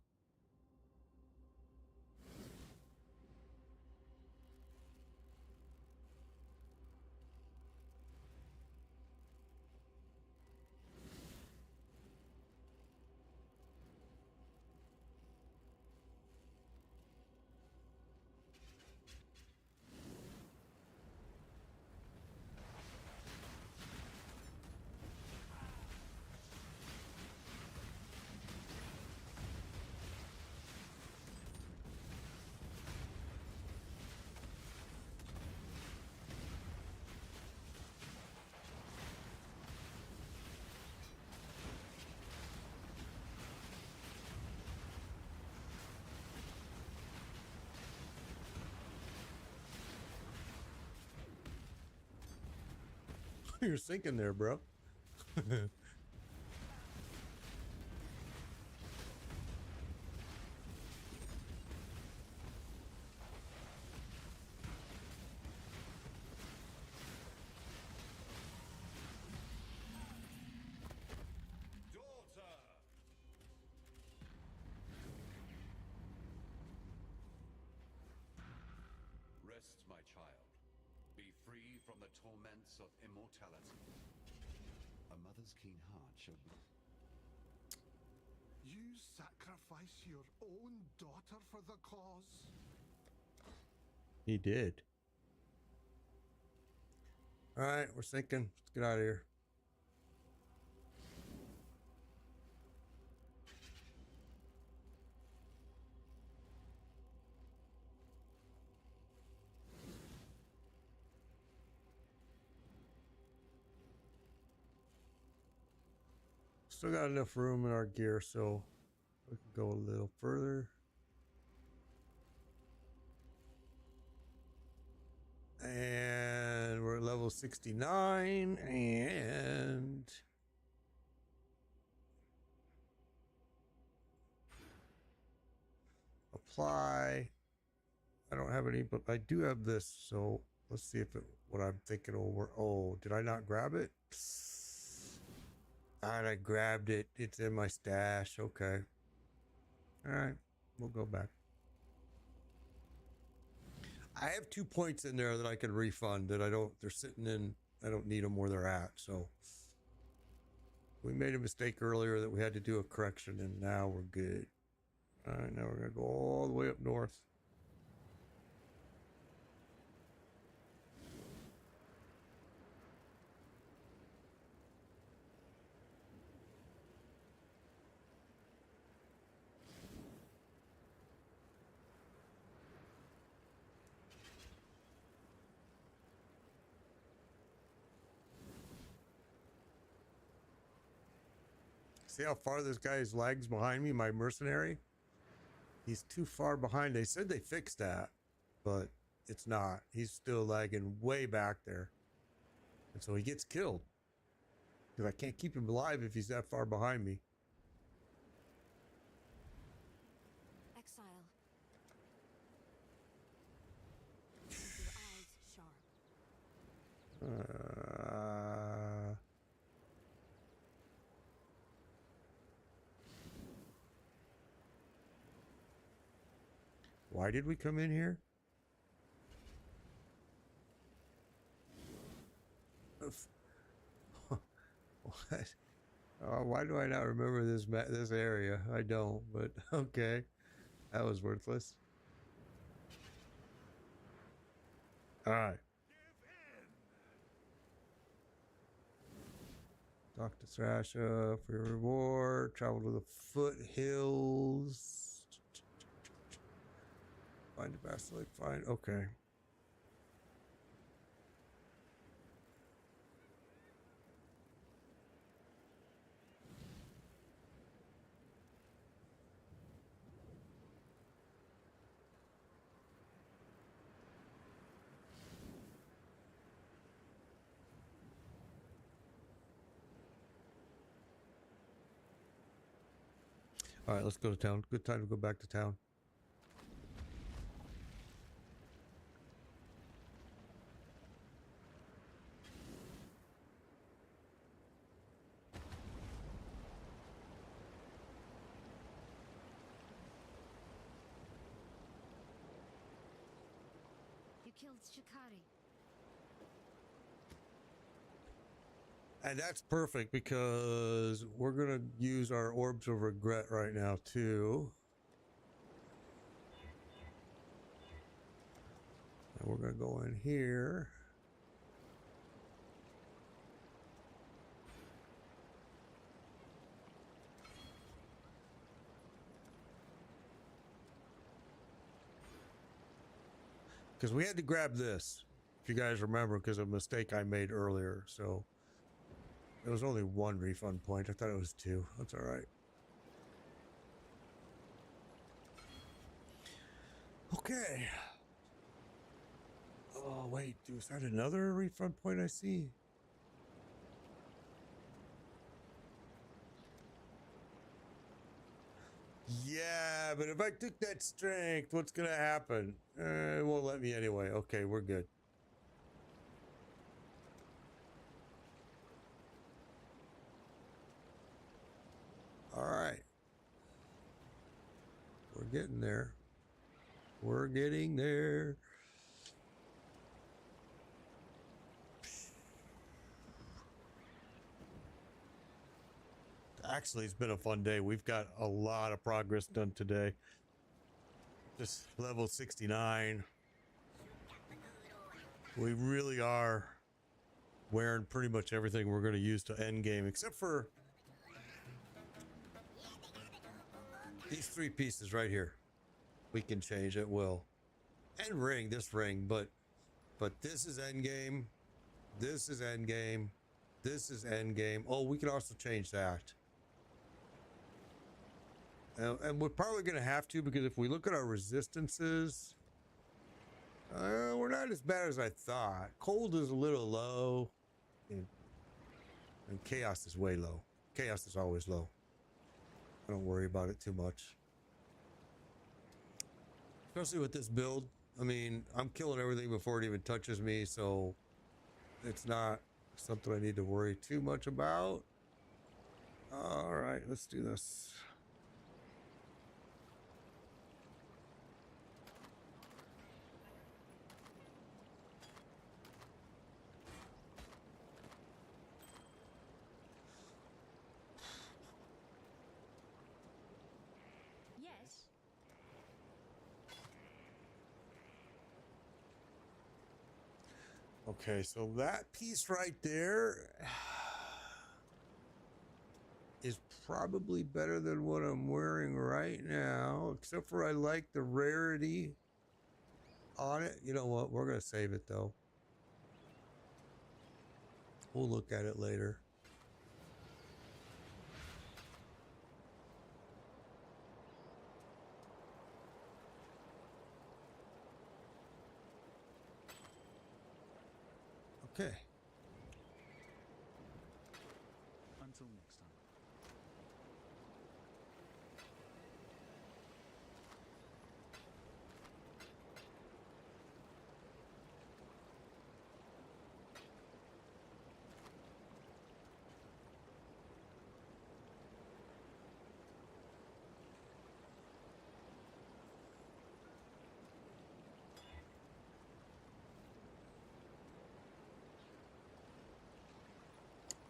S1: You're sinking there, bro.
S9: Rest, my child. Be free from the torments of immortality. A mother's keen heart showed me.
S4: You sacrifice your own daughter for the cause?
S1: He did. All right, we're sinking. Let's get out of here. Still got enough room in our gear, so we can go a little further. And we're at level 69 and apply. I don't have any, but I do have this, so let's see if what I'm thinking over. Oh, did I not grab it? And I grabbed it. It's in my stash. Okay. All right. We'll go back. I have 2 points in there that I can refund that they're sitting in, I don't need them where they're at. So we made a mistake earlier that we had to do a correction, and now we're good. All right. Now we're going to go all the way up north. See how far this guy's lags behind me, my mercenary? He's too far behind. They said they fixed that, but it's not. He's still lagging way back there. And so he gets killed. Because I can't keep him alive if he's that far behind me.
S3: Exile. Keep your eyes sharp.
S1: Why did we come in here? What? Why do I not remember this area? I don't, but okay. That was worthless. All right. Talk to Thrasher for your reward. Travel to the foothills. Find a basilic. Find. Okay. All right, let's go to town. Good time to go back to town.
S3: You killed Shikari.
S1: And that's perfect because we're going to use our orbs of regret right now too. And we're going to go in here. Because we had to grab this, if you guys remember, because of a mistake I made earlier. So there was only one refund point. I thought it was two. That's all right. Okay. Oh, wait. Is that another refund point I see? Yeah, but if I took that strength, what's going to happen? It won't let me anyway. Okay, we're good. All right. We're getting there. We're getting there. Actually, it's been a fun day. We've got a lot of progress done today. Just level 69. We really are wearing pretty much everything we're going to use to end game, except for these three pieces right here. We can change at will. And ring, this ring, but this is end game. This is end game. This is end game. Oh, we can also change that. And we're probably going to have to, because if we look at our resistances, we're not as bad as I thought. Cold is a little low, and chaos is way low. Chaos is always low. I don't worry about it too much. Especially with this build. I mean, I'm killing everything before it even touches me, so it's not something I need to worry too much about. All right, let's do this.
S3: Yes.
S1: Okay, so that piece right there is probably better than what I'm wearing right now, except for I like the rarity on it. You know what? We're going to save it though. We'll look at it later. Okay.
S7: Until next time.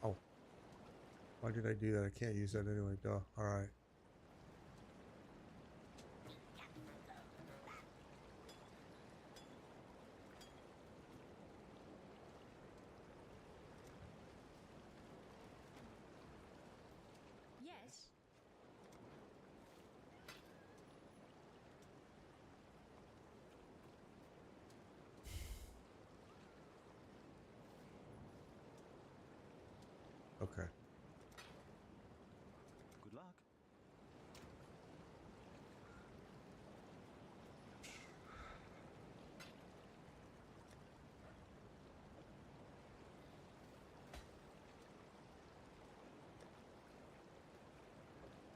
S1: Oh. Why did I do that? I can't use that anyway. Duh. All right.
S3: Yes.
S1: Okay.
S7: Good luck.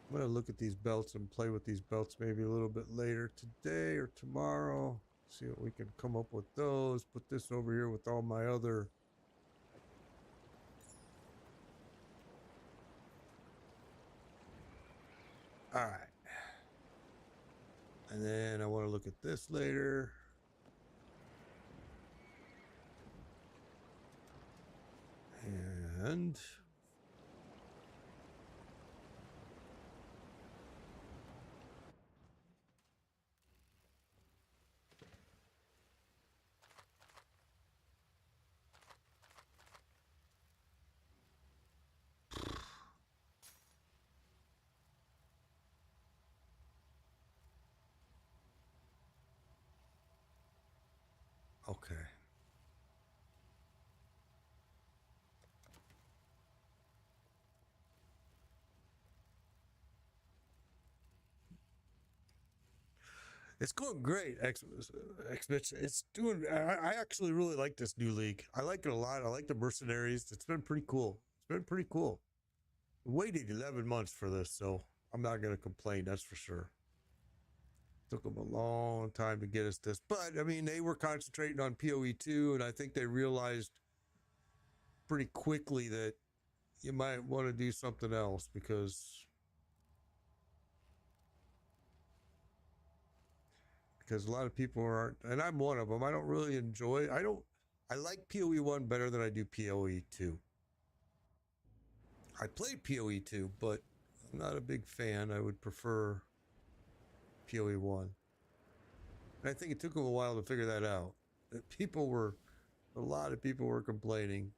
S1: I'm going to look at these belts and play with these belts maybe a little bit later today or tomorrow. See what we can come up with those. Put this over here with all my other. All right. And then I want to look at this later. And okay. It's going great, It's doing. I actually really like this new league. I like it a lot. I like the mercenaries. It's been pretty cool. It's been pretty cool. Waited 11 months for this, so I'm not going to complain. That's for sure. Took them a long time to get us this, but I mean, they were concentrating on PoE 2, and I think they realized pretty quickly that you might want to do something else because a lot of people aren't, and I'm one of them. I don't really enjoy. I like PoE 1 better than I do PoE 2. I played PoE 2, but I'm not a big fan. I would prefer PoE 1. And I think it took them a while to figure that out. That a lot of people were complaining.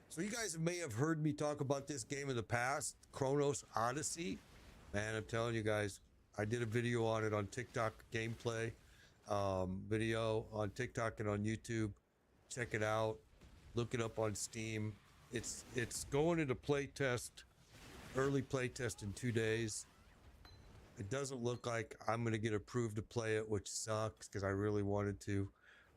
S1: So you guys may have heard me talk about this game in the past, Chronos Odyssey. Man, I'm telling you guys, I did a video on it on TikTok, gameplay video on TikTok and on YouTube. Check it out. Look it up on Steam. It's going into playtest, early playtest in 2 days. It doesn't look like I'm going to get approved to play it, which sucks because I really wanted to.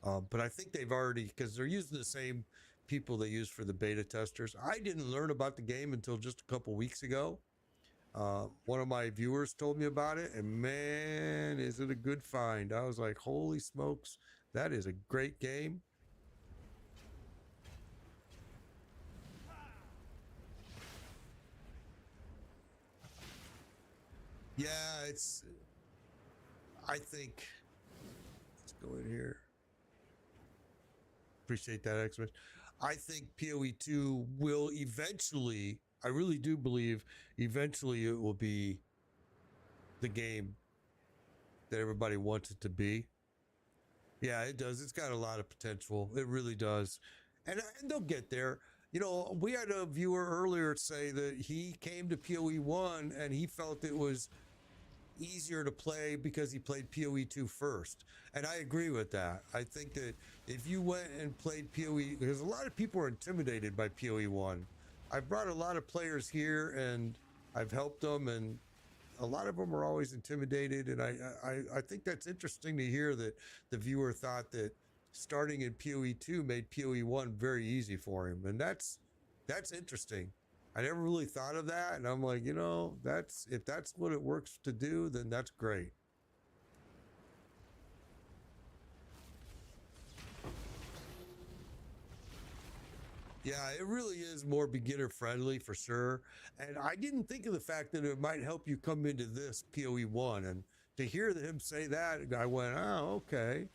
S1: But I think they've already, because they're using the same people they use for the beta testers. I didn't learn about the game until just a couple weeks ago. One of my viewers told me about it, and man, is it a good find. I was like, holy smokes, that is a great game. Yeah, I think, let's go in here. Appreciate that, X-Men. I think PoE 2 will eventually, I really do believe eventually it will be the game that everybody wants it to be. Yeah, it does. It's got a lot of potential. It really does. And they'll get there. You know, we had a viewer earlier say that he came to PoE 1 and he felt it was easier to play because he played PoE 2 first. And I agree with that. I think that if you went and played PoE, because a lot of people are intimidated by PoE 1. I've brought a lot of players here and I've helped them, and a lot of them are always intimidated. And I think that's interesting to hear that the viewer thought that starting in PoE 2 made PoE 1 very easy for him. And that's interesting. I never really thought of that, and I'm like, you know, if that's what it works to do, then that's great. Yeah, it really is more beginner friendly for sure. And I didn't think of the fact that it might help you come into this PoE 1, and to hear him say that, I went, oh, okay.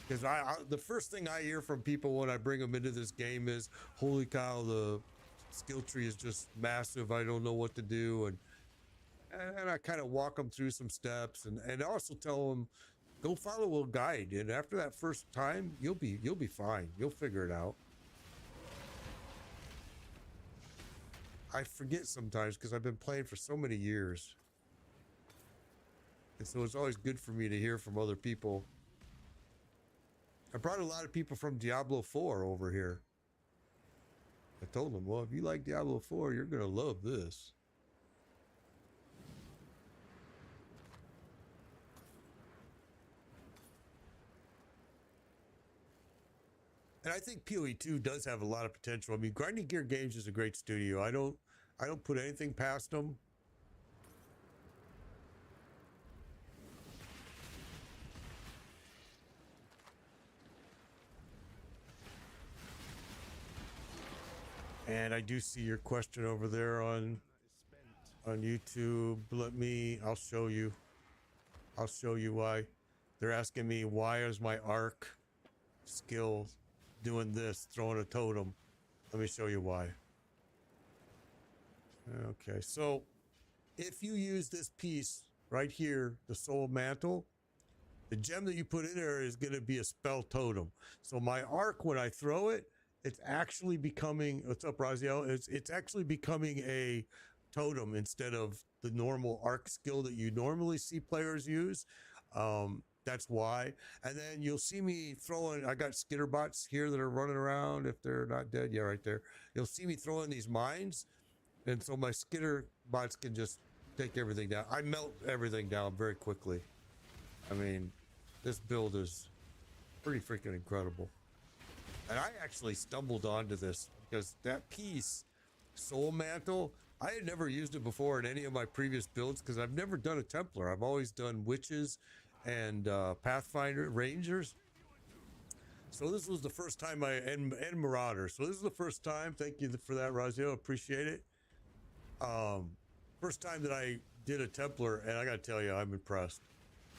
S1: Because the first thing I hear from people when I bring them into this game is, holy cow, the skill tree is just massive. I don't know what to do. And I kind of walk them through some steps and also tell them, go follow a guide. And after that first time, you'll be fine. You'll figure it out. I forget sometimes because I've been playing for so many years. And so it's always good for me to hear from other people. I brought a lot of people from Diablo 4 over here. I told them, well, if you like Diablo 4, you're going to love this. And I think PoE 2 does have a lot of potential. I mean, Grinding Gear Games is a great studio. I don't put anything past them. And I do see your question over there on YouTube. I'll show you. I'll show you why. They're asking me, why is my arc skill doing this, throwing a totem? Let me show you why. Okay, so if you use this piece right here, the Soul Mantle, the gem that you put in there is going to be a spell totem. So my arc, when I throw it, it's actually becoming, what's up, Raziel? It's actually becoming a totem instead of the normal arc skill that you normally see players use. That's why. And then you'll see me throwing, I got skitterbots here that are running around. If they're not dead, yeah, right there. You'll see me throwing these mines. And so my skitterbots can just take everything down. I melt everything down very quickly. I mean, this build is pretty freaking incredible. And I actually stumbled onto this because that piece, Soul Mantle, I had never used it before in any of my previous builds because I've never done a Templar. I've always done Witches and Pathfinder Rangers. So this was the first time and Marauder. So this is the first time. Thank you for that, Razio. Appreciate it. First time that I did a Templar, and I got to tell you, I'm impressed.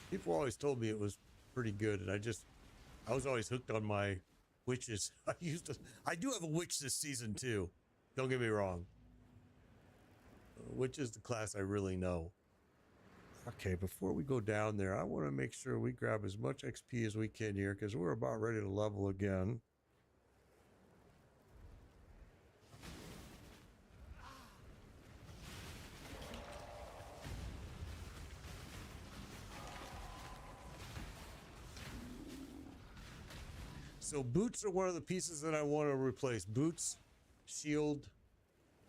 S1: People always told me it was pretty good, and I was always hooked on my Witches. I do have a Witch this season too. Don't get me wrong. Witch is the class I really know. Okay, before we go down there, I want to make sure we grab as much XP as we can here because we're about ready to level again. So boots are one of the pieces that I want to replace. Boots, shield,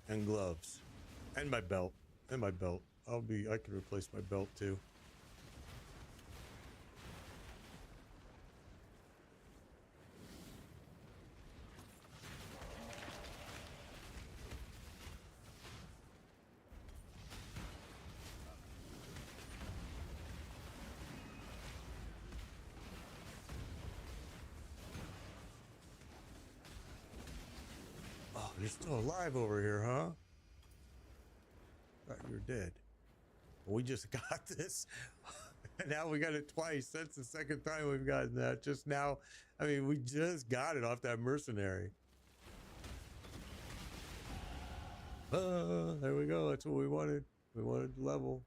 S1: and gloves. And my belt. And my belt. I can replace my belt too. Oh, you're still alive over here, huh? Thought you were dead. We just got this. Now we got it twice. That's the second time we've gotten that. Just now. I mean, we just got it off that mercenary. There we go. That's what we wanted. We wanted level.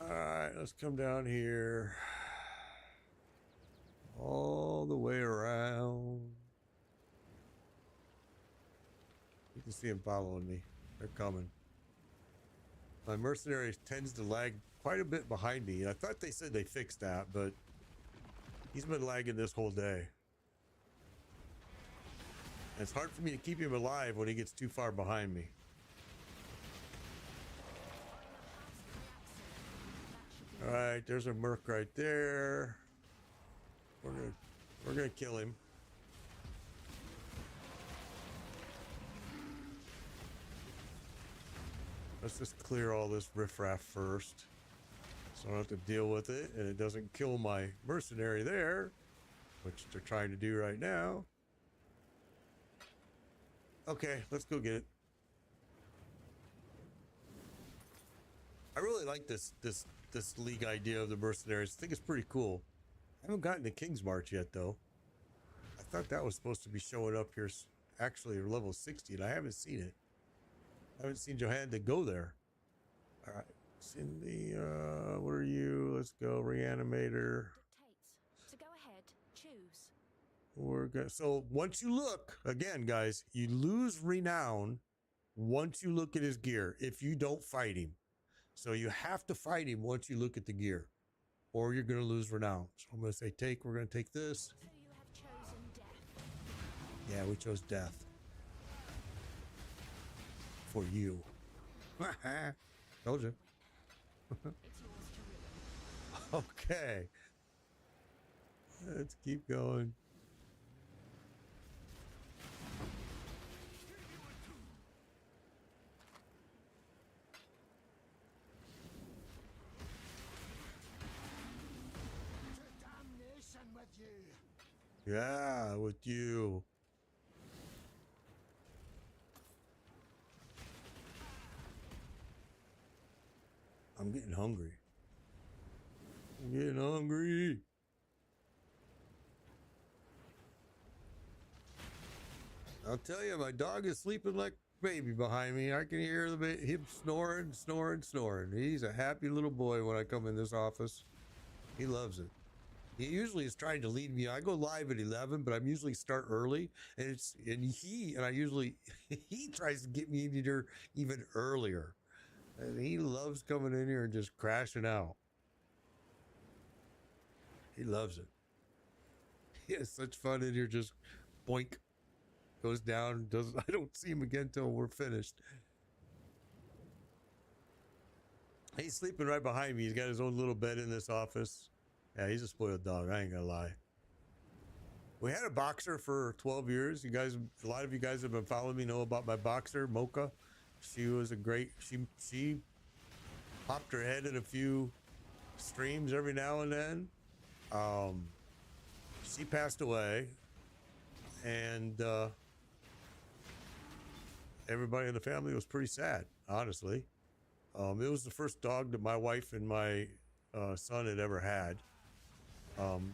S1: Alright, let's come down here. All the way around. You can see them following me. They're coming. My mercenary tends to lag quite a bit behind me. I thought they said they fixed that, but he's been lagging this whole day. And it's hard for me to keep him alive when he gets too far behind me. All right, there's a merc right there. We're gonna kill him. Let's just clear all this riffraff first, so I don't have to deal with it, and it doesn't kill my mercenary there, which they're trying to do right now. Okay, let's go get it. I really like this league idea of the mercenaries. I think it's pretty cool. I haven't gotten to King's March yet, though. I thought that was supposed to be showing up here, actually level 60, and I haven't seen it. I haven't seen Johanna go there. All right, Cindy, what are you? Let's go, Reanimator.
S3: Dictates. To go ahead, choose.
S1: We're good. So once you look, again, guys, you lose renown once you look at his gear if you don't fight him. So you have to fight him once you look at the gear, or you're going to lose renown. So I'm going to say take. We're going to take this.
S3: So you have
S1: Yeah, we chose death. For you. Told you. Okay. Let's keep going.
S4: To damnation with you.
S1: Yeah, with you. I'm getting hungry. I'm getting hungry. I'll tell you, my dog is sleeping like a baby behind me. I can hear him snoring, snoring, snoring. He's a happy little boy when I come in this office. He loves it. He usually is trying to lead me. I go live at 11, but I'm usually start early, and he tries to get me in here even earlier. And he loves coming in here and just crashing out. He loves it. He has such fun in here, just boink, goes down, doesn't I don't see him again till we're finished. He's sleeping right behind me. He's got his own little bed in this office. Yeah, he's a spoiled dog. I ain't gonna lie. We had a boxer for 12 years. You guys, a lot of you guys have been following me, know about my boxer, Mocha. She was a great, she popped her head in a few streams every now and then. She passed away, and everybody in the family was pretty sad, honestly. It was the first dog that my wife and my son had ever had. And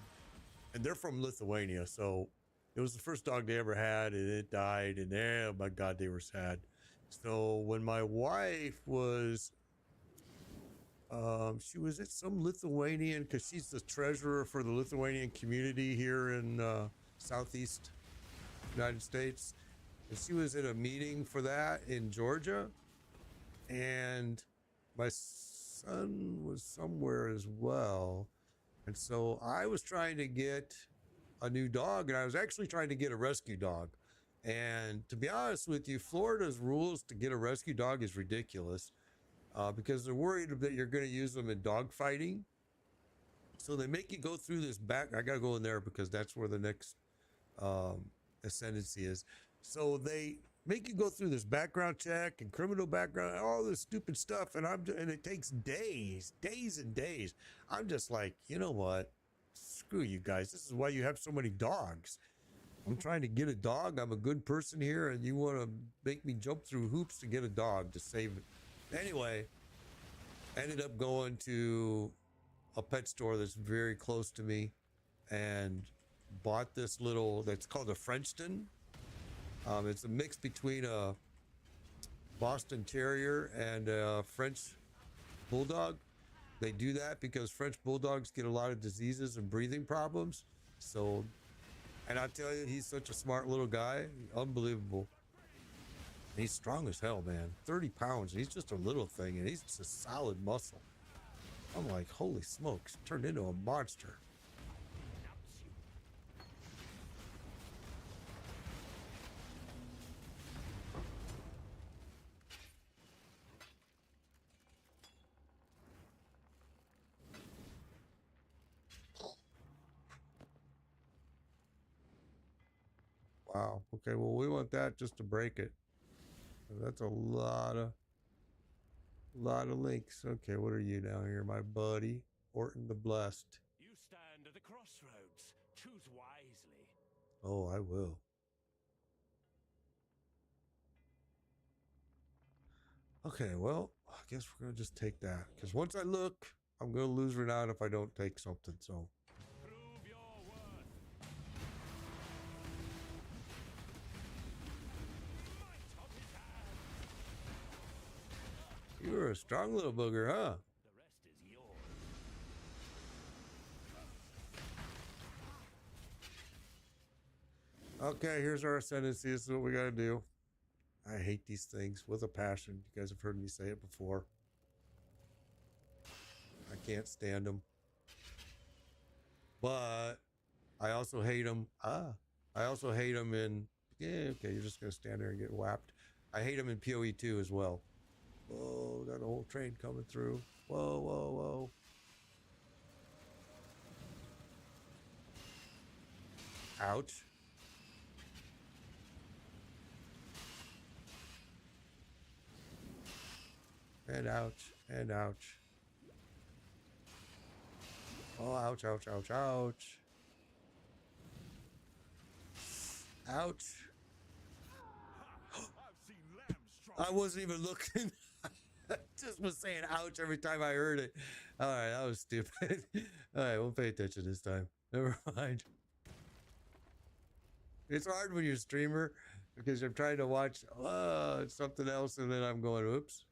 S1: they're from Lithuania, so it was the first dog they ever had, and it died, and oh my God, they were sad. So when my wife was, she was at some Lithuanian, because she's the treasurer for the Lithuanian community here in Southeast United States. And she was at a meeting for that in Georgia, and my son was somewhere as well. And so I was trying to get a new dog, and I was actually trying to get a rescue dog. And to be honest with you, Florida's rules to get a rescue dog is ridiculous because they're worried that you're going to use them in dog fighting. So they make you go through this back. I got to go in there because that's where the next ascendancy is. So they make you go through this background check and criminal background, all this stupid stuff, and it takes days and days. I'm just like, you know what? Screw you guys. This is why you have so many dogs. I'm trying to get a dog. I'm a good person here, and you want to make me jump through hoops to get a dog to save it. Anyway, ended up going to a pet store that's very close to me and bought this little, that's called a Frenchton. It's a mix between a Boston Terrier and a French Bulldog. They do that because French Bulldogs get a lot of diseases and breathing problems. So, and I tell you, he's such a smart little guy. Unbelievable. And he's strong as hell, man. 30 pounds. He's just a little thing, and he's just a solid muscle. I'm like, holy smokes, turned into a monster. Wow. Okay, well, we want that just to break it. That's a lot of links. Okay, what are you down here, my buddy? Orton the Blessed.
S5: You stand at the crossroads. Choose wisely.
S1: Oh, I will. Okay, well, I guess we're gonna just take that. Because once I look, I'm gonna lose renown if I don't take something, so.
S5: Prove your worth. Might of his hand.
S1: You're a strong little booger, huh?
S5: The rest is yours.
S1: Okay, here's our ascendancy. This is what we gotta do. I hate these things with a passion. You guys have heard me say it before. I can't stand them. But I also hate them. I also hate them in Yeah, okay, you're just gonna stand there and get whapped. I hate him in PoE 2 as well. Whoa, got a whole train coming through. Whoa, whoa, whoa. Ouch. And ouch, and ouch. Oh, ouch, ouch, ouch, ouch. Ouch. I wasn't even looking. Just was saying ouch every time I heard it. All right, that was stupid. All right, we'll pay attention this time. Never mind. It's hard when you're a streamer because I'm trying to watch something else and then I'm going, oops,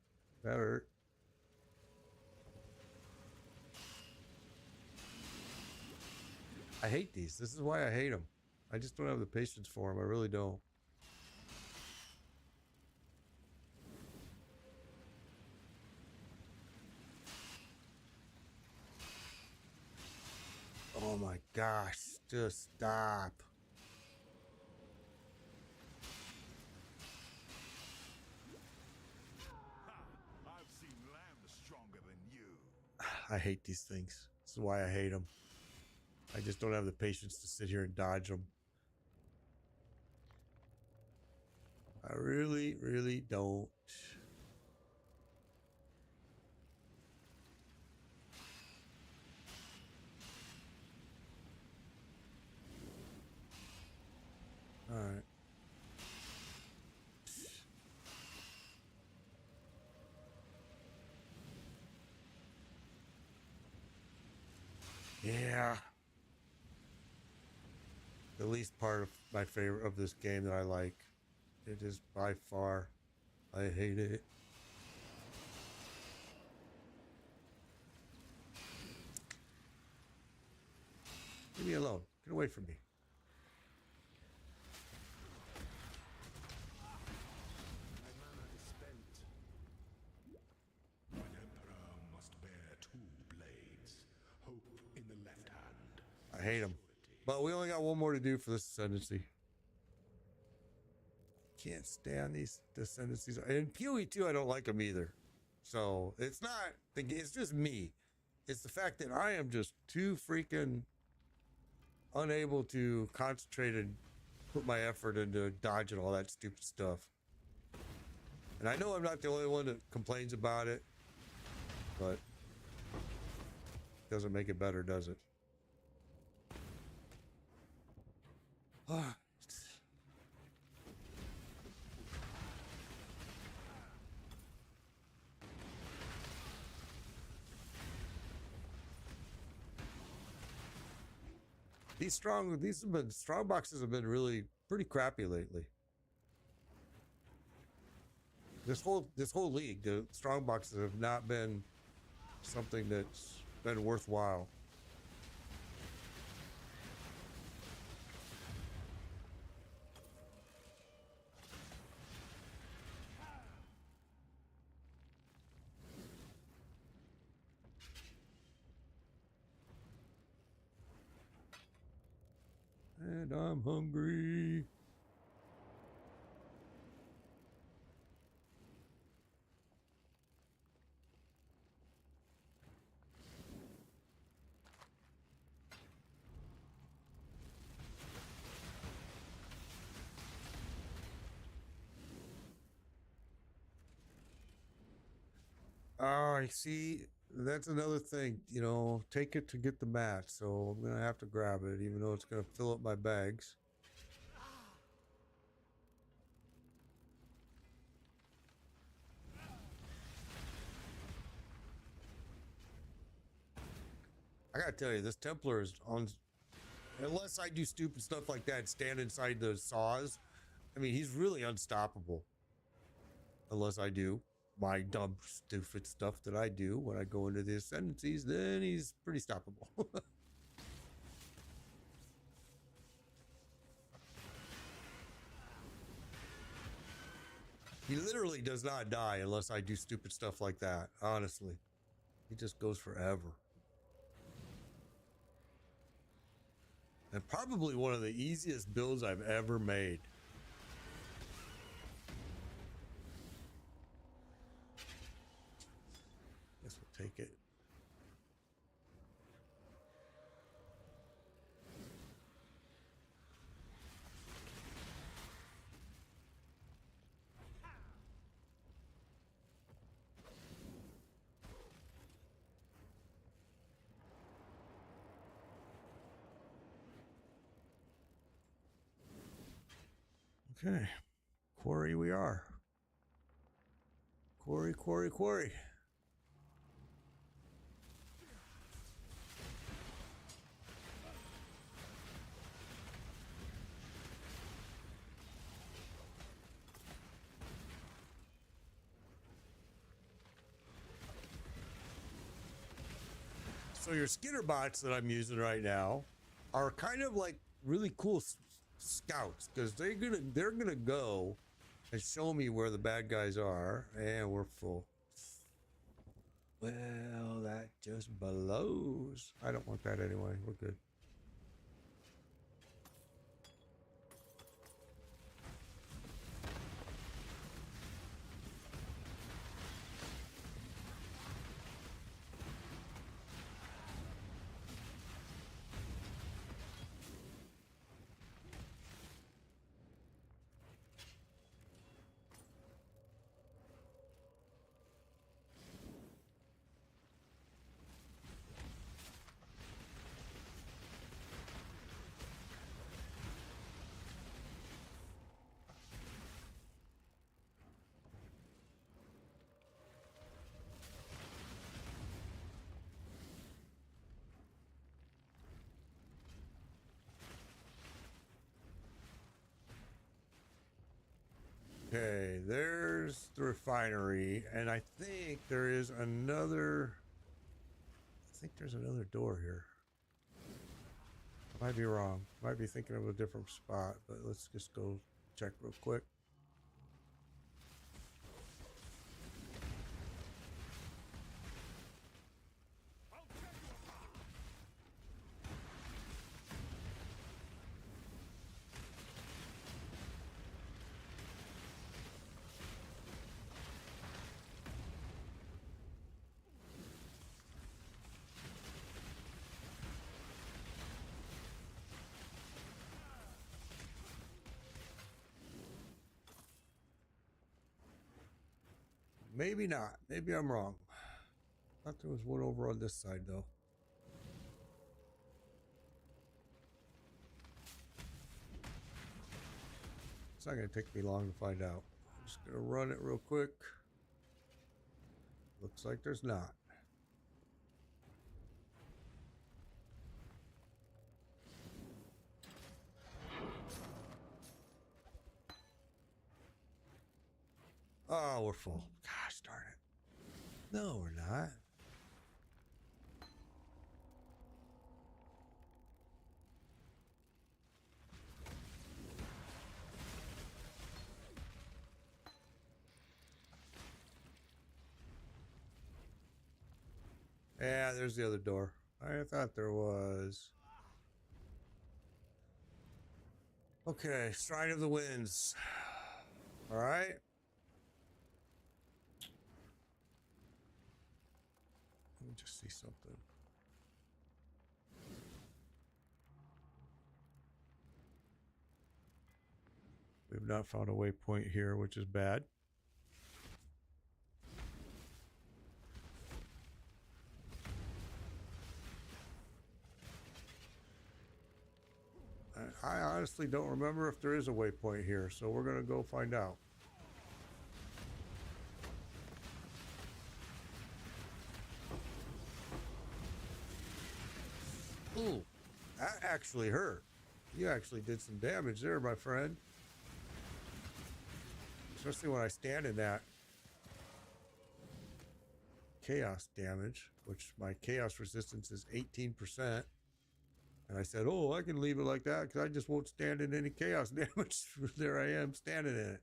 S1: that hurt. I hate these. This is why I hate them. I just don't have the patience for them. I really don't. Oh my gosh, just stop.
S2: I've seen land stronger than you.
S1: I hate these things. This is why I hate them. I just don't have the patience to sit here and dodge them. I really, really don't. All right. Yeah. The least part of my favorite of this game that I like. It is by far. I hate it. Leave me alone. Get away from me.
S4: My mana is spent.
S2: An emperor must bear two blades. Hope in the left hand.
S1: I hate them. But we only got one more to do for this ascendancy. Can't stand these ascendancies. And in PoE 2, I don't like them either. So it's not, it's just me. It's the fact that I am just too freaking unable to concentrate and put my effort into dodging all that stupid stuff. And I know I'm not the only one that complains about it, but it doesn't make it better, does it? These strong boxes have been really pretty crappy lately. This whole league, the strong boxes have not been something that's been worthwhile. And I'm hungry. Oh, I see. That's another thing, you know, take it to get the match. So I'm going to have to grab it, even though it's going to fill up my bags. I got to tell you, this Templar is on, unless I do stupid stuff like that, stand inside the saws. I mean, he's really unstoppable. Unless I do my dumb, stupid stuff that I do when I go into the ascendancies, then he's pretty stoppable. He literally does not die unless I do stupid stuff like that, honestly. He just goes forever. And probably one of the easiest builds I've ever made. take it. Okay, quarry we are. Quarry, quarry, quarry. So your Skitter bots that I'm using right now are kind of like really cool scouts because they're gonna go and show me where the bad guys are, and we're full. Well, that just blows. I don't want that anyway. We're good. Okay, there's the refinery, and I think there is another. I think there's another door here. I might be wrong. Might be thinking of a different spot, but let's just go check real quick. Maybe not. Maybe I'm wrong. Thought there was one over on this side, though. It's not going to take me long to find out. I'm just going to run it real quick. Looks like there's not. Oh, we're full. Gosh darn it. No, we're not. Yeah, there's the other door. I thought there was. Okay, Shrine of the Winds. All right. Let me just see something. We've not found a waypoint here, which is bad. I honestly don't remember if there is a waypoint here, so we're going to go find out. Ooh, that actually hurt. You actually did some damage there, my friend. Especially when I stand in that chaos damage, which my chaos resistance is 18%. And I said, oh, I can leave it like that because I just won't stand in any chaos damage. There I am standing in it.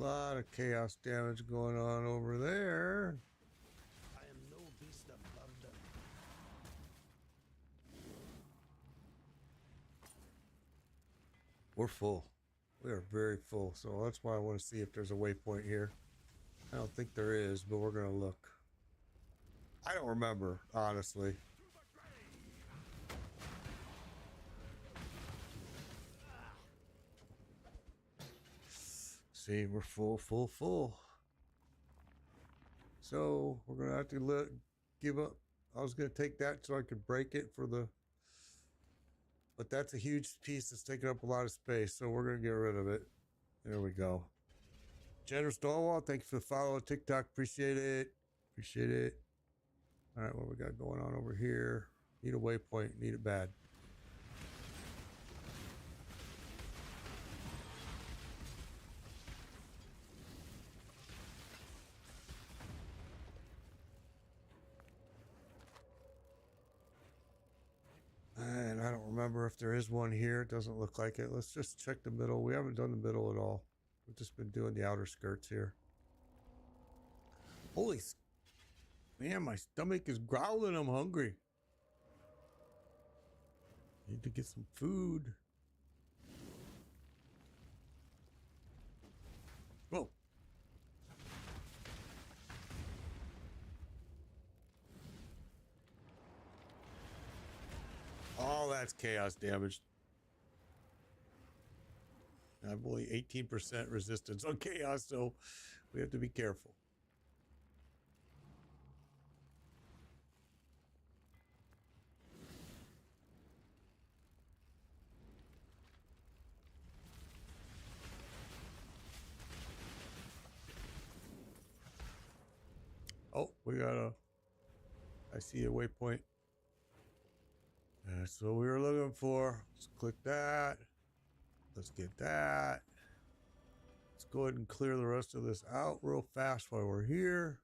S1: A lot of chaos damage going on over there.
S4: I am no beast of burden.
S1: We're full. We are very full. So that's why I want to see if there's a waypoint here. I don't think there is, but we're going to look. I don't remember, honestly. See, we're full, full, full. So we're going to have to give up. I was going to take that so I could break it for the... But that's a huge piece that's taking up a lot of space, so we're going to get rid of it. There we go. Jennifer Stonewall, thank you for the follow on TikTok. Appreciate it. Appreciate it. All right, what we got going on over here? Need a waypoint. Need it bad. And I don't remember if there is one here. It doesn't look like it. Let's just check the middle. We haven't done the middle at all. We've just been doing the outer skirts here. Holy man, my stomach is growling. I'm hungry. Need to get some food. Whoa. All that's chaos damage. I'm only 18% resistance on chaos, so we have to be careful. Oh, we got I see a waypoint. That's what we were looking for. Let's click that. Let's get that. Let's go ahead and clear the rest of this out real fast while we're here.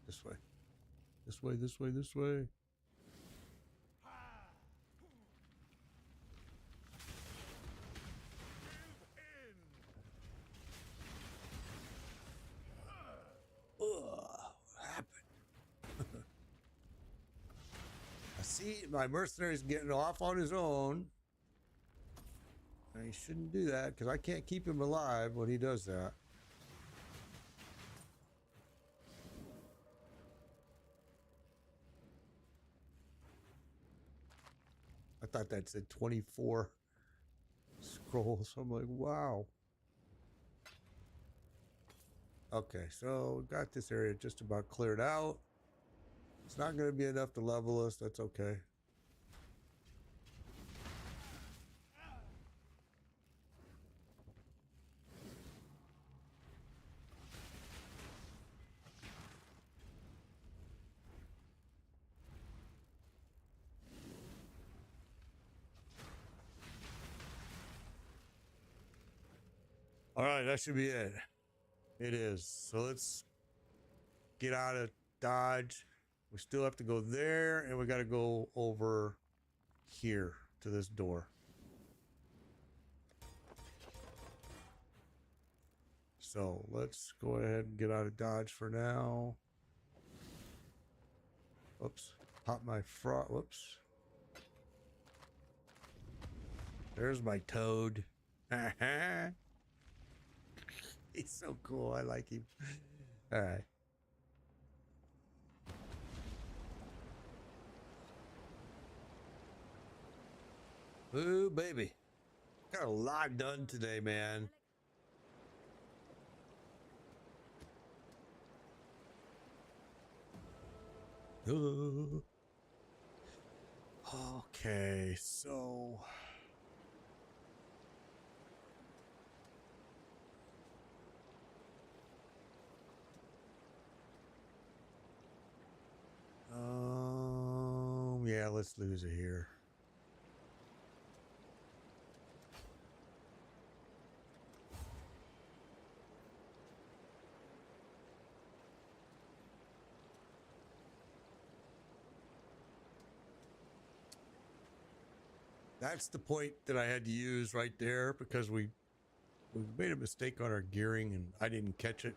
S1: This way. This way, this way, this way. What happened? I see my mercenary's getting off on his own. And he shouldn't do that because I can't keep him alive when he does that. I thought that said 24 scrolls. I'm like, wow. Okay, so we got this area just about cleared out. It's not going to be enough to level us. That's okay. All right, that should be it. It is. So let's get out of Dodge. We still have to go there, and we got to go over here to this door. So let's go ahead and get out of Dodge for now. Whoops. Pop my frog. Whoops. There's my toad. He's so cool. I like him. All right. Ooh, baby. Got a lot done today, man. Ooh. Okay, so... yeah, let's lose it here. That's the point that I had to use right there because we made a mistake on our gearing and I didn't catch it.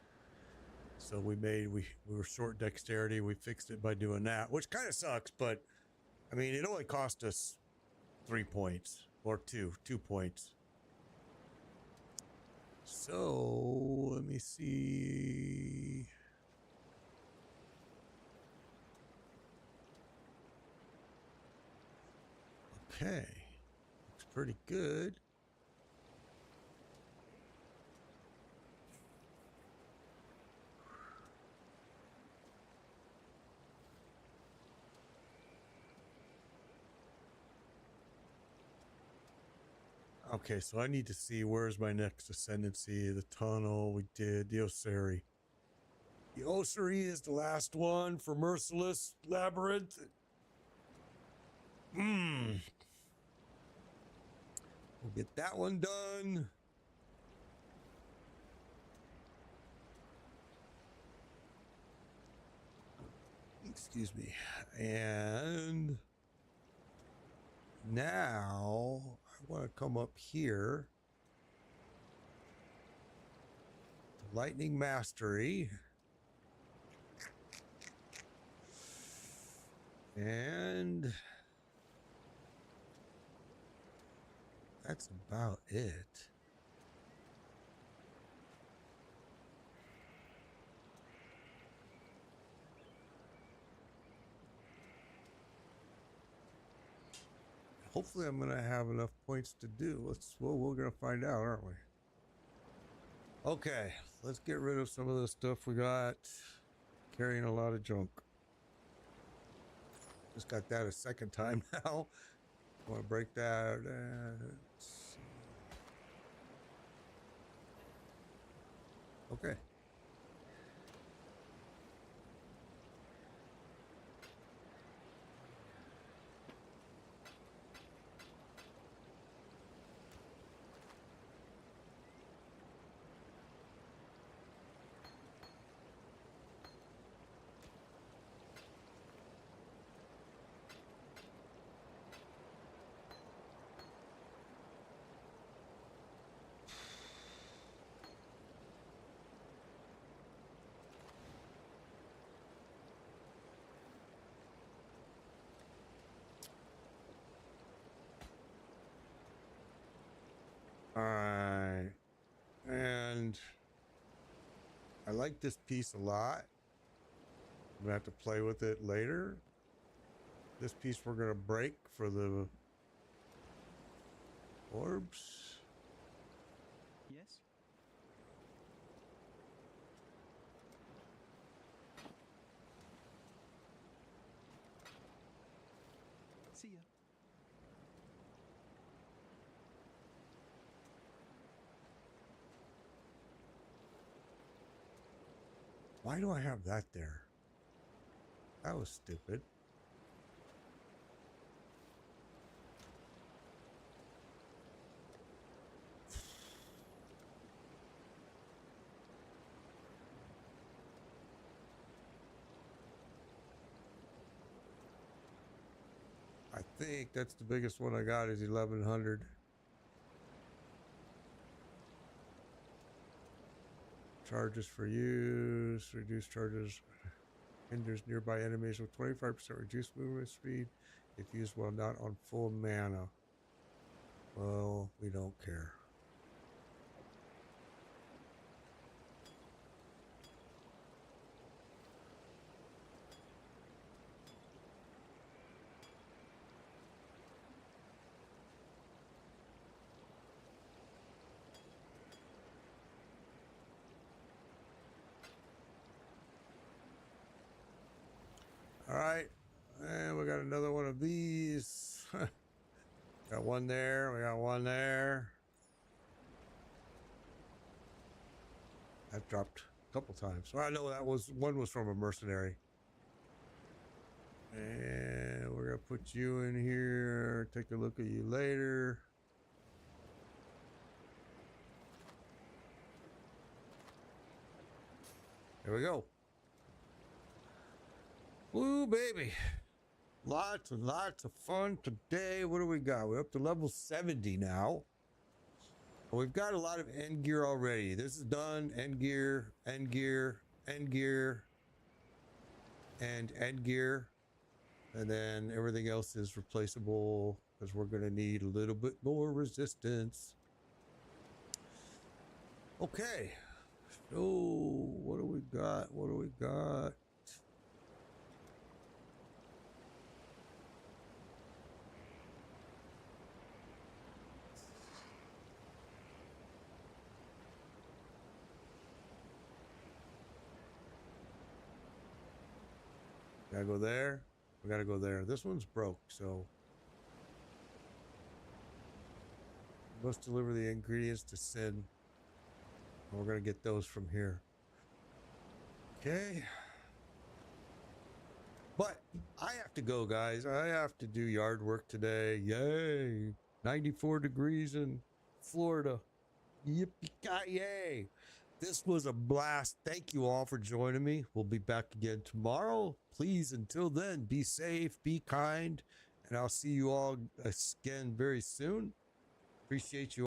S1: So we were short dexterity. We fixed it by doing that, which kind of sucks, but I mean, it only cost us 3 points or 2 points. So let me see. Okay, looks pretty good. Okay, so I need to see where's my next ascendancy. The tunnel we did, the Osiri. The Osiri is the last one for Merciless Labyrinth. We'll get that one done. Excuse me. And now I want to come up here to Lightning Mastery. And that's about it. Hopefully I'm going to have enough points to do. We're going to find out, aren't we? Okay, let's get rid of some of the stuff we got. Carrying a lot of junk. Just got that a second time now. I want to break that. Okay. Alright, and I like this piece a lot. I'm gonna have to play with it later. This piece we're gonna break for the orbs.
S7: Yes? See ya.
S1: Why do I have that there? That was stupid. I think that's the biggest one I got is 1100. Charges for use, reduce charges, hinders nearby enemies with 25% reduced movement speed if used while not on full mana. Well, we don't care. All right, and we got another one of these. Got one there, we got one there. That dropped a couple times. Well, I know that one was from a mercenary. And we're gonna put you in here, take a look at you later. There we go. Woo, baby. Lots and lots of fun today. What do we got? We're up to level 70 now. We've got a lot of end gear already. This is done. End gear, end gear, end gear, and end gear. And then everything else is replaceable because we're going to need a little bit more resistance. Okay. So, what do we got? What do we got? Gotta go there. We gotta go there. This one's broke, so must deliver the ingredients to Sin. We're gonna get those from here. Okay. But I have to go, guys. I have to do yard work today. Yay! 94 degrees in Florida. Yippee-ki-yay! This was a blast. Thank you all for joining me. We'll be back again tomorrow. Please, until then, be safe, be kind, and I'll see you all again very soon. Appreciate you.